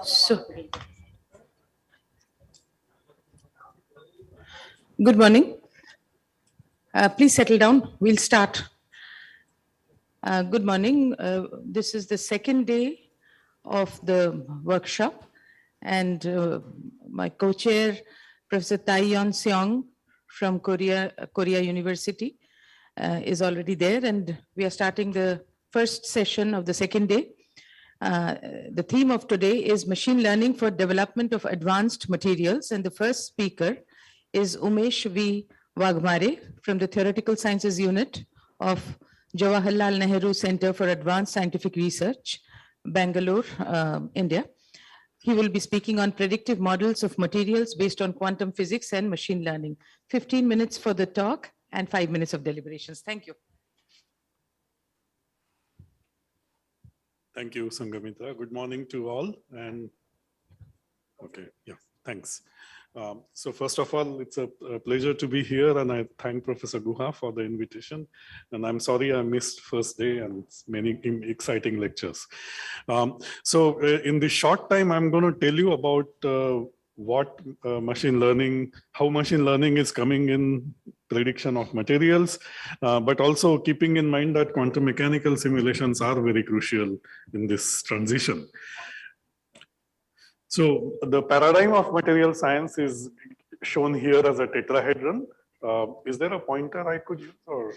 So, good morning. Please settle down. We'll start. Good morning. This is the second day of the workshop, and my co-chair, Professor Tae-yeon Seong from Korea University, is already there, and we are starting the first session of the second day. The theme of today is machine learning for development of advanced materials, and the first speaker is Umesh V. Wagmare from the Theoretical Sciences Unit of Jawaharlal Nehru Center for Advanced Scientific Research, Bangalore, India. He will be speaking on predictive models of materials based on quantum physics and machine learning. 15 minutes for the talk and 5 minutes of deliberations. Thank you. Thank you, Sanghamitra. Good morning to all. And okay, yeah, thanks. So first of all, it's a pleasure to be here, and I thank Professor Guha for the invitation. And I'm sorry I missed first day and many exciting lectures. So in this short time, I'm going to tell you about what machine learning, how machine learning is coming in prediction of materials, but also keeping in mind that quantum mechanical simulations are very crucial in this transition. So the paradigm of material science is shown here as a tetrahedron. Is there a pointer I could use? Or?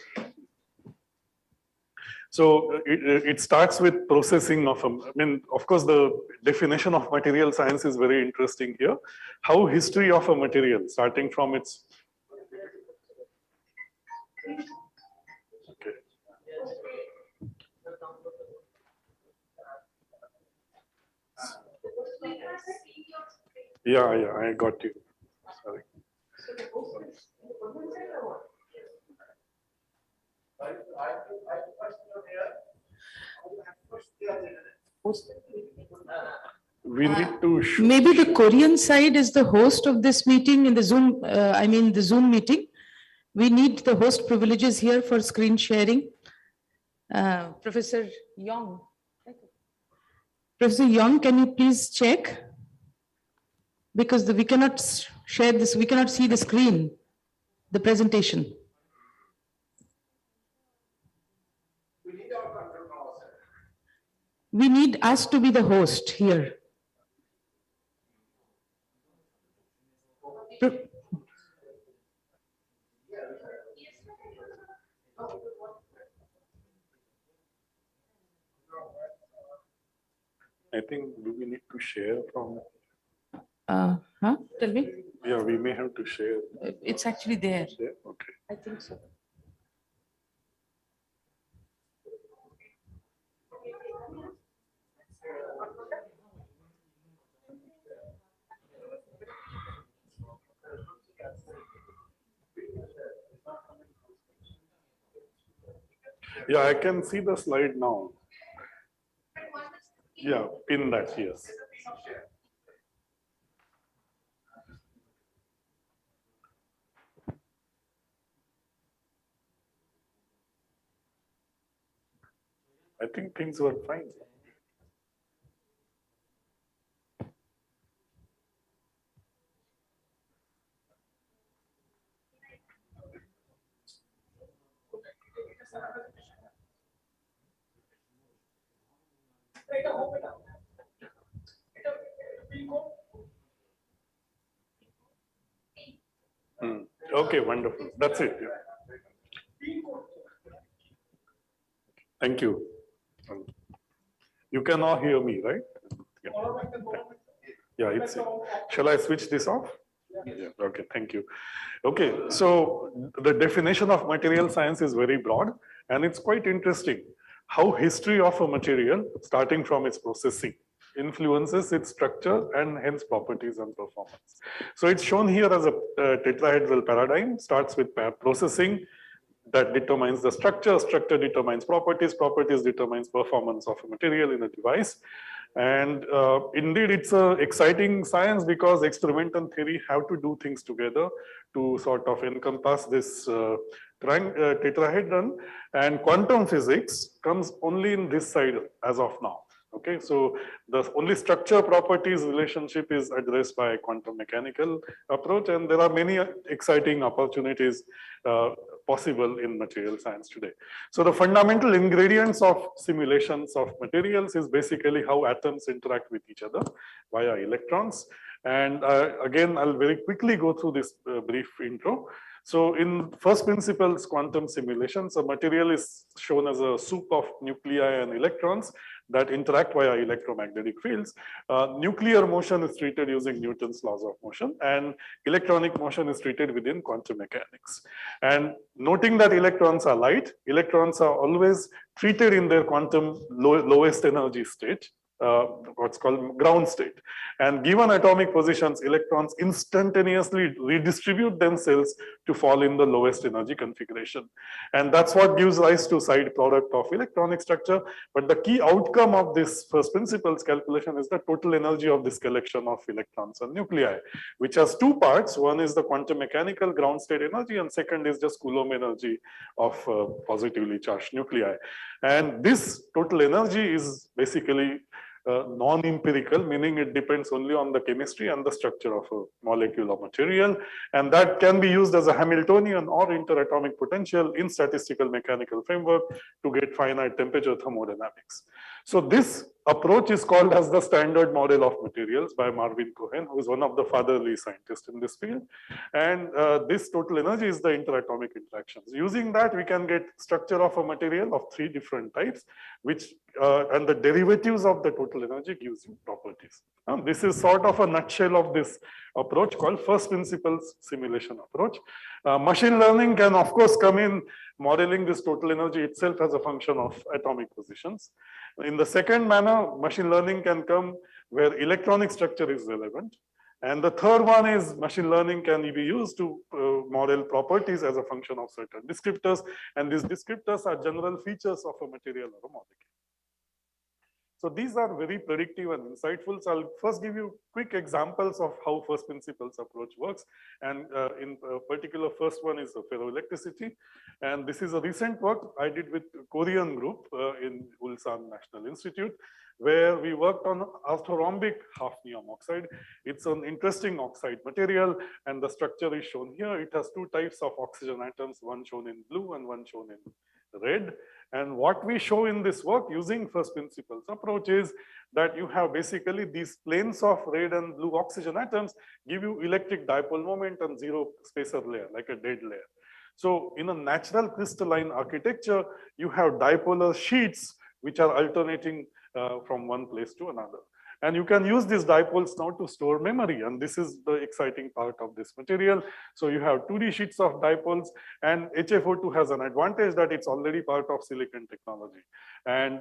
So it starts with processing of, I mean, of course, the definition of material science is very interesting here. How history of a material, starting from its... Okay. Yeah, I got you. Sorry. We need to... Maybe the Korean side is the host of this meeting in the Zoom, the Zoom meeting. We need the host privileges here for screen sharing. Professor Young. Professor Young, can you please check? Because we cannot share this, we cannot see the screen, the presentation. We need us to be the host here. I think, do we need to share from... Tell me. Yeah, we may have to share. It's actually there. Yeah, okay. I think so. Yeah, I can see the slide now. Yeah, pin that, yes. I think things were fine. Okay, wonderful. That's it. Yeah. Thank you. You can all hear me, right? Yeah, it's. Shall I switch this off? Yeah. Okay, thank you. Okay, so the definition of material science is very broad, and it's quite interesting how history of a material, starting from its processing, influences its structure and hence properties and performance. So it's shown here as a tetrahedral paradigm, starts with processing that determines the structure, structure determines properties, properties determines performance of a material in a device. And indeed, it's an exciting science because experiment and theory have to do things together to sort of encompass this tetrahedron, and quantum physics comes only in this side as of now. Okay, so the only structure properties relationship is addressed by quantum mechanical approach, and there are many exciting opportunities possible in material science today. So the fundamental ingredients of simulations of materials is basically how atoms interact with each other via electrons. And again, I'll very quickly go through this brief intro. So in first principles quantum simulations, a material is shown as a soup of nuclei and electrons that interact via electromagnetic fields. Nuclear motion is treated using Newton's laws of motion, and electronic motion is treated within quantum mechanics. And noting that electrons are light, electrons are always treated in their quantum lowest energy state, what's called ground state. And given atomic positions, electrons instantaneously redistribute themselves to fall in the lowest energy configuration. And that's what gives rise to side product of electronic structure. But the key outcome of this first principles calculation is the total energy of this collection of electrons and nuclei, which has two parts. One is the quantum mechanical ground state energy, and second is just Coulomb energy of positively charged nuclei. And this total energy is basically non-empirical, meaning it depends only on the chemistry and the structure of a molecule or material. And that can be used as a Hamiltonian or interatomic potential in statistical mechanical framework to get finite temperature thermodynamics. So this approach is called as the standard model of materials by Marvin Cohen, who is one of the fatherly scientists in this field. And this total energy is the interatomic interactions. Using that, we can get structure of a material of 3 different types, which and the derivatives of the total energy gives you properties. This is sort of a nutshell of this approach called first principles simulation approach. Machine learning can of course come in modeling this total energy itself as a function of atomic positions. In the second manner, machine learning can come where electronic structure is relevant. And the third one is machine learning can be used to model properties as a function of certain descriptors. And these descriptors are general features of a material or a molecule. So these are very predictive and insightful. So I'll first give you quick examples of how first principles approach works. And in particular, first one is ferroelectricity. And this is a recent work I did with Korean group in Ulsan National Institute, where we worked on orthorhombic half neon oxide. It's an interesting oxide material, and the structure is shown here. It has 2 types of oxygen atoms, one shown in blue and one shown in red. And what we show in this work using first principles approach is that you have basically these planes of red and blue oxygen atoms give you electric dipole moment and 0 spacer layer, like a dead layer. So in a natural crystalline architecture, you have dipolar sheets which are alternating from one place to another. And you can use these dipoles now to store memory. And this is the exciting part of this material. So you have 2D sheets of dipoles, and HFO2 has an advantage that it's already part of silicon technology. And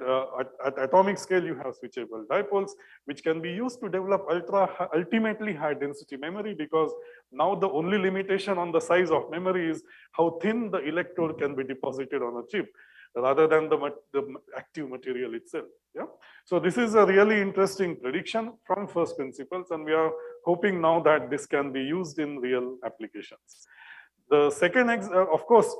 at atomic scale, you have switchable dipoles, which can be used to develop ultimately high density memory, because now the only limitation on the size of memory is how thin the electrode can be deposited on a chip, rather than the active material itself. Yeah. So this is a really interesting prediction from first principles, and we are hoping now that this can be used in real applications. The second, of course,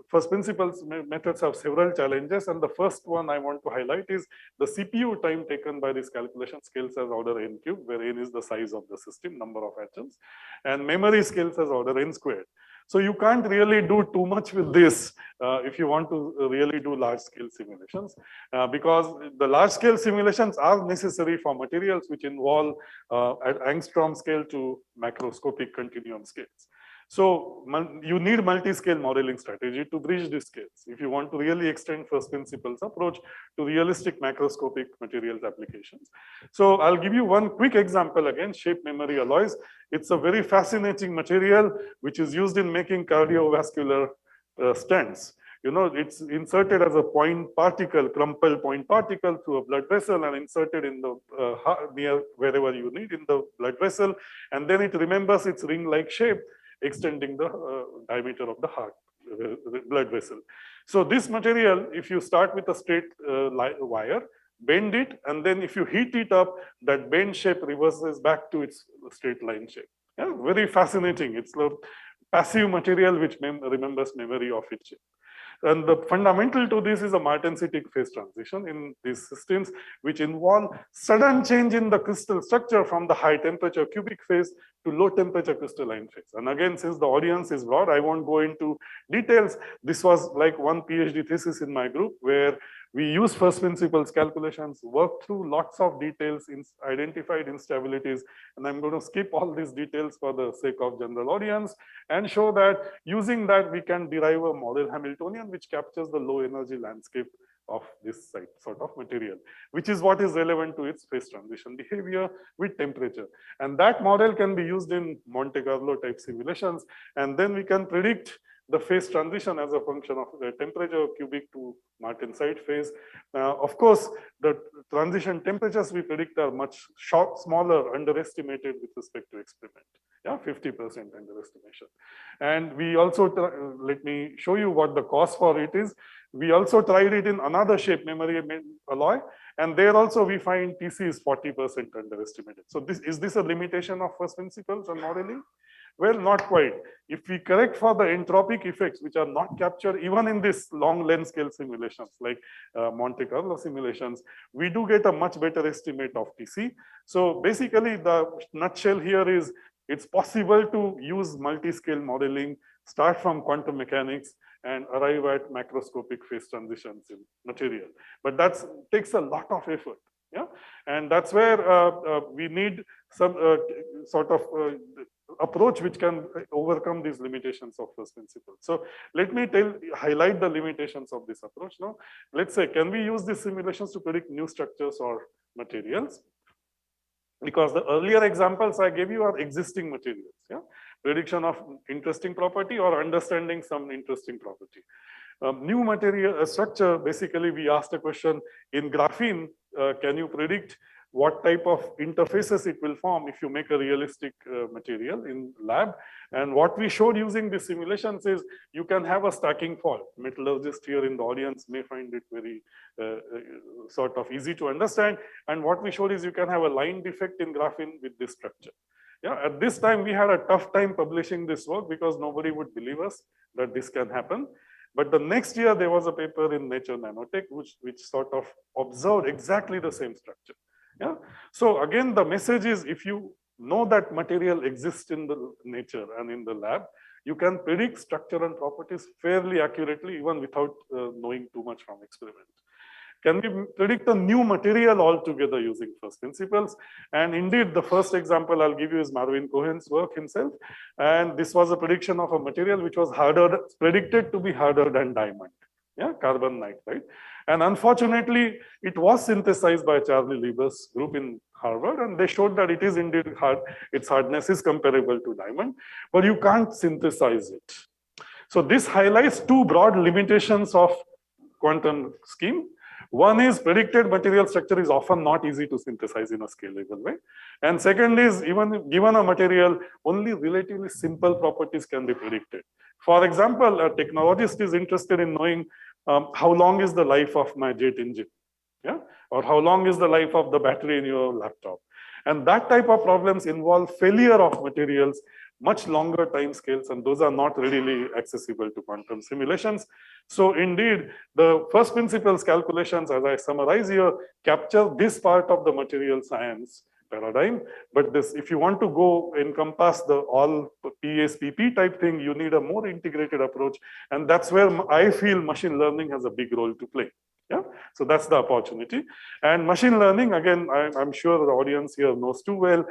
first principles methods have several challenges, and the first one I want to highlight is the CPU time taken by this calculation scales as order n cubed, where n is the size of the system, number of atoms, and memory scales as order n squared. So you can't really do too much with this if you want to really do large scale simulations, because the large scale simulations are necessary for materials which involve at angstrom scale to macroscopic continuum scales. So you need multi-scale modeling strategy to bridge these scales if you want to really extend first principles approach to realistic macroscopic materials applications. So I'll give you one quick example again, shape memory alloys. It's a very fascinating material which is used in making cardiovascular stents. You know, it's inserted as a point particle, crumpled point particle through a blood vessel and inserted in the near wherever you need in the blood vessel. And then it remembers its ring-like shape, extending the diameter of the heart blood vessel. So this material, if you start with a straight wire, bend it, and then if you heat it up, that bend shape reverses back to its straight line shape. Yeah, very fascinating. It's passive material which remembers memory of its shape. And the fundamental to this is a martensitic phase transition in these systems, which involve sudden change in the crystal structure from the high temperature cubic phase to low temperature crystalline phase. And again, since the audience is broad, I won't go into details. This was like one PhD thesis in my group where we used first principles calculations, worked through lots of details, identified instabilities, and I'm going to skip all these details for the sake of general audience and show that using that we can derive a model Hamiltonian which captures the low energy landscape of this sort of material, which is what is relevant to its phase transition behavior with temperature. And that model can be used in Monte Carlo type simulations, and then we can predict the phase transition as a function of the temperature cubic to martensite phase. Of course, the transition temperatures we predict are much smaller, underestimated with respect to experiment. Yeah, 50% underestimation. And we also, let me show you what the cost for it is. We also tried it in another shape, memory alloy, and there also we find TC is 40% underestimated. So is this a limitation of first principles and modeling? Well, not quite. If we correct for the entropic effects, which are not captured even in this long length scale simulations like Monte Carlo simulations, we do get a much better estimate of TC. So basically the nutshell here is it's possible to use multi-scale modeling, start from quantum mechanics and arrive at macroscopic phase transitions in material. But that takes a lot of effort. Yeah, and that's where we need some sort of approach which can overcome these limitations of first principles. So let me highlight the limitations of this approach now. Let's say, can we use these simulations to predict new structures or materials? Because the earlier examples I gave you are existing materials. Yeah, prediction of interesting property or understanding some interesting property. New material structure, basically we asked a question in graphene, can you predict what type of interfaces it will form if you make a realistic material in lab? And what we showed using the simulations is you can have a stacking fault. Metallurgists here in the audience may find it very sort of easy to understand. And what we showed is you can have a line defect in graphene with this structure. Yeah, at this time we had a tough time publishing this work because nobody would believe us that this can happen. But the next year there was a paper in Nature Nanotech which sort of observed exactly the same structure. Yeah. So again, the message is if you know that material exists in the nature and in the lab, you can predict structure and properties fairly accurately even without knowing too much from experiment. Can we predict a new material altogether using first principles? And indeed, the first example I'll give you is Marvin Cohen's work himself. And this was a prediction of a material which was predicted to be harder than diamond. Yeah, carbon nitride. And unfortunately, it was synthesized by Charlie Lieber's group in Harvard, and they showed that it is indeed hard. Its hardness is comparable to diamond, but you can't synthesize it. So this highlights two broad limitations of quantum scheme. One is predicted material structure is often not easy to synthesize in a scalable way. And second is even given a material, only relatively simple properties can be predicted. For example, a technologist is interested in knowing how long is the life of my jet engine, yeah, or how long is the life of the battery in your laptop. And that type of problems involve failure of materials, much longer time scales, and those are not readily accessible to quantum simulations. So indeed, the first principles calculations, as I summarize here, capture this part of the material science paradigm. But this, if you want to go encompass the all PSPP type thing, you need a more integrated approach. And that's where I feel machine learning has a big role to play. Yeah, so that's the opportunity. And machine learning, again, I'm sure the audience here knows too well,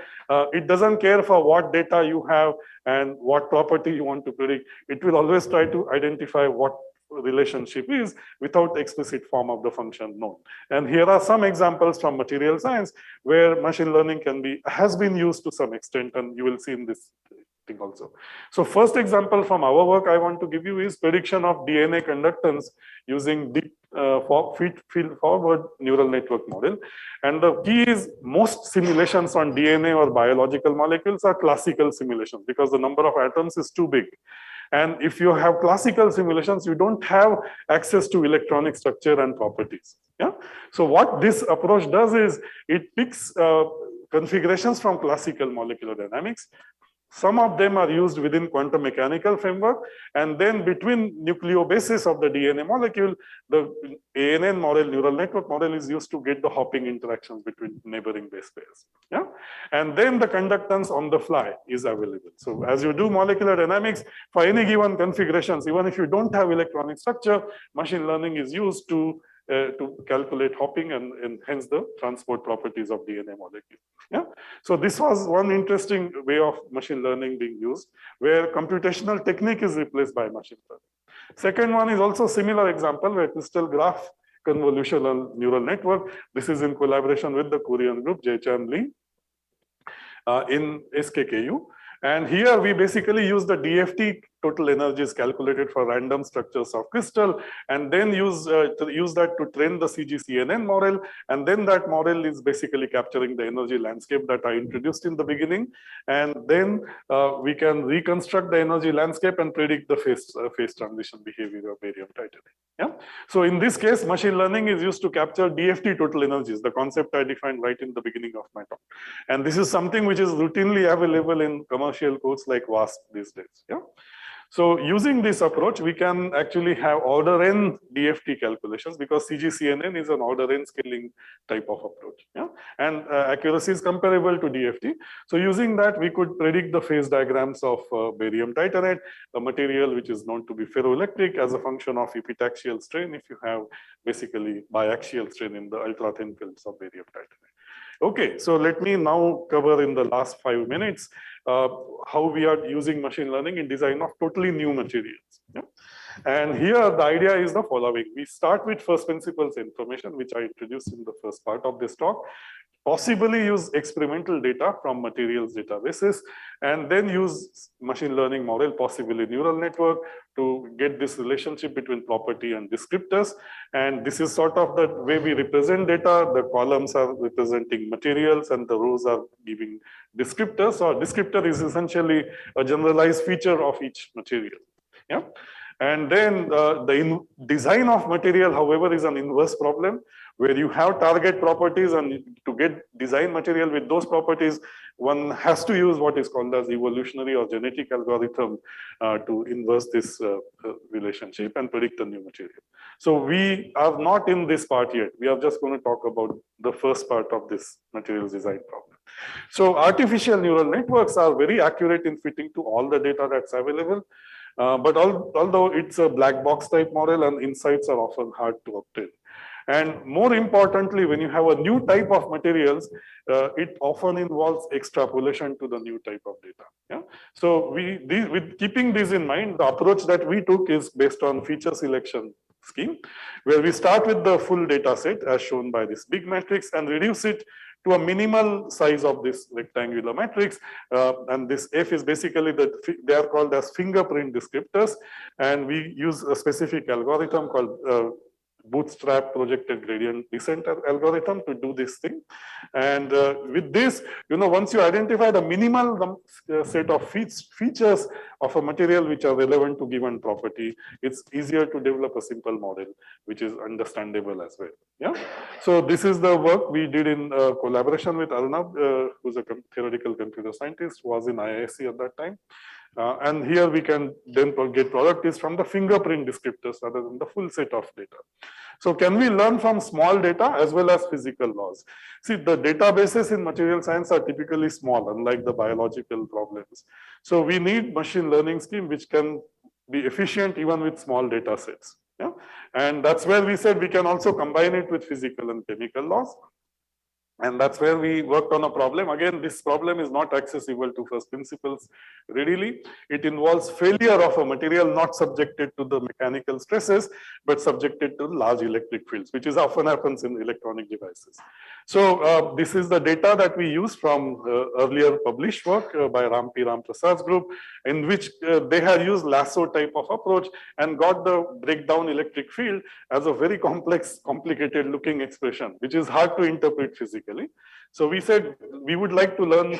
it doesn't care for what data you have and what property you want to predict. It will always try to identify what relationship is without explicit form of the function known. And here are some examples from material science where machine learning has been used to some extent, and you will see in this thing also. So first example from our work I want to give you is prediction of DNA conductance using deep feed-forward neural network model. And the key is most simulations on DNA or biological molecules are classical simulations because the number of atoms is too big. And if you have classical simulations, you don't have access to electronic structure and properties. Yeah. So what this approach does is it picks configurations from classical molecular dynamics, Some of them are used within quantum mechanical framework, and then between nucleobases of the DNA molecule, the ANN model, neural network model, is used to get the hopping interactions between neighboring base pairs. Yeah, and then the conductance on the fly is available. So as you do molecular dynamics for any given configurations, even if you don't have electronic structure, machine learning is used to calculate hopping and hence the transport properties of DNA molecule. Yeah. So this was one interesting way of machine learning being used, where computational technique is replaced by machine learning. Second one is also similar example where crystal graph convolutional neural network. This is in collaboration with the Korean group Jae-chan Lee in SKKU. And here we basically use the DFT total energies calculated for random structures of crystal, and then use that to train the CGCNN model. And then that model is basically capturing the energy landscape that I introduced in the beginning. And then we can reconstruct the energy landscape and predict the phase transition behavior of barium titanium. Yeah. So in this case, machine learning is used to capture DFT total energies, the concept I defined right in the beginning of my talk. And this is something which is routinely available in commercial codes like WASP these days. Yeah. So using this approach, we can actually have order n DFT calculations, because CGCNN is an order n scaling type of approach. Yeah? And accuracy is comparable to DFT. So using that, we could predict the phase diagrams of barium titanate, a material which is known to be ferroelectric, as a function of epitaxial strain if you have basically biaxial strain in the ultra thin films of barium titanate. Okay, so let me now cover in the last 5 minutes how we are using machine learning in design of totally new materials. Yeah? And here the idea is the following. We start with first principles information, which I introduced in the first part of this talk. Possibly use experimental data from materials databases, and then use machine learning model, possibly neural network, to get this relationship between property and descriptors. And this is sort of the way we represent data. The columns are representing materials and the rows are giving descriptors. So a descriptor is essentially a generalized feature of each material. Yeah. And then the design of material, however, is an inverse problem, where you have target properties, and to get design material with those properties, one has to use what is called as evolutionary or genetic algorithm to inverse this relationship and predict the new material. So we are not in this part yet. We are just going to talk about the first part of this materials design problem. So artificial neural networks are very accurate in fitting to all the data that's available. But although it's a black box type model, and insights are often hard to obtain. And more importantly, when you have a new type of materials, it often involves extrapolation to the new type of data. Yeah? So with keeping this in mind, the approach that we took is based on feature selection scheme, where we start with the full data set as shown by this big matrix and reduce it to a minimal size of this rectangular matrix. And this F is basically they are called as fingerprint descriptors. And we use a specific algorithm called bootstrap projected gradient descent algorithm to do this thing. And with this, once you identify the minimal set of features of a material which are relevant to given property, it's easier to develop a simple model which is understandable as well. Yeah. So this is the work we did in collaboration with Arnab, who's a theoretical computer scientist, who was in IISc at that time. And here we can then get product is from the fingerprint descriptors rather than the full set of data. So can we learn from small data as well as physical laws? See, the databases in material science are typically small, unlike the biological problems. So we need machine learning scheme which can be efficient even with small data sets. Yeah? And that's where we said we can also combine it with physical and chemical laws. And that's where we worked on a problem. Again, this problem is not accessible to first principles readily. It involves failure of a material not subjected to the mechanical stresses, but subjected to large electric fields, which is often happens in electronic devices. So this is the data that we use from earlier published work by Ram Prasad's group, in which they had used lasso type of approach and got the breakdown electric field as a very complex, complicated looking expression, which is hard to interpret physically. basically. So we said we would like to learn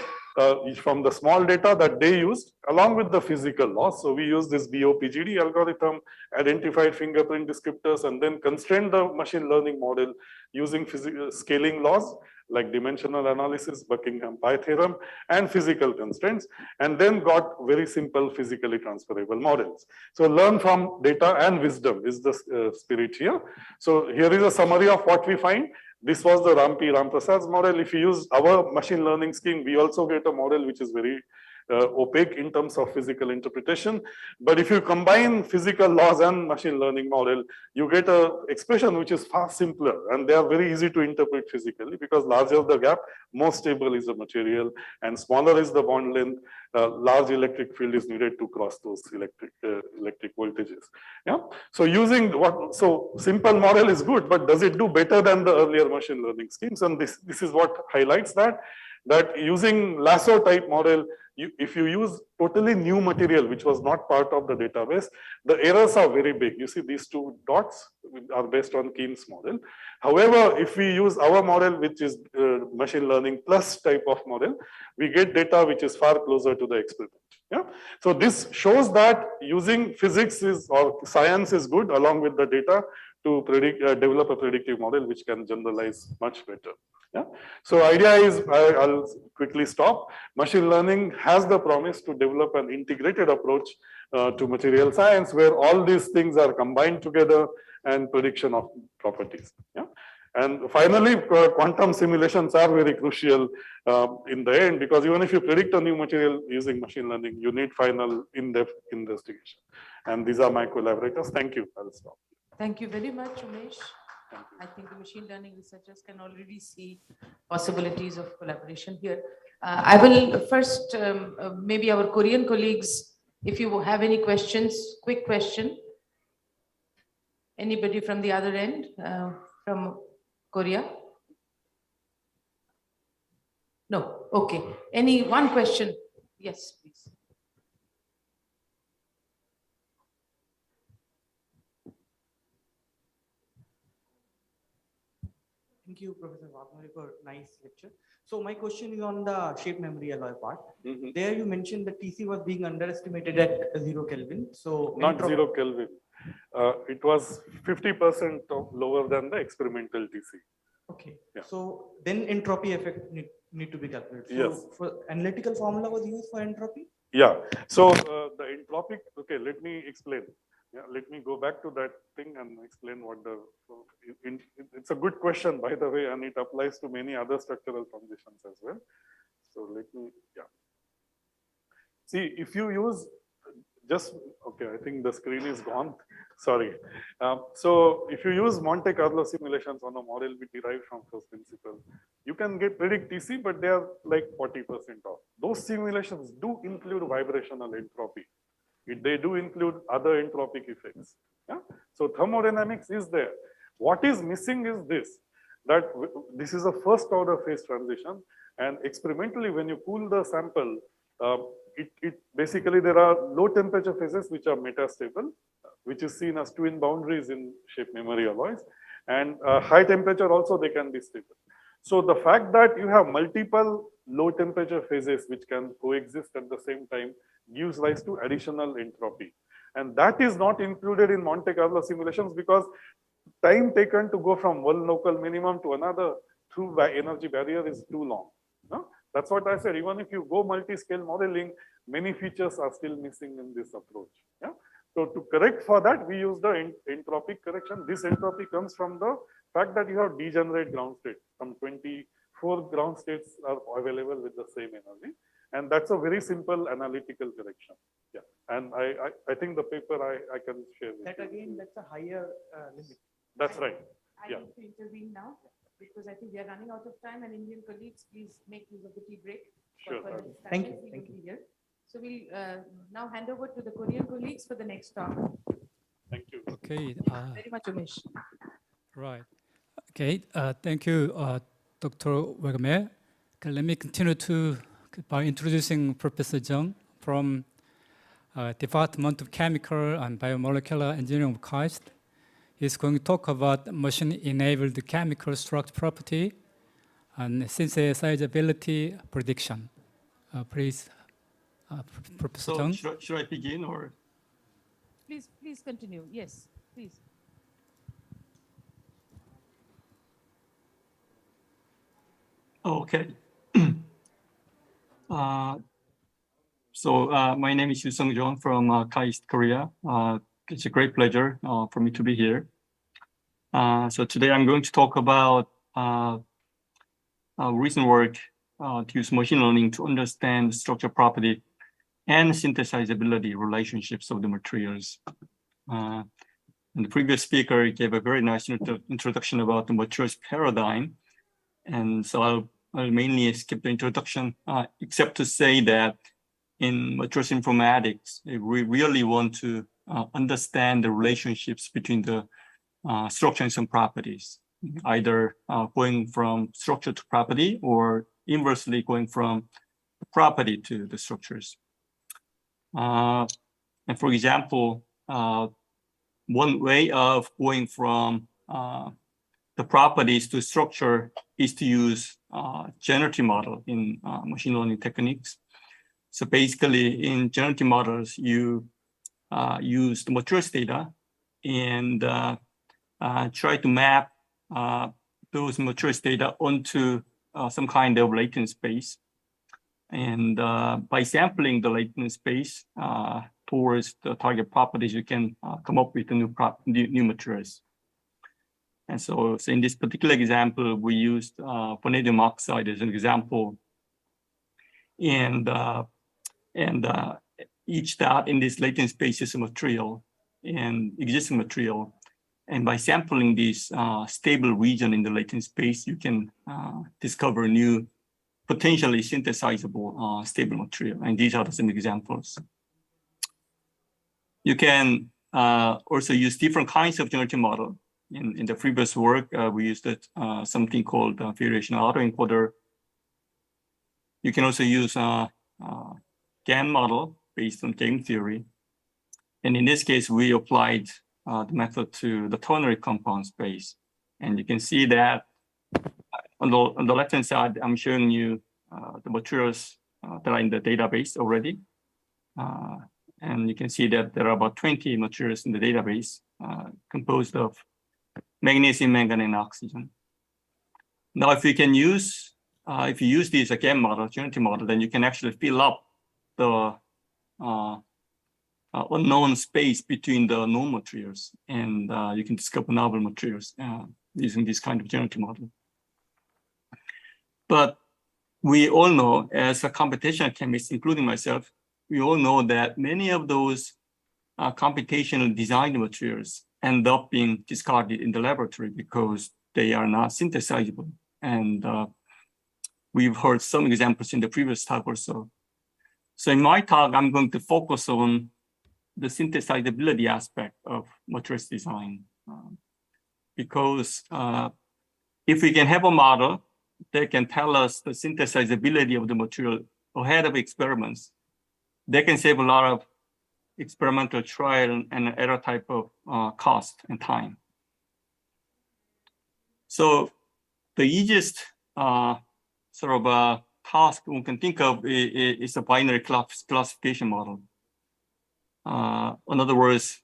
from the small data that they used along with the physical laws. So we used this BOPGD algorithm, identified fingerprint descriptors, and then constrained the machine learning model using scaling laws like dimensional analysis, Buckingham Pi theorem, and physical constraints, and then got very simple physically transferable models. So learn from data and wisdom is the spirit here. So here is a summary of what we find. This was the Ramprasad's model. If you use our machine learning scheme, we also get a model which is very opaque in terms of physical interpretation. But if you combine physical laws and machine learning model, you get an expression which is far simpler, and they are very easy to interpret physically because larger the gap, more stable is the material, and smaller is the bond length. Large electric field is needed to cross those electric voltages. Yeah. So using so simple model is good, but does it do better than the earlier machine learning schemes? And this is what highlights that using lasso type model, if you use totally new material which was not part of the database, the errors are very big. You see these two dots are based on Keen's model. However, if we use our model, which is machine learning plus type of model, we get data which is far closer to the experiment. Yeah. So this shows that using physics or science is good along with the data to develop a predictive model which can generalize much better. Yeah. So idea is, I'll quickly stop. Machine learning has the promise to develop an integrated approach to material science where all these things are combined together and prediction of properties. Yeah. And finally, quantum simulations are very crucial in the end, because even if you predict a new material using machine learning, you need final in-depth investigation. And these are my collaborators. Thank you. I'll stop. Thank you very much, Umesh. I think the machine learning researchers can already see possibilities of collaboration here. I will first, maybe our Korean colleagues, if you have any questions, quick question. Anybody from the other end, from Korea? No, okay. Any one question? Yes, please. Thank you, Professor Wagner, for nice lecture. So my question is on the shape memory alloy part. There you mentioned the TC was being underestimated at 0 Kelvin. So not 0 Kelvin. It was 50% lower than the experimental TC. Okay. Yeah. So then entropy effect need to be calculated. So yes. For analytical formula was used for entropy? Yeah. So the entropic, okay, let me explain. Yeah, let me go back to that thing and explain what it's a good question, by the way, and it applies to many other structural transitions as well. So let me, yeah. See, if you use okay, I think the screen is gone. Sorry. So if you use Monte Carlo simulations on a model we derived from first principle, you can predict TC, but they are like 40% off. Those simulations do include vibrational entropy. They do include other entropic effects. Yeah? So thermodynamics is there. What is missing is that this is a first order phase transition, and experimentally when you cool the sample, basically there are low temperature phases which are metastable, which is seen as twin boundaries in shape memory alloys, and high temperature also they can be stable. So the fact that you have multiple low temperature phases which can coexist at the same time gives rise to additional entropy. And that is not included in Monte Carlo simulations because time taken to go from one local minimum to another through energy barrier is too long. No? That's what I said. Even if you go multi-scale modeling, many features are still missing in this approach. Yeah? So to correct for that, we use the entropic correction. This entropy comes from the fact that you have degenerate ground state. Some 24 ground states are available with the same energy. And that's a very simple analytical correction. Yeah. And I think the paper I can share with that again, that's a higher limit. That's right. I need to intervene now because I think we are running out of time, and Indian colleagues, please make use of the tea break. Sure. Thank you. Thank you. Here. So we'll now hand over to the Korean colleagues for the next talk. Thank you. Okay. Very much, Umesh. Right. Okay. Thank you, Dr. Wagner. Okay, let me continue by introducing Professor Jeong from Department of Chemical and Biomolecular Engineering of KAIST. He's going to talk about machine-enabled chemical structure property and synthesizability prediction. Please, Professor So Seung. should I begin or? Please continue. Yes, please. Okay. My name is Seung-Cheol from KAIST, Korea. It's a great pleasure for me to be here. So today I'm going to talk about recent work to use machine learning to understand structure property and synthesizability relationships of the materials. And the previous speaker gave a very nice introduction about the materials paradigm. And so I'll mainly skip the introduction, except to say that in materials informatics, we really want to understand the relationships between the structure and some properties, either going from structure to property or inversely going from the property to the structures. And for example, one way of going from the properties to structure is to use generative model in machine learning techniques. So basically in generative models, you use the materials data and try to map those materials data onto some kind of latent space. And by sampling the latent space towards the target properties, you can come up with the new materials. And so in this particular example, we used vanadium oxide as an example. And each dot in this latent space is a material and existing material. And by sampling this stable region in the latent space, you can discover new potentially synthesizable stable material. And these are some examples. You can also use different kinds of generative model. In the previous work, we used something called variation autoencoder. You can also use GAN model based on game theory. And in this case, we applied the method to the ternary compound space. And you can see that on the left-hand side, I'm showing you the materials that are in the database already. And you can see that there are about 20 materials in the database composed of magnesium, manganese, and oxygen. Now, if you use this GAN model, generative model, then you can actually fill up the unknown space between the known materials, and you can discover novel materials using this kind of generative model. But we all know, as a computational chemist, including myself, we all know that many of those computational designed materials end up being discarded in the laboratory because they are not synthesizable. And we've heard some examples in the previous talk also. So in my talk, I'm going to focus on the synthesizability aspect of materials design. Because if we can have a model that can tell us the synthesizability of the material ahead of experiments, they can save a lot of experimental trial and error type of cost and time. So the easiest task one can think of is a binary classification model. In other words,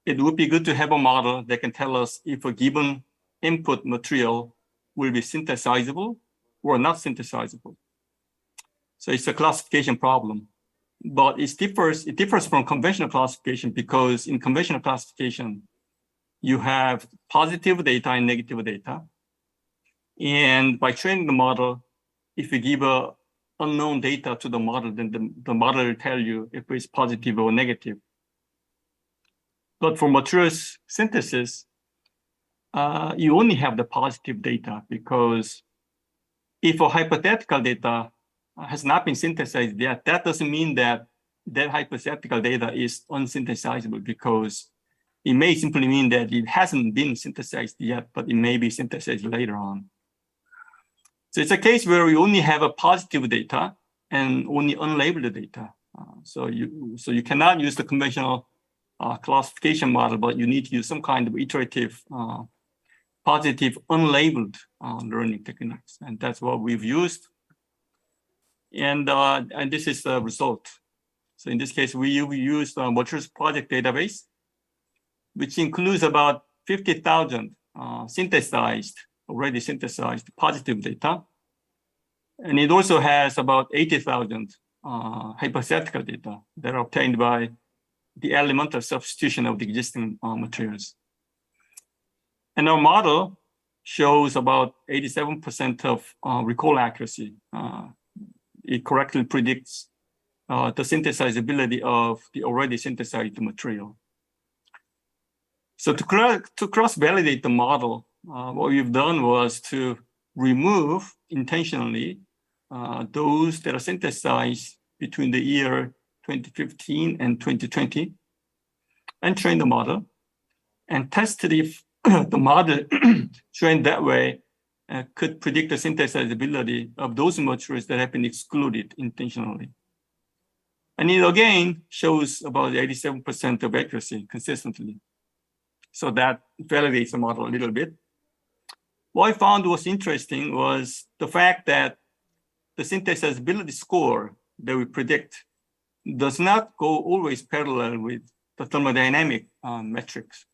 it would be good to have a model that can tell us if a given input material will be synthesizable or not synthesizable. So it's a classification problem. But it differs from conventional classification because in conventional classification, you have positive data and negative data. And by training the model, if you give a unknown data to the model, then the model will tell you if it's positive or negative. But for materials synthesis, you only have the positive data because if a hypothetical data has not been synthesized yet, that doesn't mean that that hypothetical data is unsynthesizable because it may simply mean that it hasn't been synthesized yet, but it may be synthesized later on. So it's a case where we only have a positive data and only unlabeled data. So you cannot use the conventional classification model, but you need to use some kind of iterative positive unlabeled learning techniques. And that's what we've used. And this is the result. So in this case, we used Materials Project Database, which includes about 50,000 already synthesized positive data. And it also has about 80,000 hypothetical data that are obtained by the elemental substitution of the existing materials. And our model shows about 87% of recall accuracy. It correctly predicts the synthesizability of the already synthesized material. So to cross-validate the model, what we've done was to remove intentionally those that are synthesized between the year 2015 and 2020 and train the model and tested if the model trained that way could predict the synthesizability of those materials that have been excluded intentionally. And it again shows about 87% of accuracy consistently. So that validates the model a little bit. What I found was interesting was the fact that the synthesizability score that we predict does not go always parallel with the thermodynamic metrics.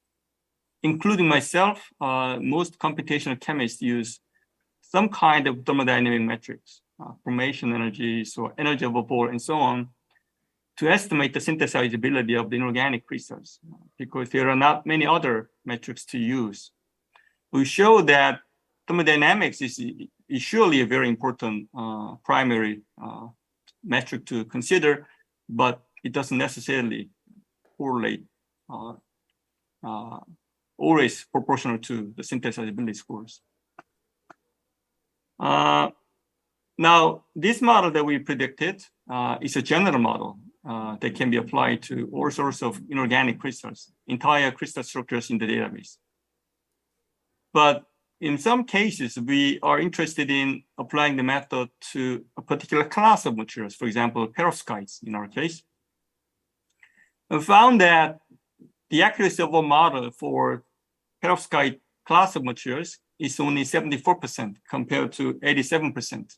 Including myself, most computational chemists use some kind of thermodynamic metrics, formation energies or energy of a ball and so on, to estimate the synthesizability of the inorganic crystals, because there are not many other metrics to use. We show that thermodynamics is surely a very important primary metric to consider, but it doesn't necessarily correlate always proportional to the synthesizability scores. Now, this model that we predicted is a general model that can be applied to all sorts of inorganic crystals, entire crystal structures in the database. But in some cases, we are interested in applying the method to a particular class of materials, for example, perovskites in our case. We found that the accuracy of a model for perovskite class of materials is only 74% compared to 87%.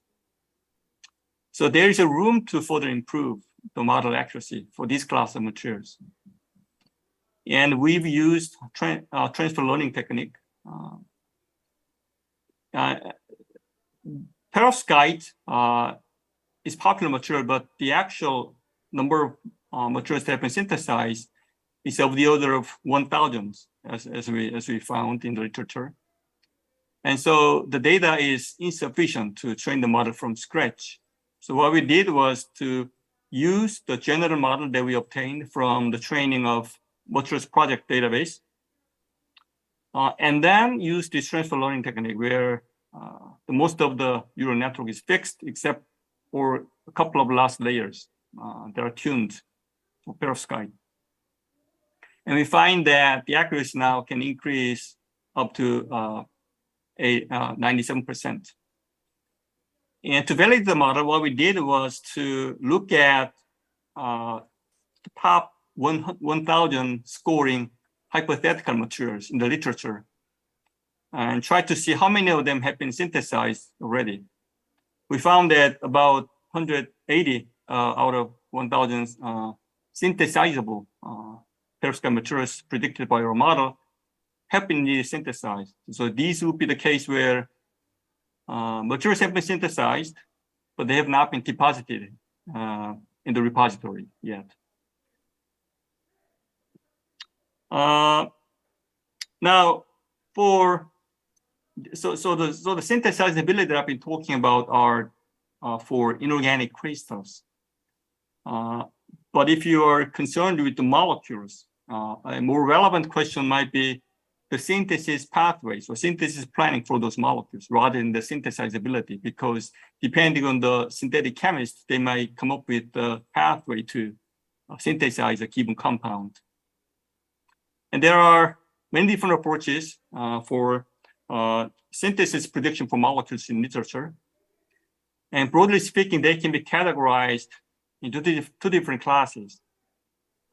So there is a room to further improve the model accuracy for this class of materials. And we've used transfer learning technique. Perovskite is popular material, but the actual number of materials that have been synthesized is of the order of 1,000, as we found in the literature. And so the data is insufficient to train the model from scratch. So what we did was to use the general model that we obtained from the training of Materials Project Database, and then use this transfer learning technique where the most of the neural network is fixed except for a couple of last layers that are tuned for perovskite. And we find that the accuracy now can increase up to 97%. And to validate the model, what we did was to look at the top 1,000 scoring hypothetical materials in the literature and try to see how many of them have been synthesized already. We found that about 180 out of 1,000 synthesizable perovskite materials predicted by our model have been synthesized. So these would be the case where materials have been synthesized, but they have not been deposited in the repository yet. Now, the synthesizability that I've been talking about are for inorganic crystals. But if you are concerned with the molecules, a more relevant question might be the synthesis pathways or synthesis planning for those molecules rather than the synthesizability, because depending on the synthetic chemist, they might come up with a pathway to synthesize a given compound. And there are many different approaches for synthesis prediction for molecules in literature. And broadly speaking, they can be categorized into two different classes,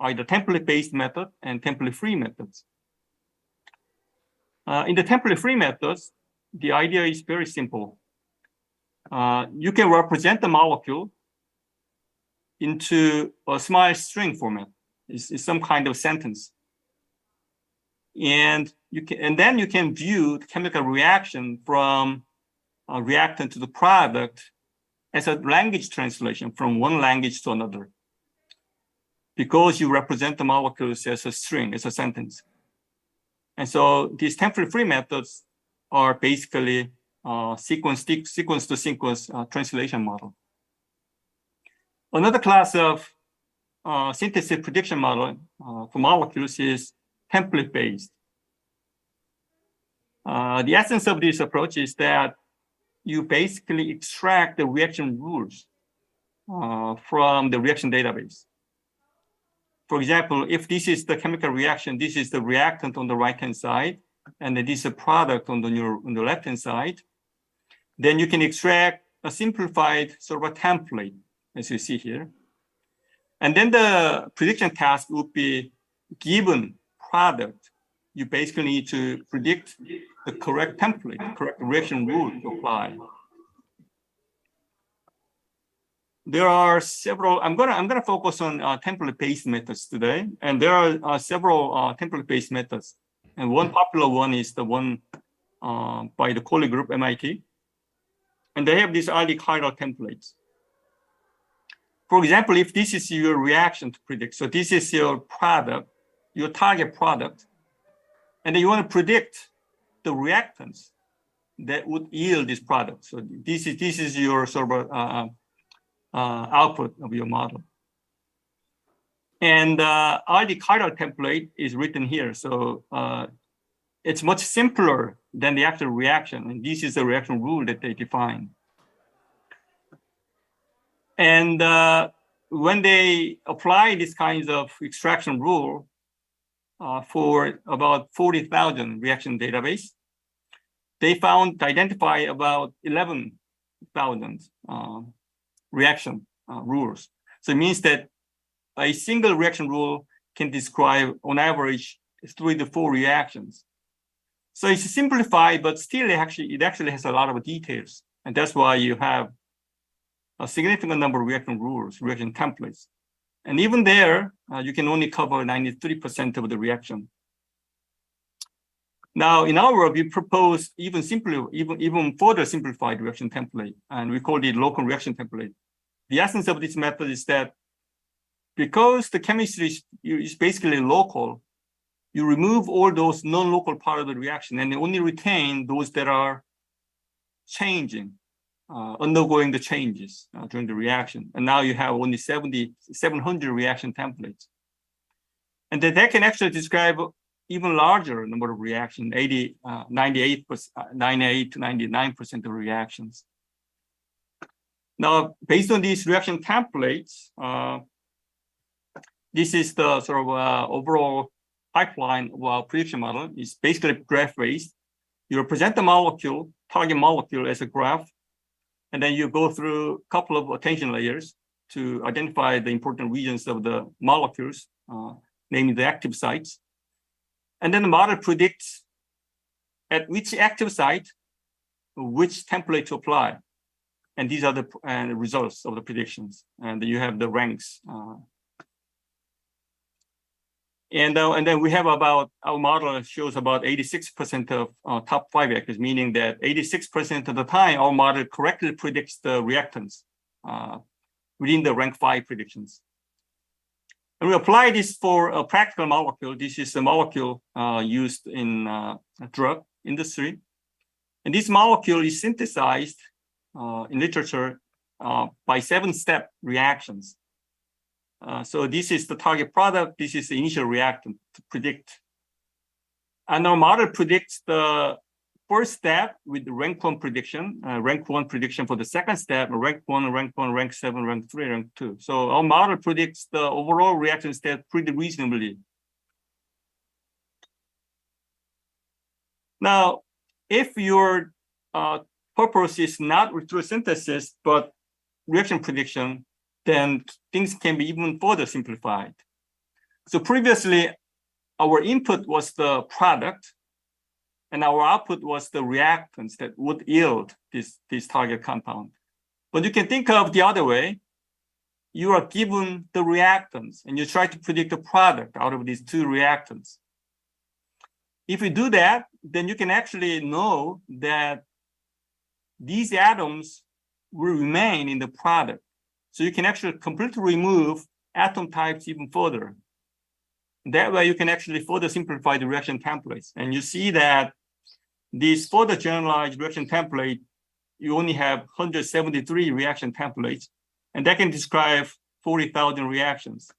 either template-based method and template-free methods. In the template-free methods, the idea is very simple. You can represent the molecule into a small string format. It's some kind of sentence. And then you can view the chemical reaction from a reactant to the product as a language translation from one language to another, because you represent the molecules as a string, as a sentence. And so these template-free methods are basically sequence-to-sequence translation model. Another class of synthesis prediction model for molecules is template-based. The essence of this approach is that you basically extract the reaction rules from the reaction database. For example, if this is the chemical reaction, this is the reactant on the right-hand side, and this is a product on the left-hand side, then you can extract a simplified sort of a template, as you see here. And then the prediction task would be given product. You basically need to predict the correct template, correct reaction rule to apply. There are several. I'm gonna focus on template-based methods today, and there are several template-based methods. And one popular one is the one by the Coley Group, MIT, and they have these early chiral templates. For example, if this is your reaction to predict, so this is your product, your target product, and then you want to predict the reactants that would yield this product. So this is your sort of output of your model. And the chiral template is written here. So it's much simpler than the actual reaction. And this is the reaction rule that they define. And when they apply these kinds of extraction rule for about 40,000 reaction database, they identify about 11,000 reaction rules. So it means that a single reaction rule can describe, on average, 3 to 4 reactions. So it's simplified, but still it actually has a lot of details. And that's why you have a significant number of reaction rules, reaction templates. And even there, you can only cover 93% of the reaction. Now, in our work, we propose even further simplified reaction template, and we call it local reaction template. The essence of this method is that because the chemistry is basically local, you remove all those non-local part of the reaction and only retain those that are changing, undergoing the changes during the reaction. And now you have only 700 reaction templates. And then that can actually describe even larger number of reactions, 98 to 99% of reactions. Now, based on these reaction templates, this is the sort of overall pipeline of our prediction model. It's basically graph-based. You represent the molecule, target molecule as a graph, and then you go through a couple of attention layers to identify the important regions of the molecules, namely the active sites. And then the model predicts at which active site, which template to apply. And these are the results of the predictions. And you have the ranks. And then we have our model shows about 86% of top 5 actors, meaning that 86% of the time, our model correctly predicts the reactants within the rank 5 predictions. And we apply this for a practical molecule. This is a molecule used in drug industry. And this molecule is synthesized in literature by 7-step reactions. So this is the target product. This is the initial reactant to predict. And our model predicts the first step with the rank 1 prediction, rank 1 prediction for the second step, rank 1, rank 7, rank 3, rank 2. So our model predicts the overall reaction state pretty reasonably. Now, if your purpose is not retrosynthesis, but reaction prediction, then things can be even further simplified. So previously, our input was the product, and our output was the reactants that would yield this target compound. But you can think of the other way. You are given the reactants and you try to predict the product out of these two reactants. If you do that, then you can actually know that these atoms will remain in the product. So you can actually completely remove atom types even further. That way you can actually further simplify the reaction templates. And you see that this further generalized reaction template, you only have 173 reaction templates, and that can describe 40,000 reactions.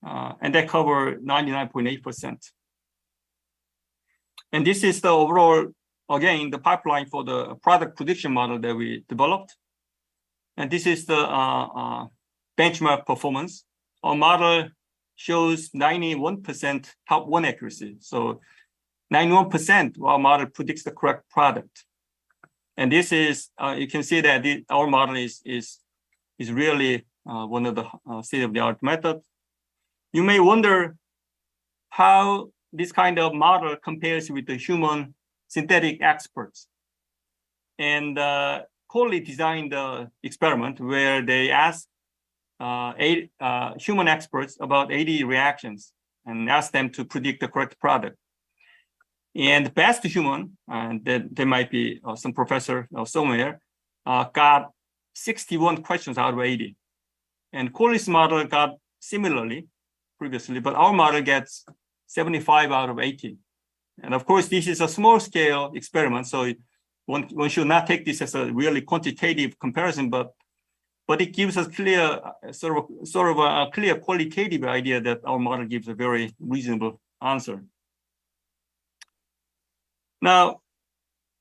And that cover 99.8%. And this is the overall, again, the pipeline for the product prediction model that we developed. And this is the benchmark performance. Our model shows 91% top one accuracy. So 91% our model predicts the correct product. And this is, you can see that our model is really one of the state-of-the-art methods. You may wonder how this kind of model compares with the human synthetic experts. And Corley designed the experiment where they asked human experts about 80 reactions and asked them to predict the correct product. And the best human, and there might be some professor somewhere, got 61 questions out of 80. And Corley's model got similarly previously, but our model gets 75 out of 80. And of course, this is a small scale experiment, so one should not take this as a really quantitative comparison, but it gives us clear, sort of a clear qualitative idea that our model gives a very reasonable answer. Now,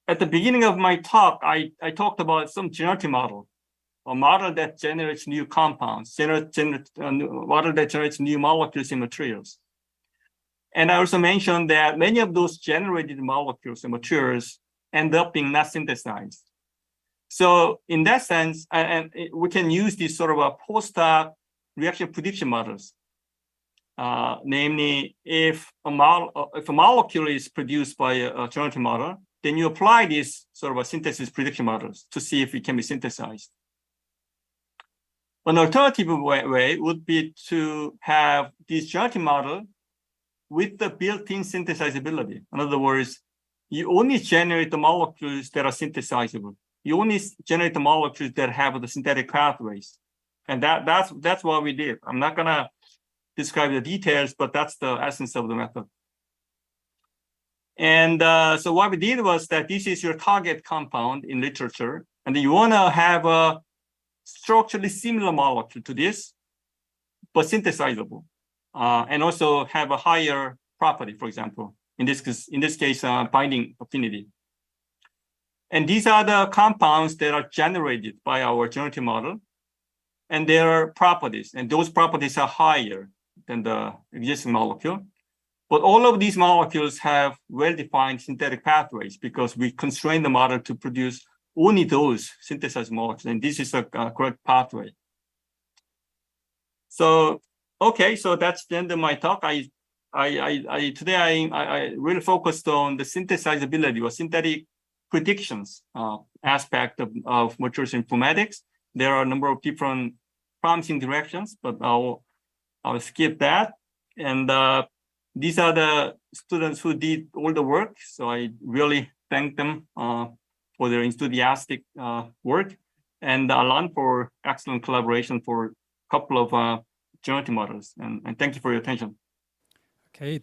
at the beginning of my talk, I talked about some generative model, a model that generates new compounds, a model that generates new molecules and materials. And I also mentioned that many of those generated molecules and materials end up being not synthesized. So in that sense, and we can use these sort of a post-hoc reaction prediction models. Namely, if a molecule is produced by a generative model, then you apply these sort of a synthesis prediction models to see if it can be synthesized. An alternative way would be to have this generative model with the built-in synthesizability. In other words, you only generate the molecules that are synthesizable. You only generate the molecules that have the synthetic pathways. And that's what we did. I'm not gonna describe the details, but that's the essence of the method. And so what we did was that this is your target compound in literature, and you wanna have a structurally similar molecule to this, but synthesizable, and also have a higher property, for example, in this case, binding affinity. And these are the compounds that are generated by our generative model, and their properties, and those properties are higher than the existing molecule. But all of these molecules have well-defined synthetic pathways because we constrain the model to produce only those synthesized molecules, and this is a correct pathway. So, okay, so that's the end of my talk. Today I really focused on the synthesizability or synthetic predictions aspect of materials informatics. There are a number of different promising directions, but I'll skip that. And these are the students who did all the work. So I really thank them for their enthusiastic work, and Alan for excellent collaboration for a couple of generative models. And thank you for your attention. Okay,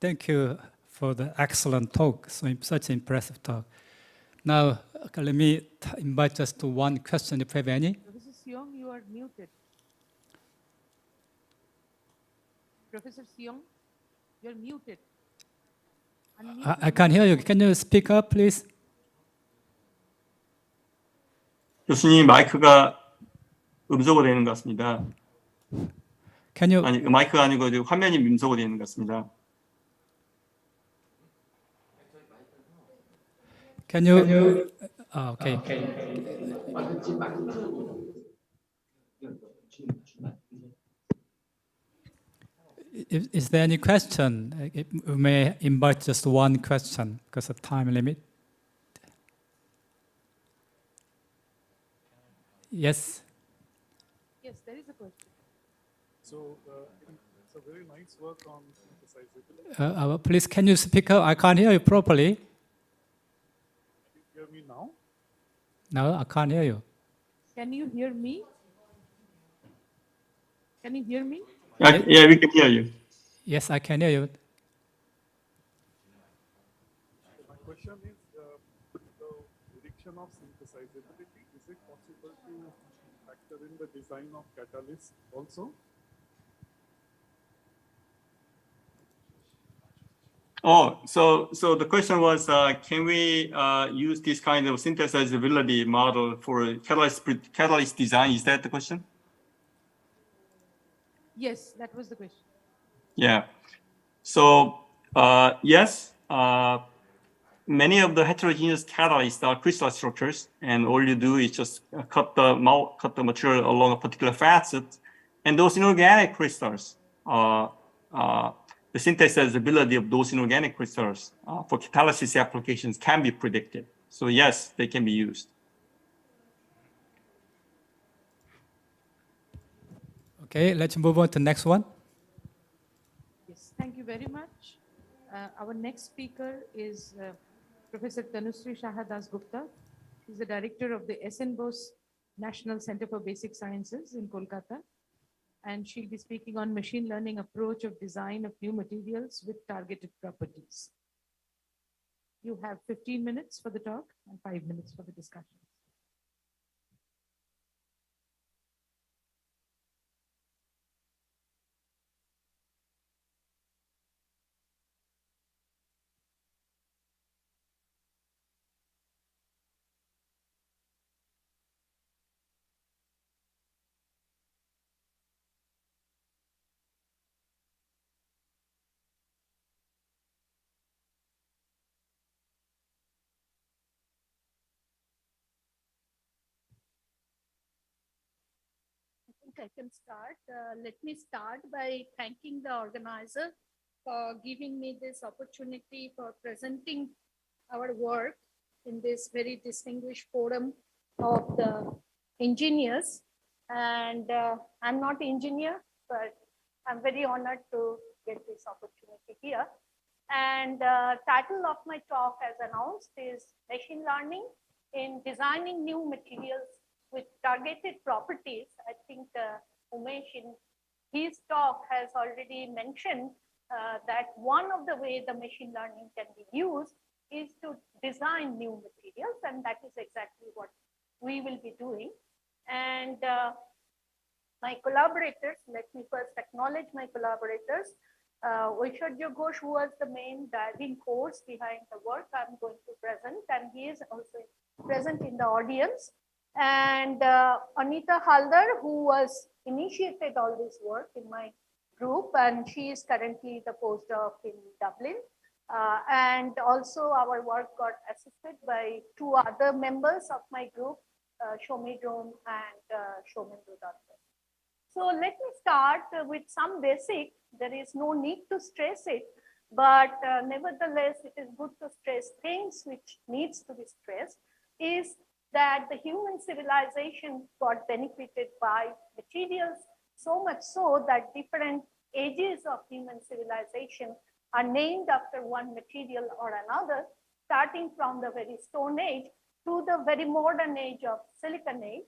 thank you for the excellent talk, such an impressive talk. Now, let me invite just to one question if you have any. Professor Seong, you are muted. Professor Seong, you're muted. I can't hear you. Can you speak up, please? 교수님 마이크가 음소거 되는 것 같습니다. Can you? 아니, 마이크가 아니고 지금 화면이 음소거 되는 것 같습니다. Can you? Okay. Is there any question? We may invite just one question because of time limit. Yes. Yes, there is a question. So it's a very nice work on synthesizability. Please, can you speak up? I can't hear you properly. Can you hear me now? No, I can't hear you. Can you hear me? Can you hear me? Yeah, we can hear you. Yes, I can hear you. So my question is, the prediction of synthesizability, is it possible to factor in the design of catalyst also? Oh, so the question was, can we use this kind of synthesizability model for catalyst design? Is that the question? Yes, that was the question. Yeah. So yes, many of the heterogeneous catalysts are crystal structures, and all you do is just cut the material along a particular facet, and those inorganic crystals, the synthesizability of those inorganic crystals for catalysis applications can be predicted. So yes, they can be used. Okay, let's move on to the next one. Yes, thank you very much. Our next speaker is Professor Tanushree Shahadas Gupta. She's the director of the SN Bose National Center for Basic Sciences in Kolkata. And she'll be speaking on machine learning approach of design of new materials with targeted properties. You have 15 minutes for the talk and 5 minutes for the discussion. I can start. Let me start by thanking the organizer for giving me this opportunity for presenting our work in this very distinguished forum of the engineers. And I'm not an engineer, but I'm very honored to get this opportunity here. And title of my talk, as announced, is Machine Learning in Designing New Materials with Targeted Properties. I think Umesh in his talk has already mentioned that one of the ways the machine learning can be used is to design new materials, and that is exactly what we will be doing. And my collaborators, let me first acknowledge my collaborators. Vaishadhya Ghosh, who was the main driving force behind the work I'm going to present, and he is also present in the audience. And Anita Haldar, who was initiated all this work in my group, and she is currently the postdoc in Dublin. And also our work got assisted by two other members of my group, Shomi Drom and Shomendra Datta. So let me start with some basic. There is no need to stress it, but nevertheless, it is good to stress things which needs to be stressed, is that the human civilization got benefited by materials, so much so that different ages of human civilization are named after one material or another, starting from the very Stone Age to the very modern age of Silicon Age.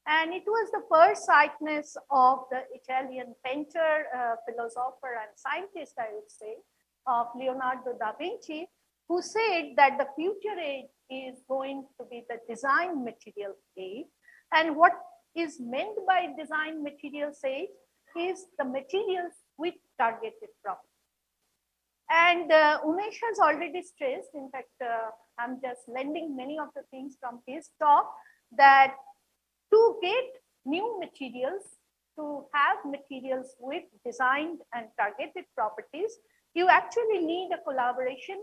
And it was the foresighteness of the Italian painter, philosopher, and scientist, I would say, of Leonardo da Vinci, who said that the future age is going to be the design material age. And what is meant by design materials age is the materials with targeted properties. And Umesh has already stressed, in fact, I'm just lending many of the things from his talk, that to get new materials, to have materials with designed and targeted properties, you actually need a collaboration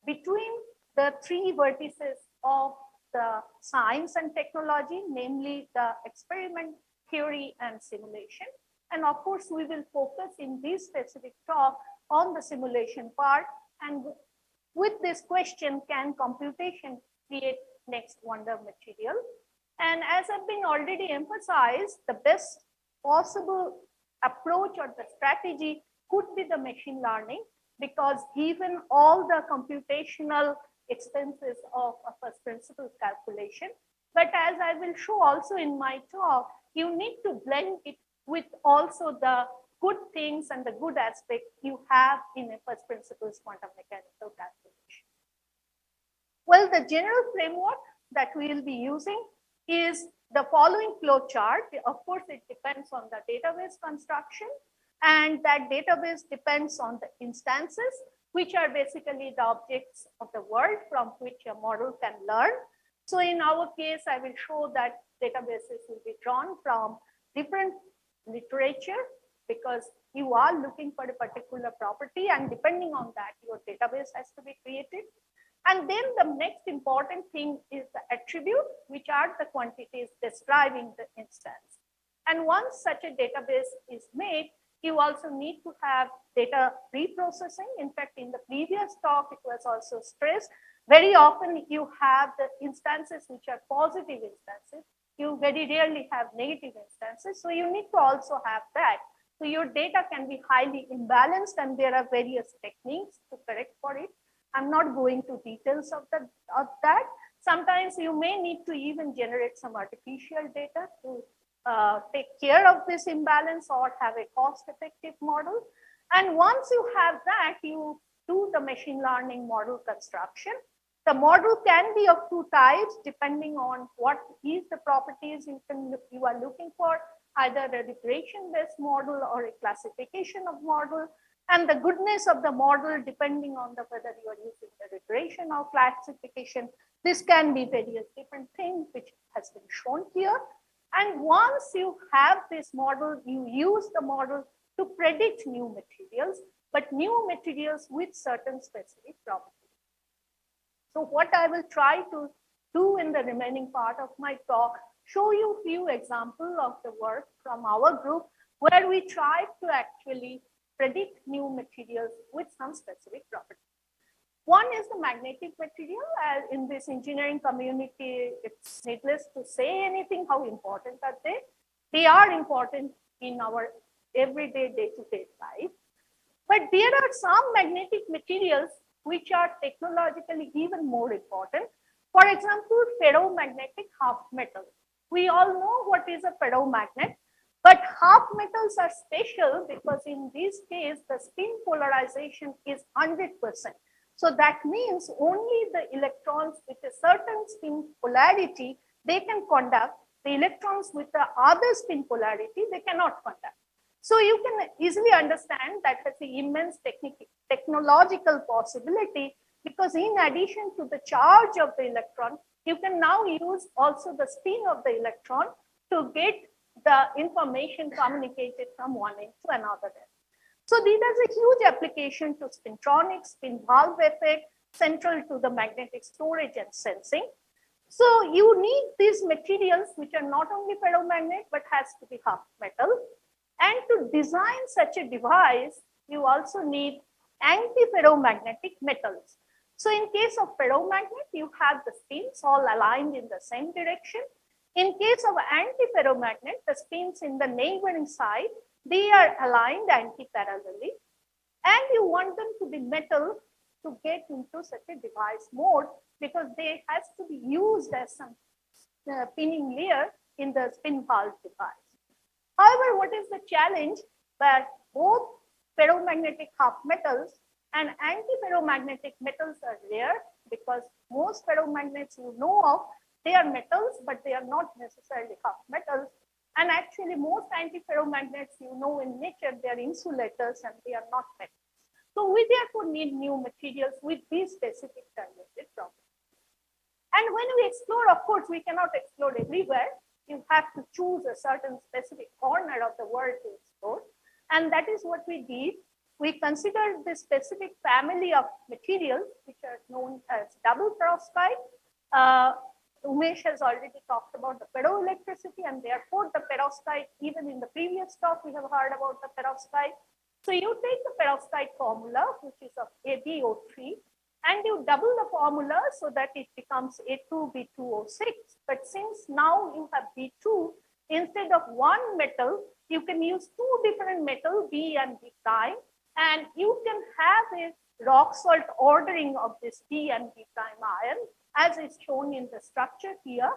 between the three vertices of the science and technology, namely the experiment, theory, and simulation. And of course, we will focus in this specific talk on the simulation part. And with this question, can computation create next wonder material? And as I've been already emphasized, the best possible approach or the strategy could be the machine learning, because given all the computational expenses of a first principles calculation, but as I will show also in my talk, you need to blend it with also the good things and the good aspects you have in a first principles quantum mechanical calculation. Well, the general framework that we will be using is the following flow chart. Of course, it depends on the database construction, and that database depends on the instances, which are basically the objects of the world from which a model can learn. So in our case, I will show that databases will be drawn from different literature, because you are looking for a particular property, and depending on that, your database has to be created. And then the next important thing is the attribute, which are the quantities describing the instance. And once such a database is made, you also need to have data reprocessing. In fact, in the previous talk, it was also stressed. Very often you have the instances which are positive instances. You very rarely have negative instances. So you need to also have that. So your data can be highly imbalanced, and there are various techniques to correct for it. I'm not going to details of that. Sometimes you may need to even generate some artificial data to take care of this imbalance or have a cost-effective model. And once you have that, you do the machine learning model construction. The model can be of two types, depending on what is the properties you are looking for, either a regression-based model or a classification of model. And the goodness of the model, depending on whether you are using the regression or classification. This can be various different things, which has been shown here. And once you have this model, you use the model to predict new materials, but new materials with certain specific properties. So what I will try to do in the remaining part of my talk, show you a few examples of the work from our group, where we try to actually predict new materials with some specific properties. One is the magnetic material. In this engineering community, it's needless to say anything how important are they. They are important in our everyday day-to-day life. But there are some magnetic materials which are technologically even more important. For example, ferromagnetic half metals. We all know what is a ferromagnet, but half metals are special because in this case, the spin polarization is 100%. So that means only the electrons with a certain spin polarity, they can conduct. The electrons with the other spin polarity, they cannot conduct. So you can easily understand that has an immense technological possibility, because in addition to the charge of the electron, you can now use also the spin of the electron to get the information communicated from one end to another end. So this has a huge application to spintronics, spin valve effect, central to the magnetic storage and sensing. So you need these materials which are not only ferromagnet, but has to be half metal. And to design such a device, you also need anti-ferromagnetic metals. So in case of ferromagnet, you have the spins all aligned in the same direction. In case of anti-ferromagnet, the spins in the neighboring side, they are aligned anti-parallelly. And you want them to be metal to get into such a device mode, because they has to be used as some pinning layer in the spin valve device. However, what is the challenge? That both ferromagnetic half metals and anti-ferromagnetic metals are rare, because most ferromagnets you know of, they are metals, but they are not necessarily half metals. And actually most anti-ferromagnets you know in nature, they are insulators and they are not metals. So we therefore need new materials with these specific targeted properties. And when we explore, of course, we cannot explore everywhere. You have to choose a certain specific corner of the world to explore. And that is what we did. We considered this specific family of materials, which are known as double perovskite. Umesh has already talked about the ferroelectricity, and therefore the perovskite, even in the previous talk, we have heard about the perovskite. So you take the perovskite formula, which is of AbO3, and you double the formula so that it becomes A2B2O6. But since now you have B2, instead of one metal, you can use two different metals, B and B prime, and you can have a rock salt ordering of this B and B prime ion, as is shown in the structure here.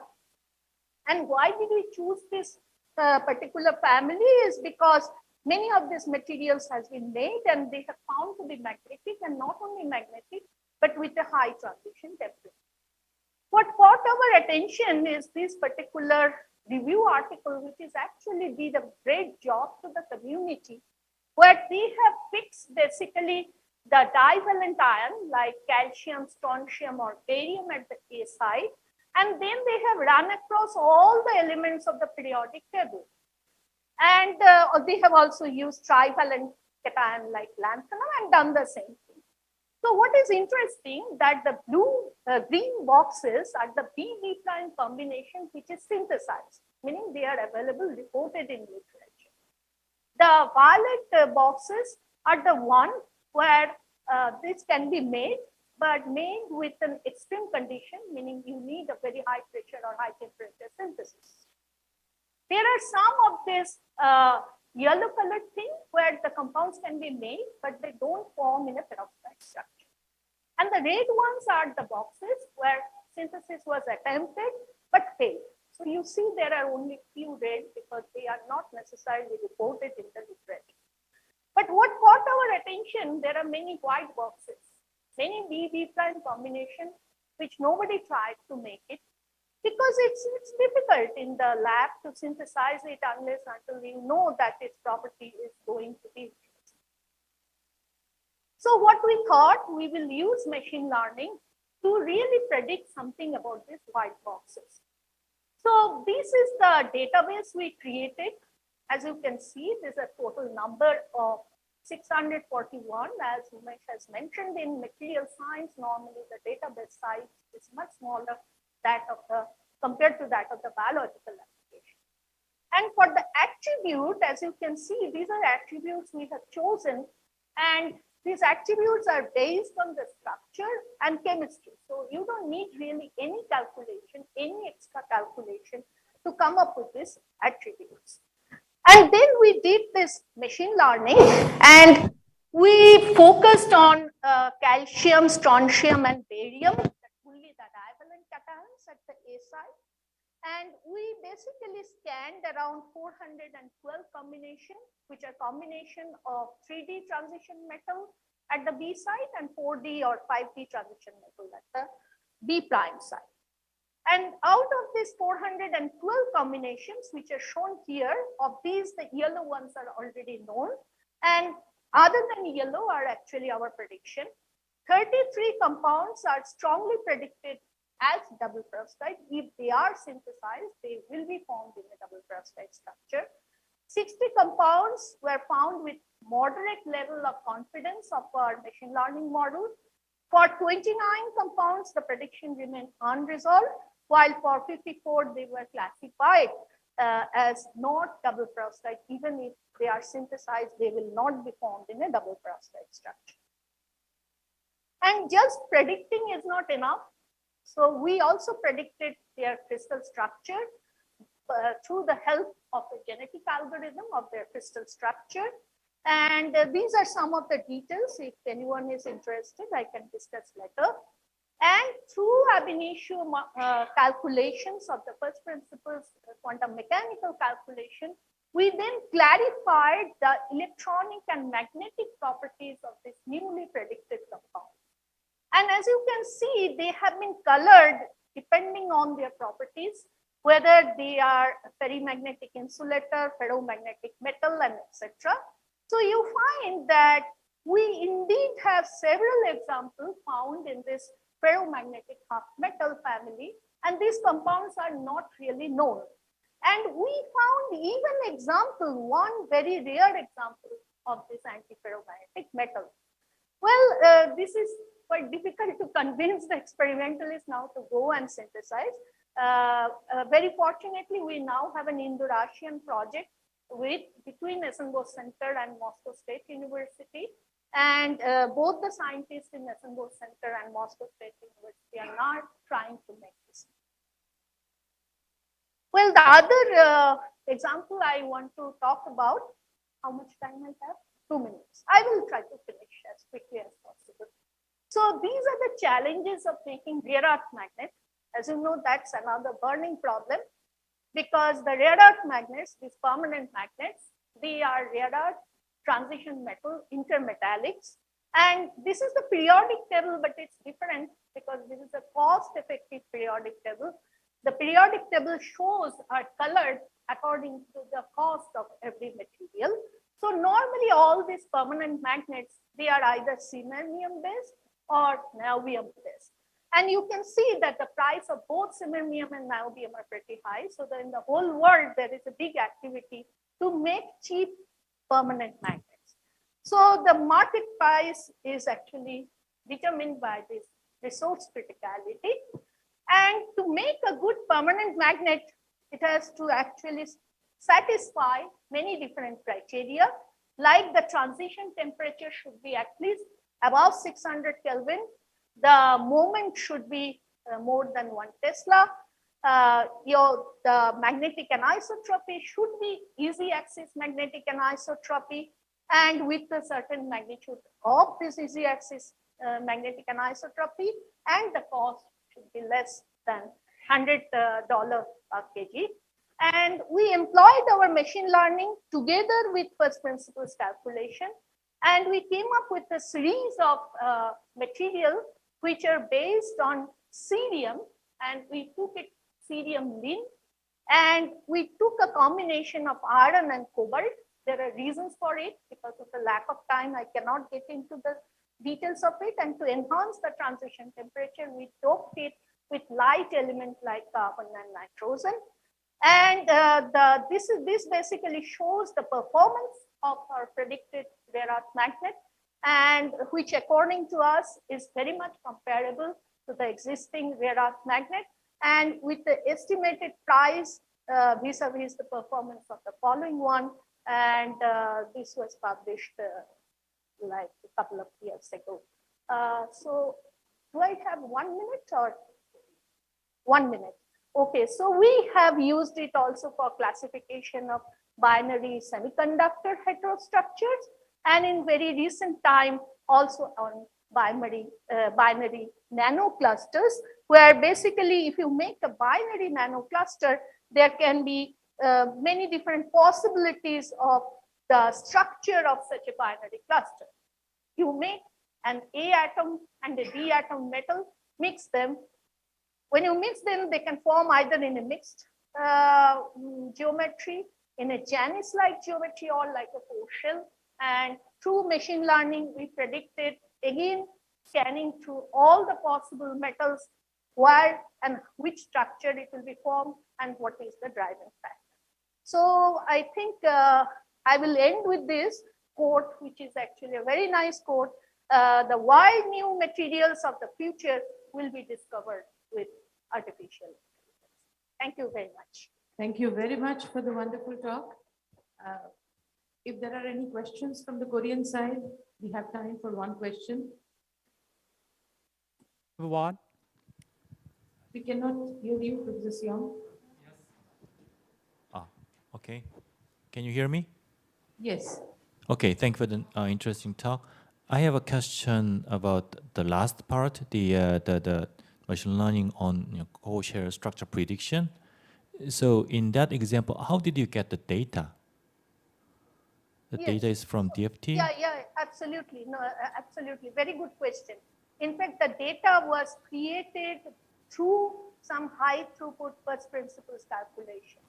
And why did we choose this particular family is because many of these materials has been made and they have found to be magnetic, and not only magnetic, but with a high transition temperature. What caught our attention is this particular review article, which is actually did a great job to the community, where they have fixed basically the divalent ion like calcium, strontium, or barium at the A site, and then they have run across all the elements of the periodic table. And they have also used trivalent cation like lanthanum and done the same thing. So what is interesting that the green boxes are the B prime combination which is synthesized, meaning they are available reported in literature. The violet boxes are the one where this can be made, but made with an extreme condition, meaning you need a very high pressure or high temperature synthesis. There are some of this yellow colored thing where the compounds can be made, but they don't form in a perovskite structure. And the red ones are the boxes where synthesis was attempted but failed. So you see there are only few red because they are not necessarily reported in the literature. But what caught our attention, there are many white boxes, many B prime combination, which nobody tried to make it because it's difficult in the lab to synthesize it unless until you know that its property is going to be. So what we thought, we will use machine learning to really predict something about these white boxes. So this is the database we created. As you can see, there's a total number of 641, as Umesh has mentioned. In material science, normally the database size is much smaller compared to that of the biological application. And for the attribute, as you can see, these are attributes we have chosen, and these attributes are based on the structure and chemistry. So you don't need really any calculation, any extra calculation to come up with these attributes. And then we did this machine learning and we focused on calcium, strontium, and barium, only the divalent cations at the A site. And we basically scanned around 412 combinations, which are combination of 3D transition metal at the B site and 4D or 5D transition metal at the B prime site. And out of these 412 combinations, which are shown here, of these, the yellow ones are already known. And other than yellow are actually our prediction. 33 compounds are strongly predicted as double perovskite. If they are synthesized, they will be formed in a double perovskite structure. 60 compounds were found with moderate level of confidence of our machine learning model. For 29 compounds, the prediction remained unresolved, while for 54, they were classified as not double perovskite. Even if they are synthesized, they will not be formed in a double perovskite structure. And just predicting is not enough. So we also predicted their crystal structure through the help of a genetic algorithm of their crystal structure. And these are some of the details. If anyone is interested, I can discuss later. And through ab initio calculations of the first principles quantum mechanical calculation, we then clarified the electronic and magnetic properties of this newly predicted compound. And as you can see, they have been colored depending on their properties, whether they are ferrimagnetic insulator, ferromagnetic metal, and etc. So you find that we indeed have several examples found in this ferromagnetic half metal family, and these compounds are not really known. And we found even example, one very rare example of this antiferromagnetic metal. Well, this is quite difficult to convince the experimentalists now to go and synthesize. Very fortunately, we now have an Indo-Russian project between Seong Center and Moscow State University. And both the scientists in Seong Center and Moscow State University are now trying to make this. Well, the other example I want to talk about, how much time I have? 2 minutes. I will try to finish as quickly as possible. So these are the challenges of making rare earth magnet. As you know, that's another burning problem because the rare earth magnets, these permanent magnets, they are rare earth transition metal intermetallics. And this is the periodic table, but it's different because this is a cost-effective periodic table. The periodic table shows are colored according to the cost of every material. So normally all these permanent magnets, they are either samarium based or niobium based. And you can see that the price of both samarium and niobium are pretty high. So that in the whole world, there is a big activity to make cheap permanent magnets. So the market price is actually determined by this resource criticality. And to make a good permanent magnet, it has to actually satisfy many different criteria, like the transition temperature should be at least above 600 Kelvin. The moment should be more than 1 Tesla. The magnetic anisotropy should be easy axis magnetic anisotropy, and with a certain magnitude of this easy axis magnetic anisotropy, and the cost should be less than $100 per kg. And we employed our machine learning together with first principles calculation, and we came up with a series of material which are based on cerium, and we took it cerium lin, and we took a combination of iron and cobalt. There are reasons for it. Because of the lack of time, I cannot get into the details of it. And to enhance the transition temperature, we doped it with light elements like carbon and nitrogen. And this basically shows the performance of our predicted rare earth magnet, and which according to us is very much comparable to the existing rare earth magnet, and with the estimated price vis-a-vis the performance of the following one. And this was published like a couple of years ago. So do I have 1 minute or 1 minute? Okay, so we have used it also for classification of binary semiconductor heterostructures, and in very recent time also on binary nanoclusters, where basically if you make a binary nanocluster, there can be many different possibilities of the structure of such a binary cluster. You make an A atom and a D atom metal, mix them. When you mix them, they can form either in a mixed geometry, in a Janus-like geometry, or like a core shell. And through machine learning, we predicted, again, scanning through all the possible metals, where and which structure it will be formed, and what is the driving factor. So I think I will end with this quote, which is actually a very nice quote. The wild new materials of the future will be discovered with artificial intelligence. Thank you very much. Thank you very much for the wonderful talk. If there are any questions from the Korean side, we have time for one question. One. We cannot hear you, Professor Seong. Okay. Can you hear me? Yes. Okay, thank you for the interesting talk. I have a question about the last part, the machine learning on co-share structure prediction. So in that example, how did you get the data? The data is from DFT? Yeah, absolutely. No, absolutely. Very good question. In fact, the data was created through some high throughput first principles calculation.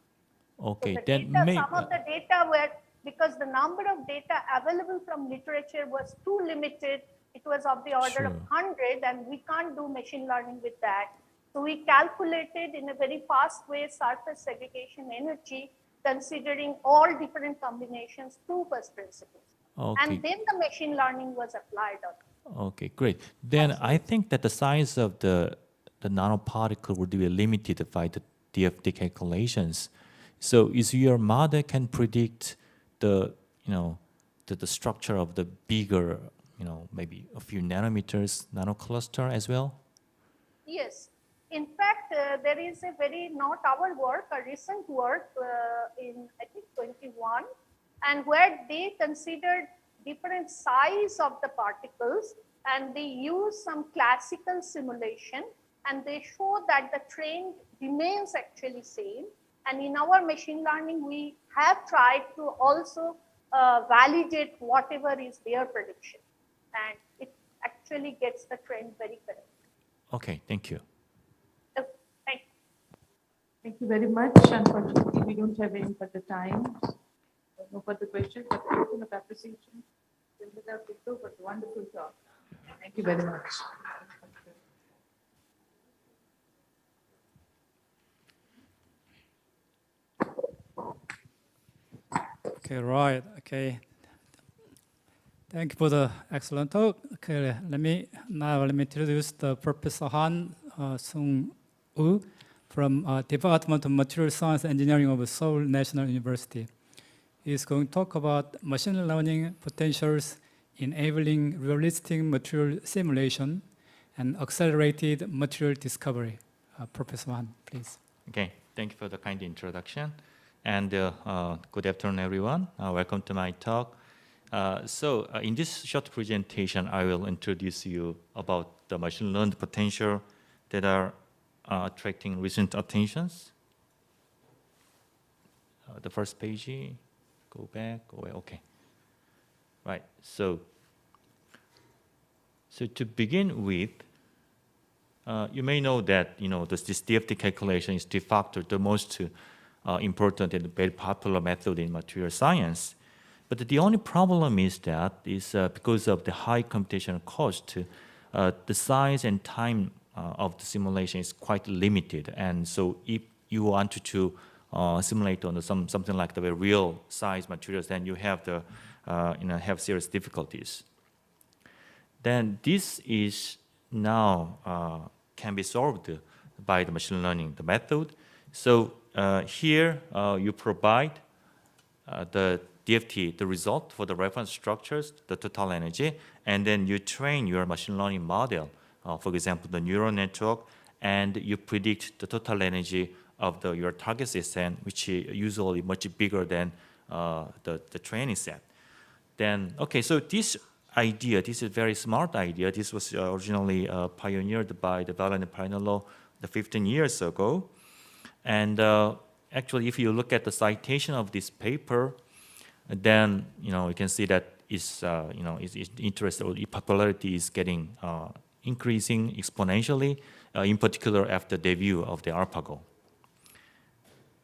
Okay, So then some of the data were, because the number of data available from literature was too limited, it was of the order of 100, and we can't do machine learning with that. So we calculated in a very fast way surface segregation energy, considering all different combinations through first principles. Okay. And then the machine learning was applied on it. Okay, great. Then I think that the size of the the nanoparticle would be limited by the DFT calculations. So is your model can predict the, the structure of the bigger, maybe a few nanometers nanocluster as well? Yes. In fact, there is a not our work, a recent work in, I think, 21, and where they considered different size of the particles, and they use some classical simulation, and they show that the trend remains actually same. And in our machine learning, we have tried to also validate whatever is their prediction, and it actually gets the trend very correct. Okay, thank you. Thank you very much. Unfortunately, we don't have any further time. No further questions, but full of appreciation. Without Victor, but wonderful talk. Thank you very much. Okay, right. Okay. Thank you for the excellent talk. Okay, let me introduce the Professor Han Seung-Woo from Department of Material Science and Engineering of Seoul National University. He is going to talk about machine learning potentials enabling realistic material simulation and accelerated material discovery. Professor Han, please. Okay, thank you for the kind introduction. And good afternoon, everyone. Welcome to my talk. So in this short presentation, I will introduce you about the machine learned potential that are attracting recent attentions. The first page, go back, go away, okay. Right, so to begin with, you may know that, this DFT calculation is de facto the most important and very popular method in material science. But the only problem is that because of the high computational cost, the size and time of the simulation is quite limited. And so if you want to simulate on something like the real size materials, then you have have serious difficulties. Then this is now can be solved by the machine learning, the method. So here you provide the DFT, the result for the reference structures, the total energy, and then you train your machine learning model, for example, the neural network, and you predict the total energy of your target system, which is usually much bigger than the training set. Then, okay, so this idea, this is a very smart idea. This was originally pioneered by the Valen and Parinello 15 years ago. And actually, if you look at the citation of this paper, then you can see that its interest or popularity is getting increasing exponentially, in particular after debut of the AlphaGo.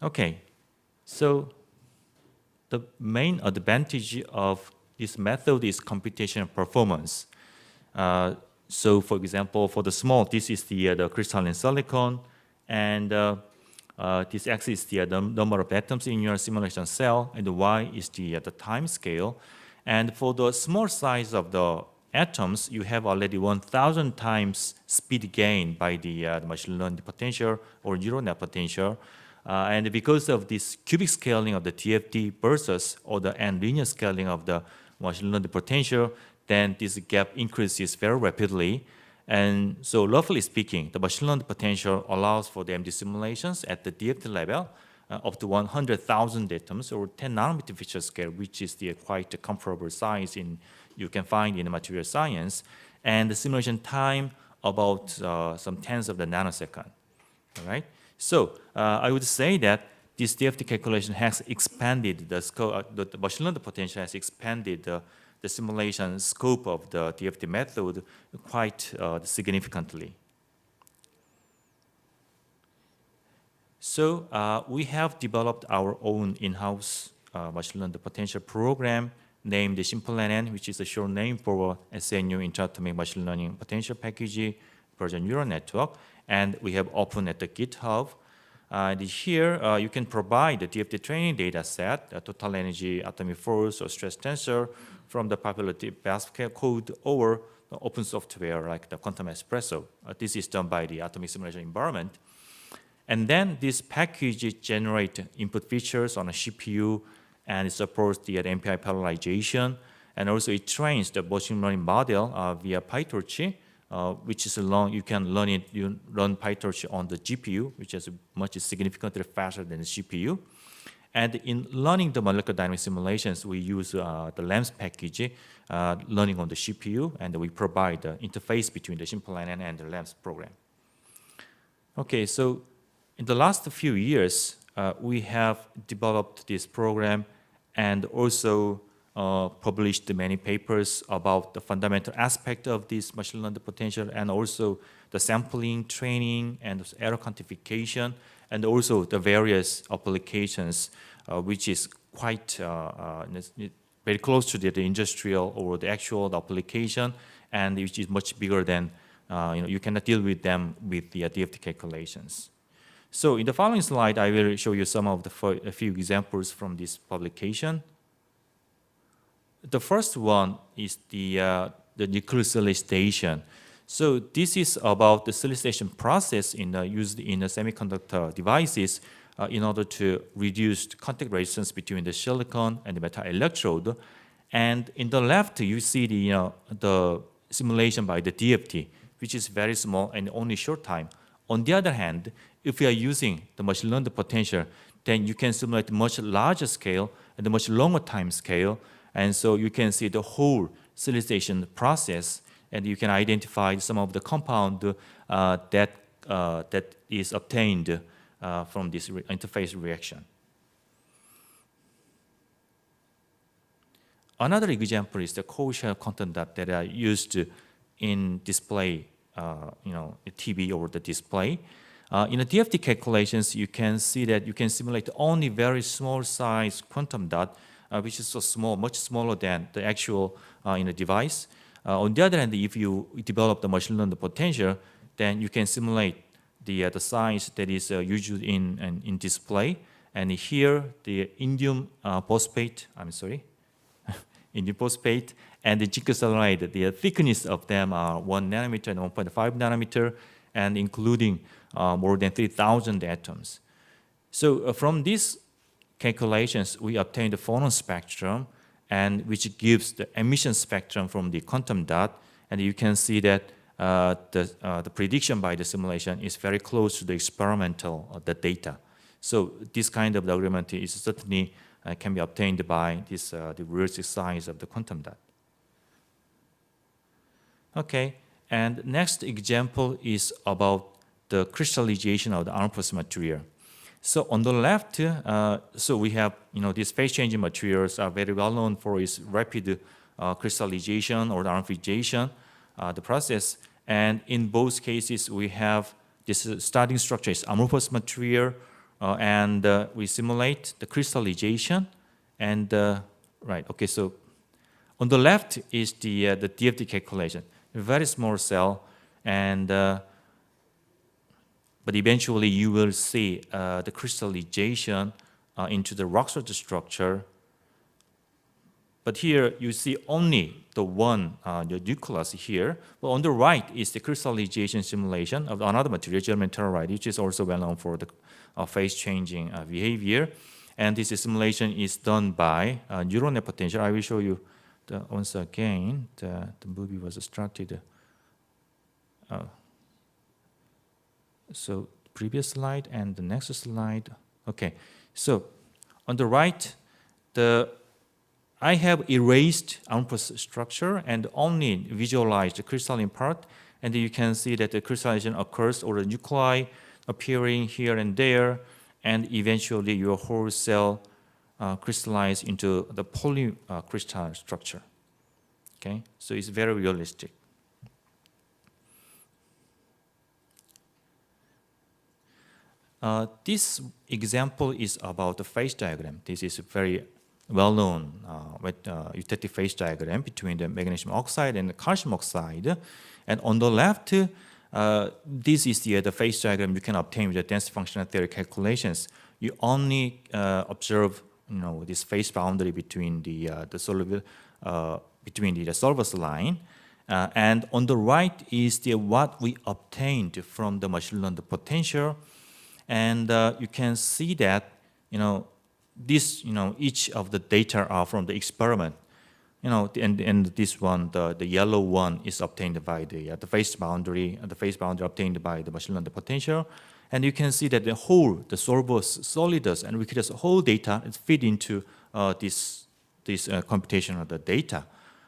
Okay, so the main advantage of this method is computational performance. So, for example, for the small, this is the crystalline silicon, and this X is the number of atoms in your simulation cell, and the Y is the time scale. And for the small size of the atoms, you have already 1,000 times speed gain by the machine learning potential or neural net potential. And because of this cubic scaling of the TFT versus or the linear scaling of the machine learning potential, then this gap increases very rapidly. And so roughly speaking, the machine learning potential allows for the MD simulations at the DFT level up to 100,000 atoms or 10 nanometer feature scale, which is the quite comparable size you can find in the material science. And the simulation time about some tens of the nanosecond, all right? So I would say that this DFT calculation has expanded the scope, the machine learning potential has expanded the simulation scope of the DFT method quite significantly. So we have developed our own in-house machine learning potential program named SimpleNN, which is a short name for SNU Interatomic Machine Learning Potential Package Version Neural Network, and we have open at the GitHub. Here you can provide the DFT training data set, the total energy, atomic force, or stress tensor from the popular basket code, or open software like the Quantum Espresso. This is done by the atomic simulation environment. And then this package generates input features on a CPU, and it supports the MPI parallelization. And also it trains the machine learning model via PyTorch, which is you can run PyTorch on the GPU, which is much significantly faster than the CPU. And in learning the molecular dynamic simulations, we use the LAMS package, learning on the CPU, and we provide the interface between the SimpleNN and the LAMS program. Okay, so in the last few years, we have developed this program and also published many papers about the fundamental aspect of this machine learning potential, and also the sampling, training, and error quantification, and also the various applications, which is quite very close to the industrial or the actual application, and which is much bigger than you cannot deal with them with the DFT calculations. So in the following slide, I will show you some of a few examples from this publication. The first one is the nuclear solicitation. So this is about the solicitation process used in the semiconductor devices in order to reduce contact resistance between the silicon and the metal electrode. And in the left, you see the simulation by the DFT, which is very small and only short time. On the other hand, if you are using the machine learning potential, then you can simulate much larger scale and a much longer time scale. And so you can see the whole solicitation process, and you can identify some of the compound that is obtained from this interface reaction. Another example is the co-shell content that are used in display, TV or the display. In the DFT calculations, you can see that you can simulate only very small size quantum dot, which is so small, much smaller than the actual device. On the other hand, if you develop the machine learning potential, then you can simulate the size that is used in display. And here, the indium phosphate, indium phosphate and the zinc selenide, the thickness of them are 1 nanometer and 1.5 nanometer, and including more than 3,000 atoms. So from these calculations, we obtain the photon spectrum, and which gives the emission spectrum from the quantum dot. And you can see that the prediction by the simulation is very close to the experimental the data. So this kind of agreement is certainly can be obtained by this the realistic size of the quantum dot. Okay, and next example is about the crystallization of the amorphous material. So on the left, so we have these phase-changing materials are very well known for its rapid crystallization or the amorphization, the process. And in both cases, we have this starting structure is amorphous material, and we simulate the crystallization. And right, okay. So on the left is the DFT calculation, a very small cell, and but eventually you will see the crystallization into the rock solid structure. But here you see only the one the nucleus here. Well, on the right is the crystallization simulation of another material, germanium telluride, which is also well known for the phase-changing behavior. And this simulation is done by neural net potential. I will show you once again. The movie was started. So previous slide and the next slide. Okay, so on the right, I have erased amorphous structure and only visualized the crystalline part, and you can see that the crystallization occurs or the nuclei appearing here and there, and eventually your whole cell crystallize into the polycrystal structure. Okay, so it's very realistic. This example is about the phase diagram. This is a very well-known utility phase diagram between the magnesium oxide and the calcium oxide. And on the left, this is the phase diagram you can obtain with the density functional theory calculations. You only observe this phase boundary between the solvus line, And on the right is what we obtained from the machine learned potential. And you can see that, each of the data are from the experiment. And this one, the yellow one is obtained by the phase boundary, and the phase boundary obtained by the machine learned potential. And you can see that the solvus, solidus, and Wikidata's whole data is fit into this computation of the data.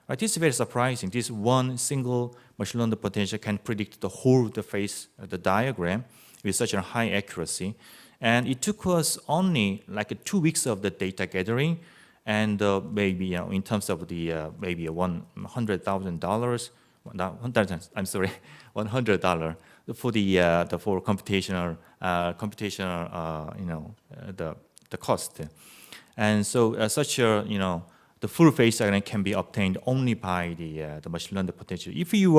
Right? This is very surprising. This one single machine learned potential can predict the whole the diagram with such a high accuracy. And it took us only like 2 weeks of the data gathering, and maybe in terms of the maybe $100,000, $100 for for computational the cost. And so such a the full phase diagram can be obtained only by the machine learned potential. If you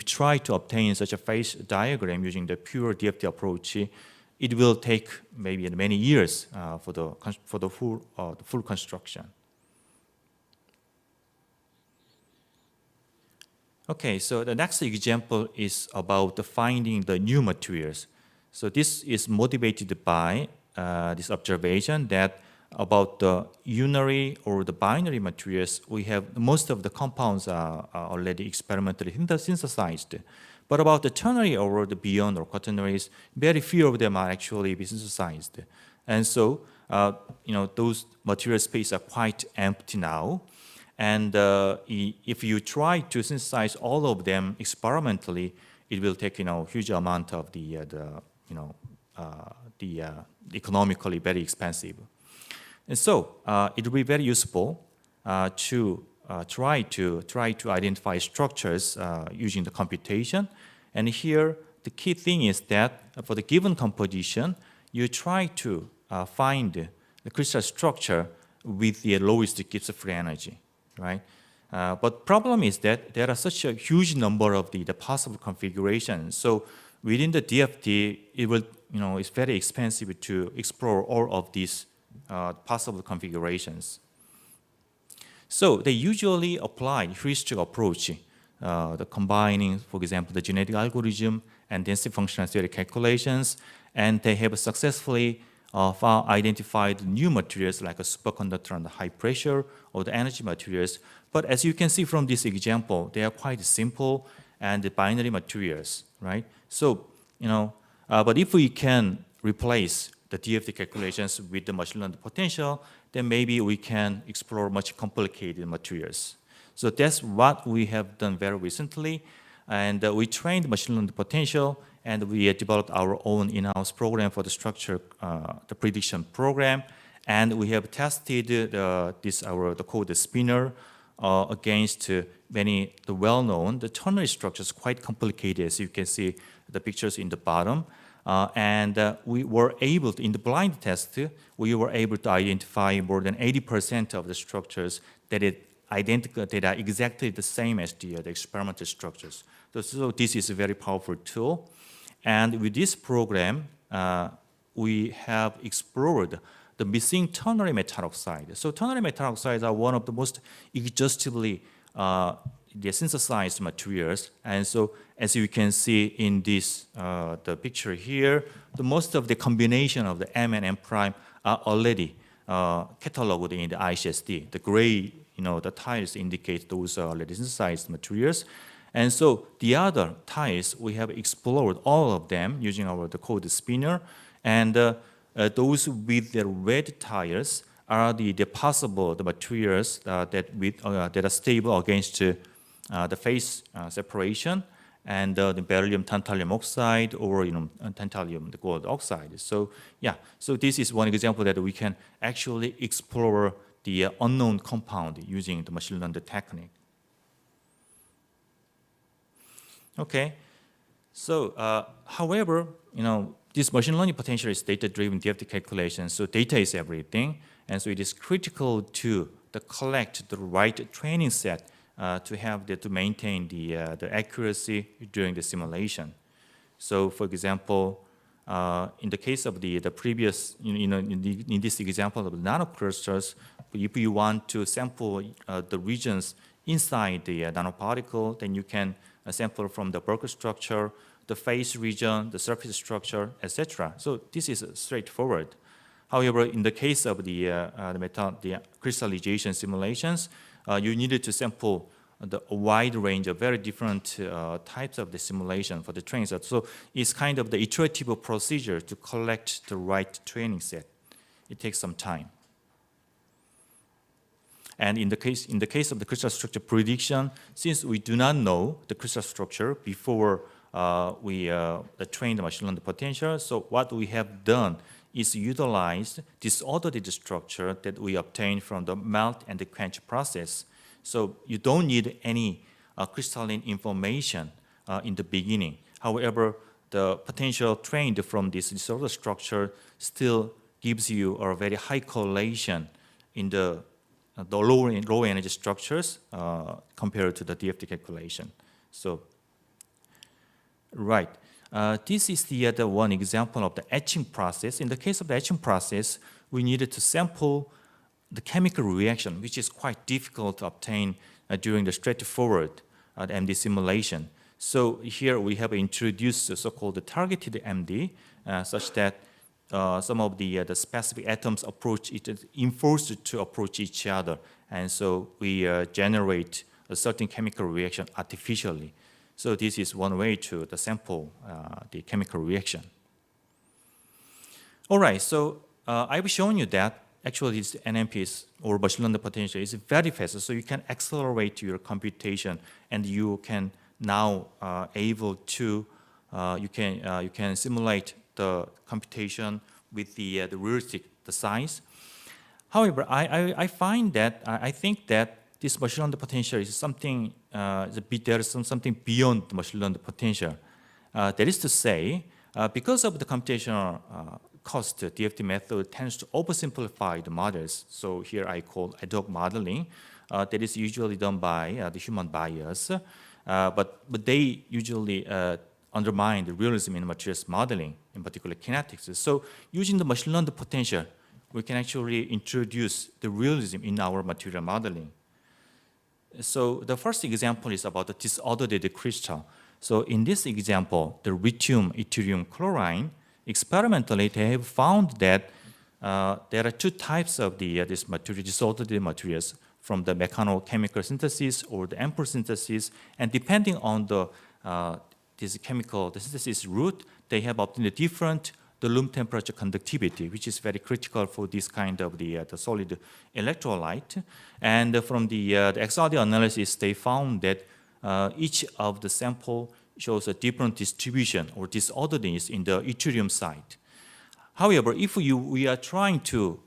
try to obtain such a phase diagram using the pure DFT approach, it will take maybe many years for the full construction. Okay, so the next example is about finding the new materials. So this is motivated by this observation that about the unary or the binary materials, we have most of the compounds are already experimentally synthesized. But about the ternary or the beyond or quaternaries, very few of them are actually synthesized. And so, those material spaces are quite empty now. And if you try to synthesize all of them experimentally, it will take huge amount of the economically very expensive. And so it will be very useful to try to identify structures using the computation. And here, the key thing is that for the given composition, you try to find the crystal structure with the lowest Gibbs free energy, right? But problem is that there are such a huge number of the possible configurations. So within the DFT, it will, it's very expensive to explore all of these possible configurations. So they usually apply heuristic approach, the combining, for example, the genetic algorithm and density functional theory calculations, and they have successfully identified new materials like a superconductor under high pressure or the energy materials. But as you can see from this example, they are quite simple and the binary materials, right? So, but if we can replace the DFT calculations with the machine learned potential, then maybe we can explore much complicated materials. So that's what we have done very recently. And we trained machine learned potential, and we developed our own in-house program for the structure, the prediction program. And we have tested the code spinner against the well-known, the ternary structures, quite complicated, as you can see the pictures in the bottom. And we were able to, in the blind test, we were able to identify more than 80% of the structures that are exactly the same as the experimental structures. So this is a very powerful tool. And with this program, we have explored the missing ternary metal oxide. So ternary metal oxides are one of the most exhaustively synthesized materials. And so as you can see in this, the picture here, most of the combination of the M and M prime are already cataloged in the ICSD. The gray, the tiles indicate those are already synthesized materials. And so the other tiles, we have explored all of them using the code spinner. And those with the red tiles are the possible materials that are stable against the phase separation, and the beryllium tantalum oxide or tantalum the gold oxide. So yeah, so this is one example that we can actually explore the unknown compound using the machine learning technique. Okay, so however, this machine learning potential is data-driven DFT calculation. So data is everything, and so it is critical to collect the right training set to maintain the accuracy during the simulation. So, for example, in the case of the previous, in this example of the nanocrystals, if you want to sample the regions inside the nanoparticle, then you can sample from the bulk structure, the phase region, the surface structure, etc. So this is straightforward. However, in the case of the crystallization simulations, you needed to sample a wide range of very different types of the simulation for the training set. So it's kind of the iterative procedure to collect the right training set. It takes some time. And in the case of the crystal structure prediction, since we do not know the crystal structure before we train the machine learning potential, so what we have done is utilize disordered structure that we obtain from the melt and the quench process. So you don't need any crystalline information in the beginning. However, the potential trained from this disordered structure still gives you a very high correlation in the low energy structures compared to the DFT calculation. So, right. This is the other one example of the etching process. In the case of the etching process, we needed to sample the chemical reaction, which is quite difficult to obtain during the straightforward MD simulation. So here we have introduced the so-called targeted MD, such that some of the specific atoms approach it, enforced to approach each other, and so we generate a certain chemical reaction artificially. So this is one way to sample the chemical reaction. All right, so I've shown you that actually this NMP or machine learning potential is very fast, so you can accelerate your computation, and you can now able to you can simulate the computation with the realistic size. However, I find that I think that this machine learning potential is something there is something beyond the machine learning potential. That is to say, because of the computational cost, DFT method tends to oversimplify the models. So here I call ad hoc modeling. That is usually done by the human bias, but they usually undermine the realism in materials modeling, in particular kinetics. So using the machine learning potential, we can actually introduce the realism in our material modeling. So the first example is about the disordered crystal. So in this example, the lithium yttrium chloride, experimentally they have found that there are two types of this material, disordered materials, from the mechanochemical synthesis or the ample synthesis, and depending on the synthesis route, they have obtained a different room temperature conductivity, which is very critical for this kind of the solid electrolyte. And from the XRD analysis, they found that each of the sample shows a different distribution or disorderliness in the yttrium site. However, if we are trying to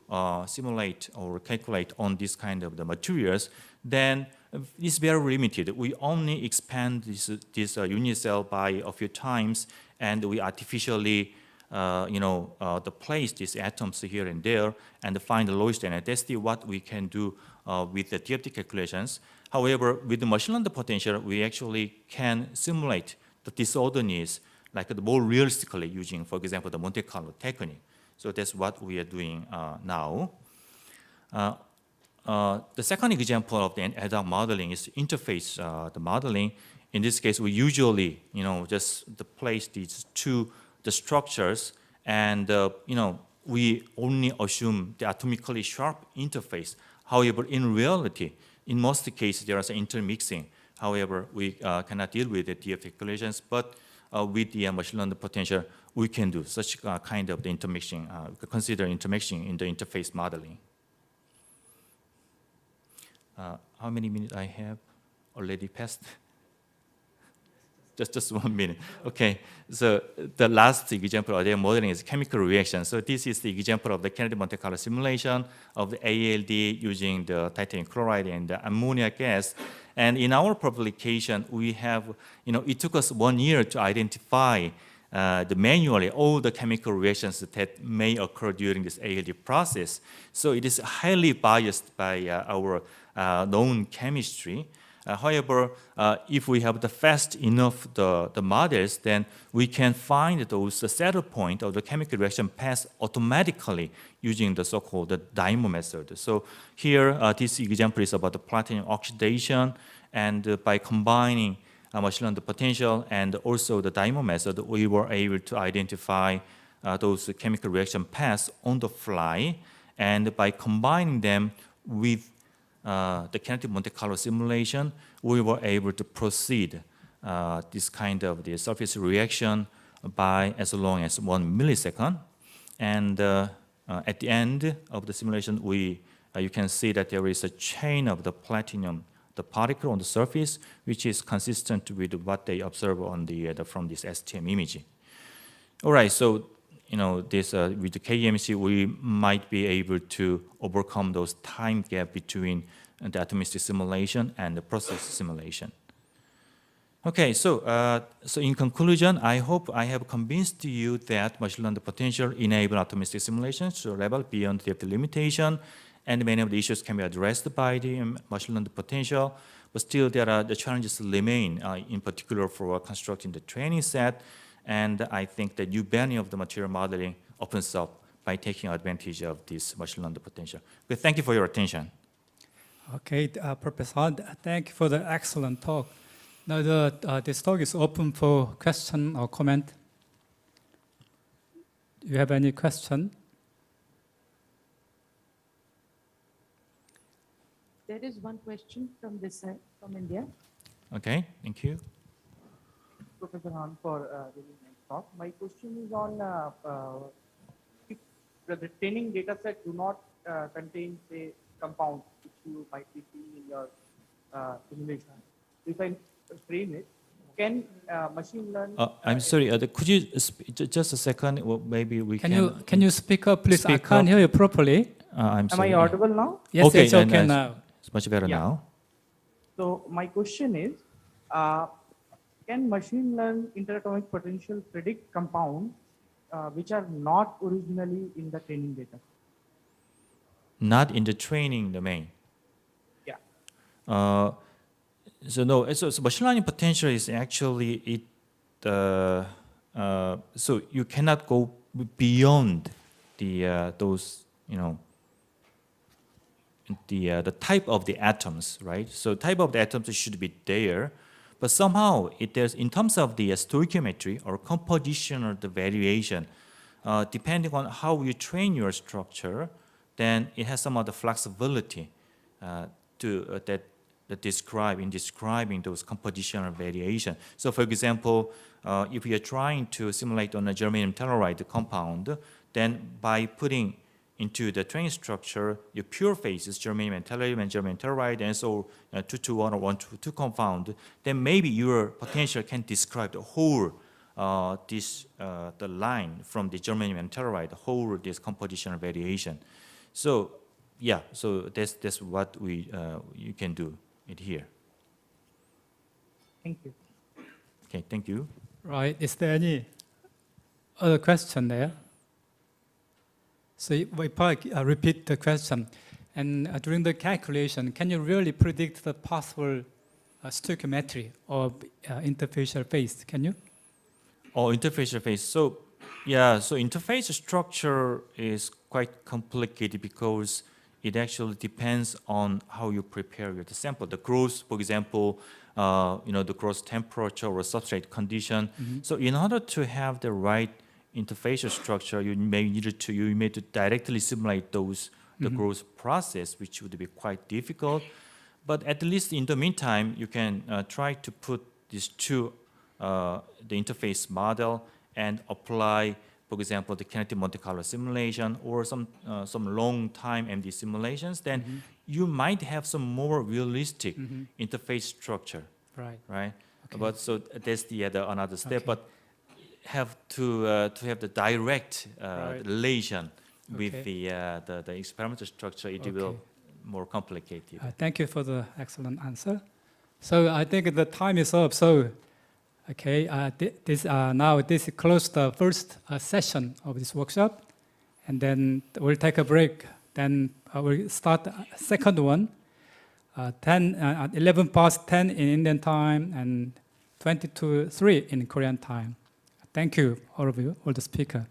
simulate or calculate on this kind of the materials, then it's very limited. We only expand this unit cell by a few times, and we artificially place these atoms here and there and find the lowest energy density, what we can do with the DFT calculations. However, with the machine learning potential, we actually can simulate the disorderliness like more realistically using, for example, the Monte Carlo technique. So that's what we are doing now. The second example of the ad hoc modeling is interface the modeling. In this case, we usually just place these two structures, and we only assume the atomically sharp interface. However, in reality, in most cases, there is intermixing. However, we cannot deal with the DFT calculations, but with the machine learning potential, we can do such kind of the intermixing, consider intermixing in the interface modeling. How many minutes I have already passed? Just 1 minute. Okay, so the last example of the modeling is chemical reaction. So this is the example of the Kennedy Monte Carlo simulation of the ALD using the titanium chloride and the ammonia gas. And in our publication, we have, it took us 1 year to identify manually all the chemical reactions that may occur during this ALD process. So it is highly biased by our known chemistry. However, if we have the fast enough the models, then we can find those settle point of the chemical reaction paths automatically using the so-called DYMO method. So here, this example is about the platinum oxidation, and by combining machine learning potential and also the DYMO method, we were able to identify those chemical reaction paths on the fly, and by combining them with the kinetic Monte Carlo simulation, we were able to proceed this kind of the surface reaction by as long as 1 millisecond. And at the end of the simulation, you can see that there is a chain of the platinum, the particle on the surface, which is consistent with what they observe on from this STM imaging. All right, so this with the KEMC, we might be able to overcome those time gap between the atomistic simulation and the process simulation. Okay, so in conclusion, I hope I have convinced you that machine learning potential enable atomistic simulations to a level beyond the limitation, and many of the issues can be addressed by the machine learning potential. But still, the challenges remain, in particular for constructing the training set. And I think that new banning of the material modeling opens up by taking advantage of this machine learning potential. But thank you for your attention. Okay, Professor, thank you for the excellent talk. Now, this talk is open for question or comment. Do you have any question? There is one question from this side, from India. Okay, thank you. Professor Han for really nice talk. My question is on if the training data set do not contain, say, compounds which you might be seeing in your simulation. If I frame it, can machine learn? I'm sorry, could you just a second? Well, maybe we can. Can you speak up, please? I Speak can't up. hear you properly. I'm Am sorry. I audible now? Yes, Okay, it's okay and, now. It's much better Yeah. now. So my question is, can machine learn interatomic potential predict compounds which are not originally in the training data? Not in the training domain. Yeah. So no, so machine learning potential is actually it. So you cannot go beyond those the type of the atoms, right? So type of the atoms should be there, but somehow there's in terms of the stoichiometry or compositional the variation, depending on how you train your structure, then it has some of the flexibility that describing those compositional variation. So for example, if you are trying to simulate on a germanium telluride compound, then by putting into the training structure your pure phases, germanium and tellurium and germanium telluride, and so 2-2-1 or 1-2-2 compound, then maybe your potential can describe the whole the line from the germanium and telluride, the whole this compositional variation. So yeah, so that's what you can do it here. Thank you. Okay, thank you. Right. Is there any other question there? So if I repeat the question, and during the calculation, can you really predict the possible stoichiometry or interfacial phase? Can you? Oh, interfacial phase. So yeah, so interface structure is quite complicated because it actually depends on how you prepare your sample. The growth, for example, the growth temperature or substrate condition. Mm-hmm. So in order to have the right interfacial structure, you may need to directly simulate the growth process, which would be quite difficult. But at least in the meantime, you can try to put these two the interface model and apply, for example, the kinetic Monte Carlo simulation or some long time MD simulations. Then you might have some more realistic interface structure. Right. Right. Okay. But so that's the another step. Okay. But have to have the direct Right. relation with Okay. the experimental structure. It will Okay. more complicated. Thank you for the excellent answer. So I think the time is up. So, okay, now this closes the first session of this workshop, and then we'll take a break. Then we'll start the second one. 11 past 10 in Indian time and 20 to 3 in Korean time. Thank you, all of you, all the speakers.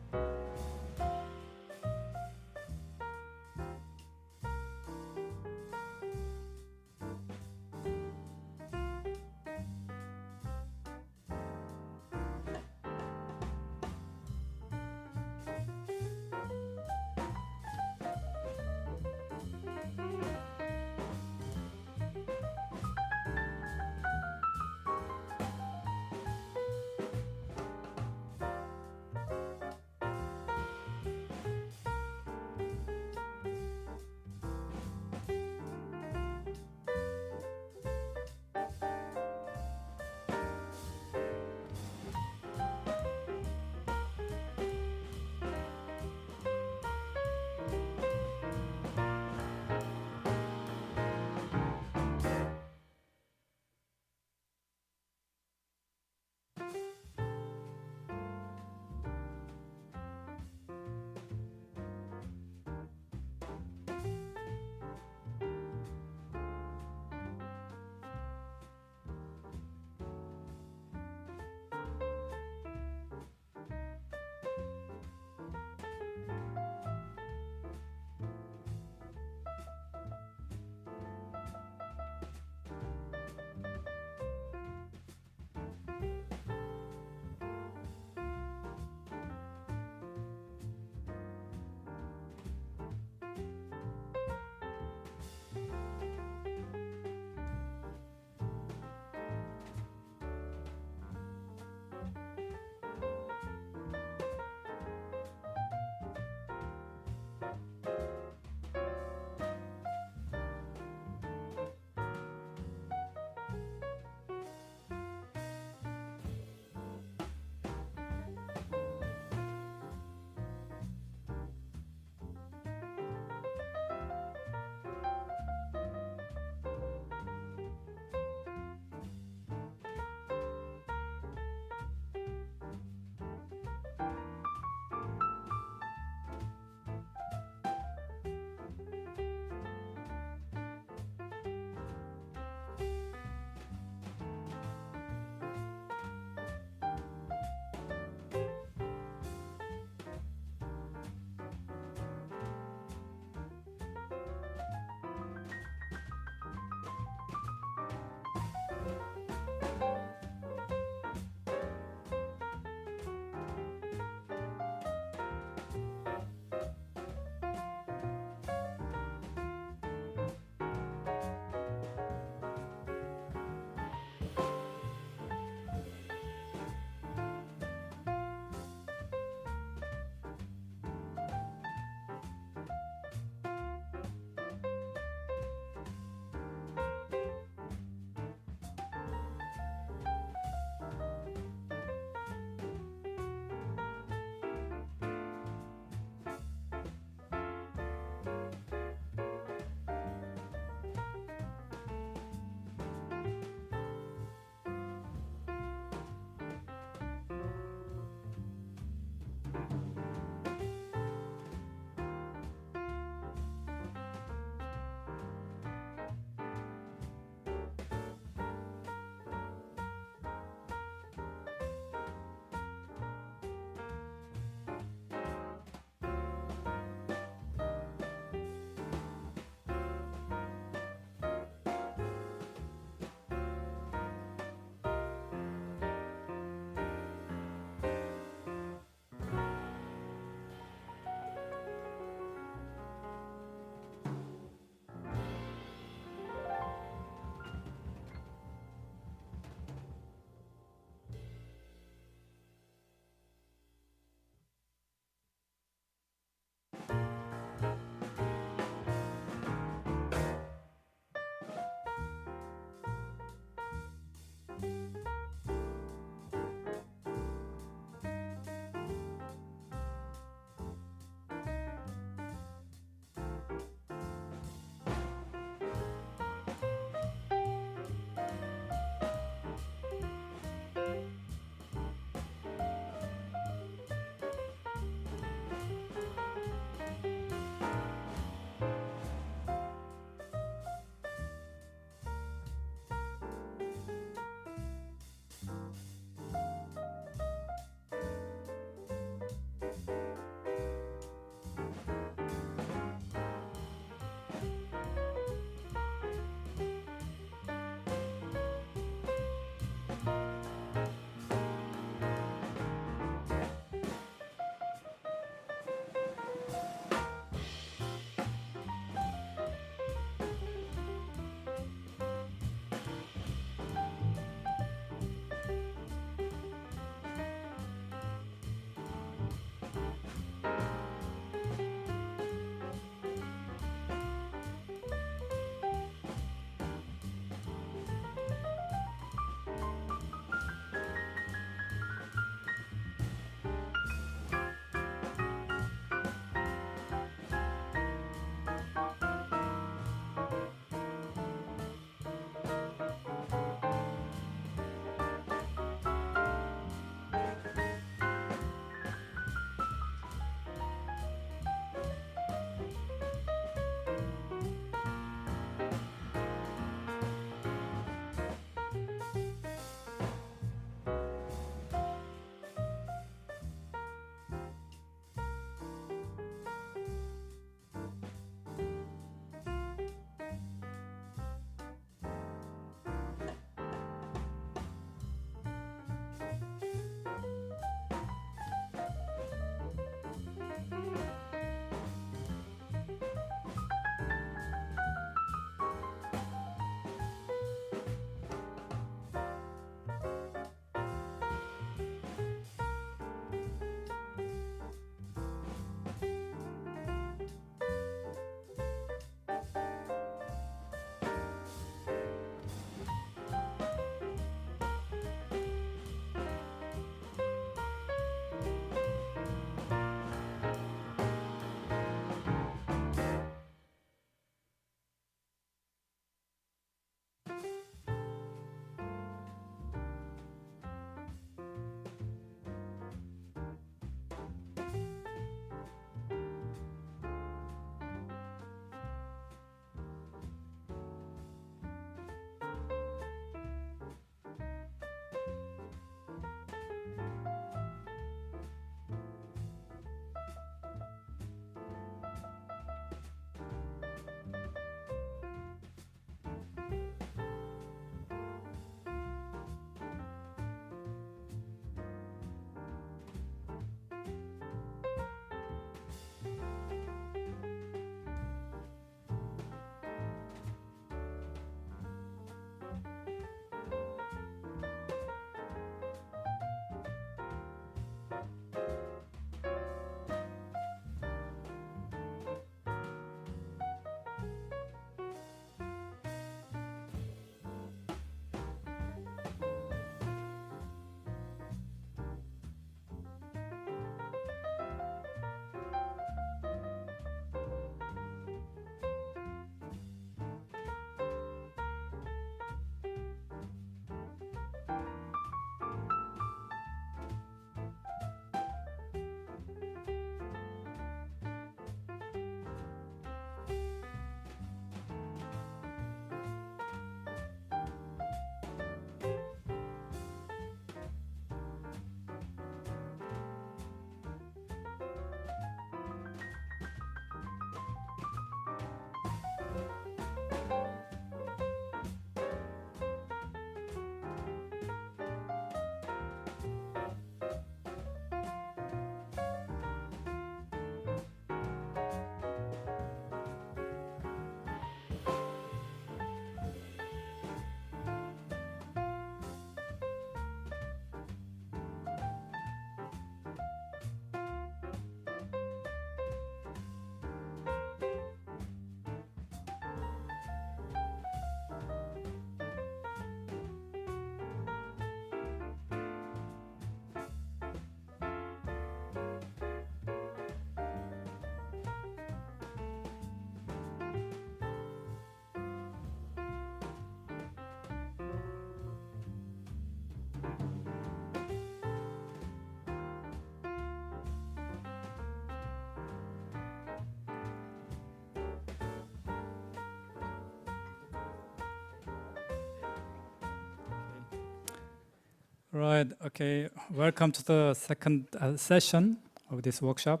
Right, okay. Welcome to the second session of this workshop.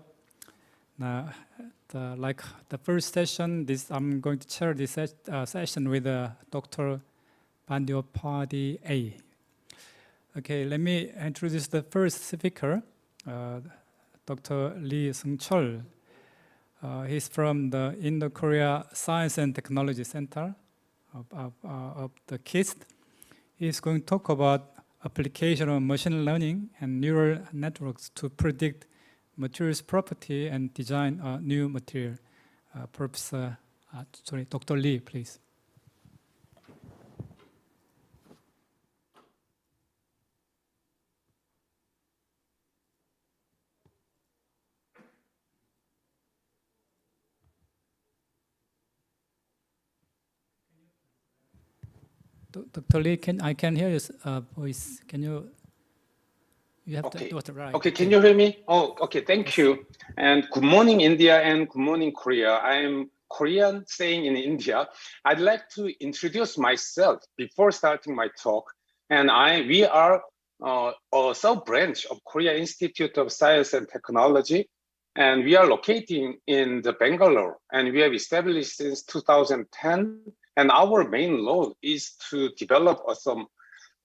Now, like the first session, I'm going to chair this session with Dr. Bandyopadhyay. Okay, let me introduce the first speaker, Dr. Lee Seung-Cheol. He's from the Indo-Korea Science and Technology Center of the KIST. He's going to talk about application of machine learning and neural networks to predict materials property and design a new material. Dr. Lee, please. Dr. Lee, I can hear your voice. Can you have okay. to do it right. Okay, can you hear me? Oh, okay, thank you. And good morning, India, and good morning, Korea. I'm Korean staying in India. I'd like to introduce myself before starting my talk. And we are a sub-branch of Korea Institute of Science and Technology. And we are located in the Bangalore. And we have established since 2010. And our main role is to develop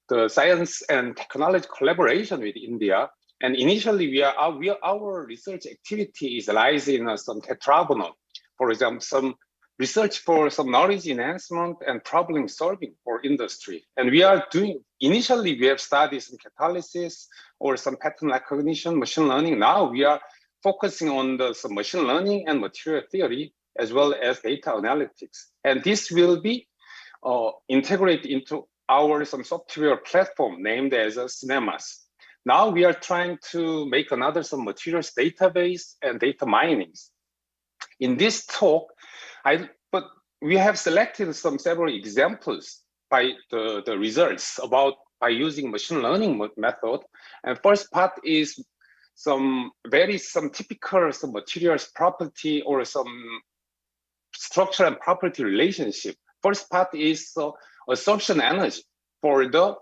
the science and technology collaboration with India. And initially, our research activity lies in some tetragonal. For example, some research for some knowledge enhancement and problem solving for industry. And initially we have studied some catalysis or some pattern recognition, machine learning. Now we are focusing on some machine learning and material theory, as well as data analytics. And this will be integrated into our some software platform named as Cinemas. Now we are trying to make some materials database and data minings. In this talk, but we have selected several examples by the results by using machine learning method. And first part is some typical materials property or some structure and property relationship. First part is absorption energy for the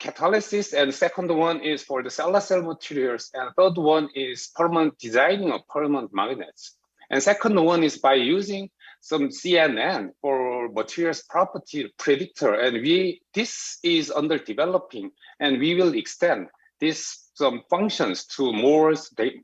catalysis, and second one is for the solar cell materials, and third one is permanent designing of permanent magnets. And second one is by using some CNN for materials property predictor, and this is under developing, and we will extend some functions to more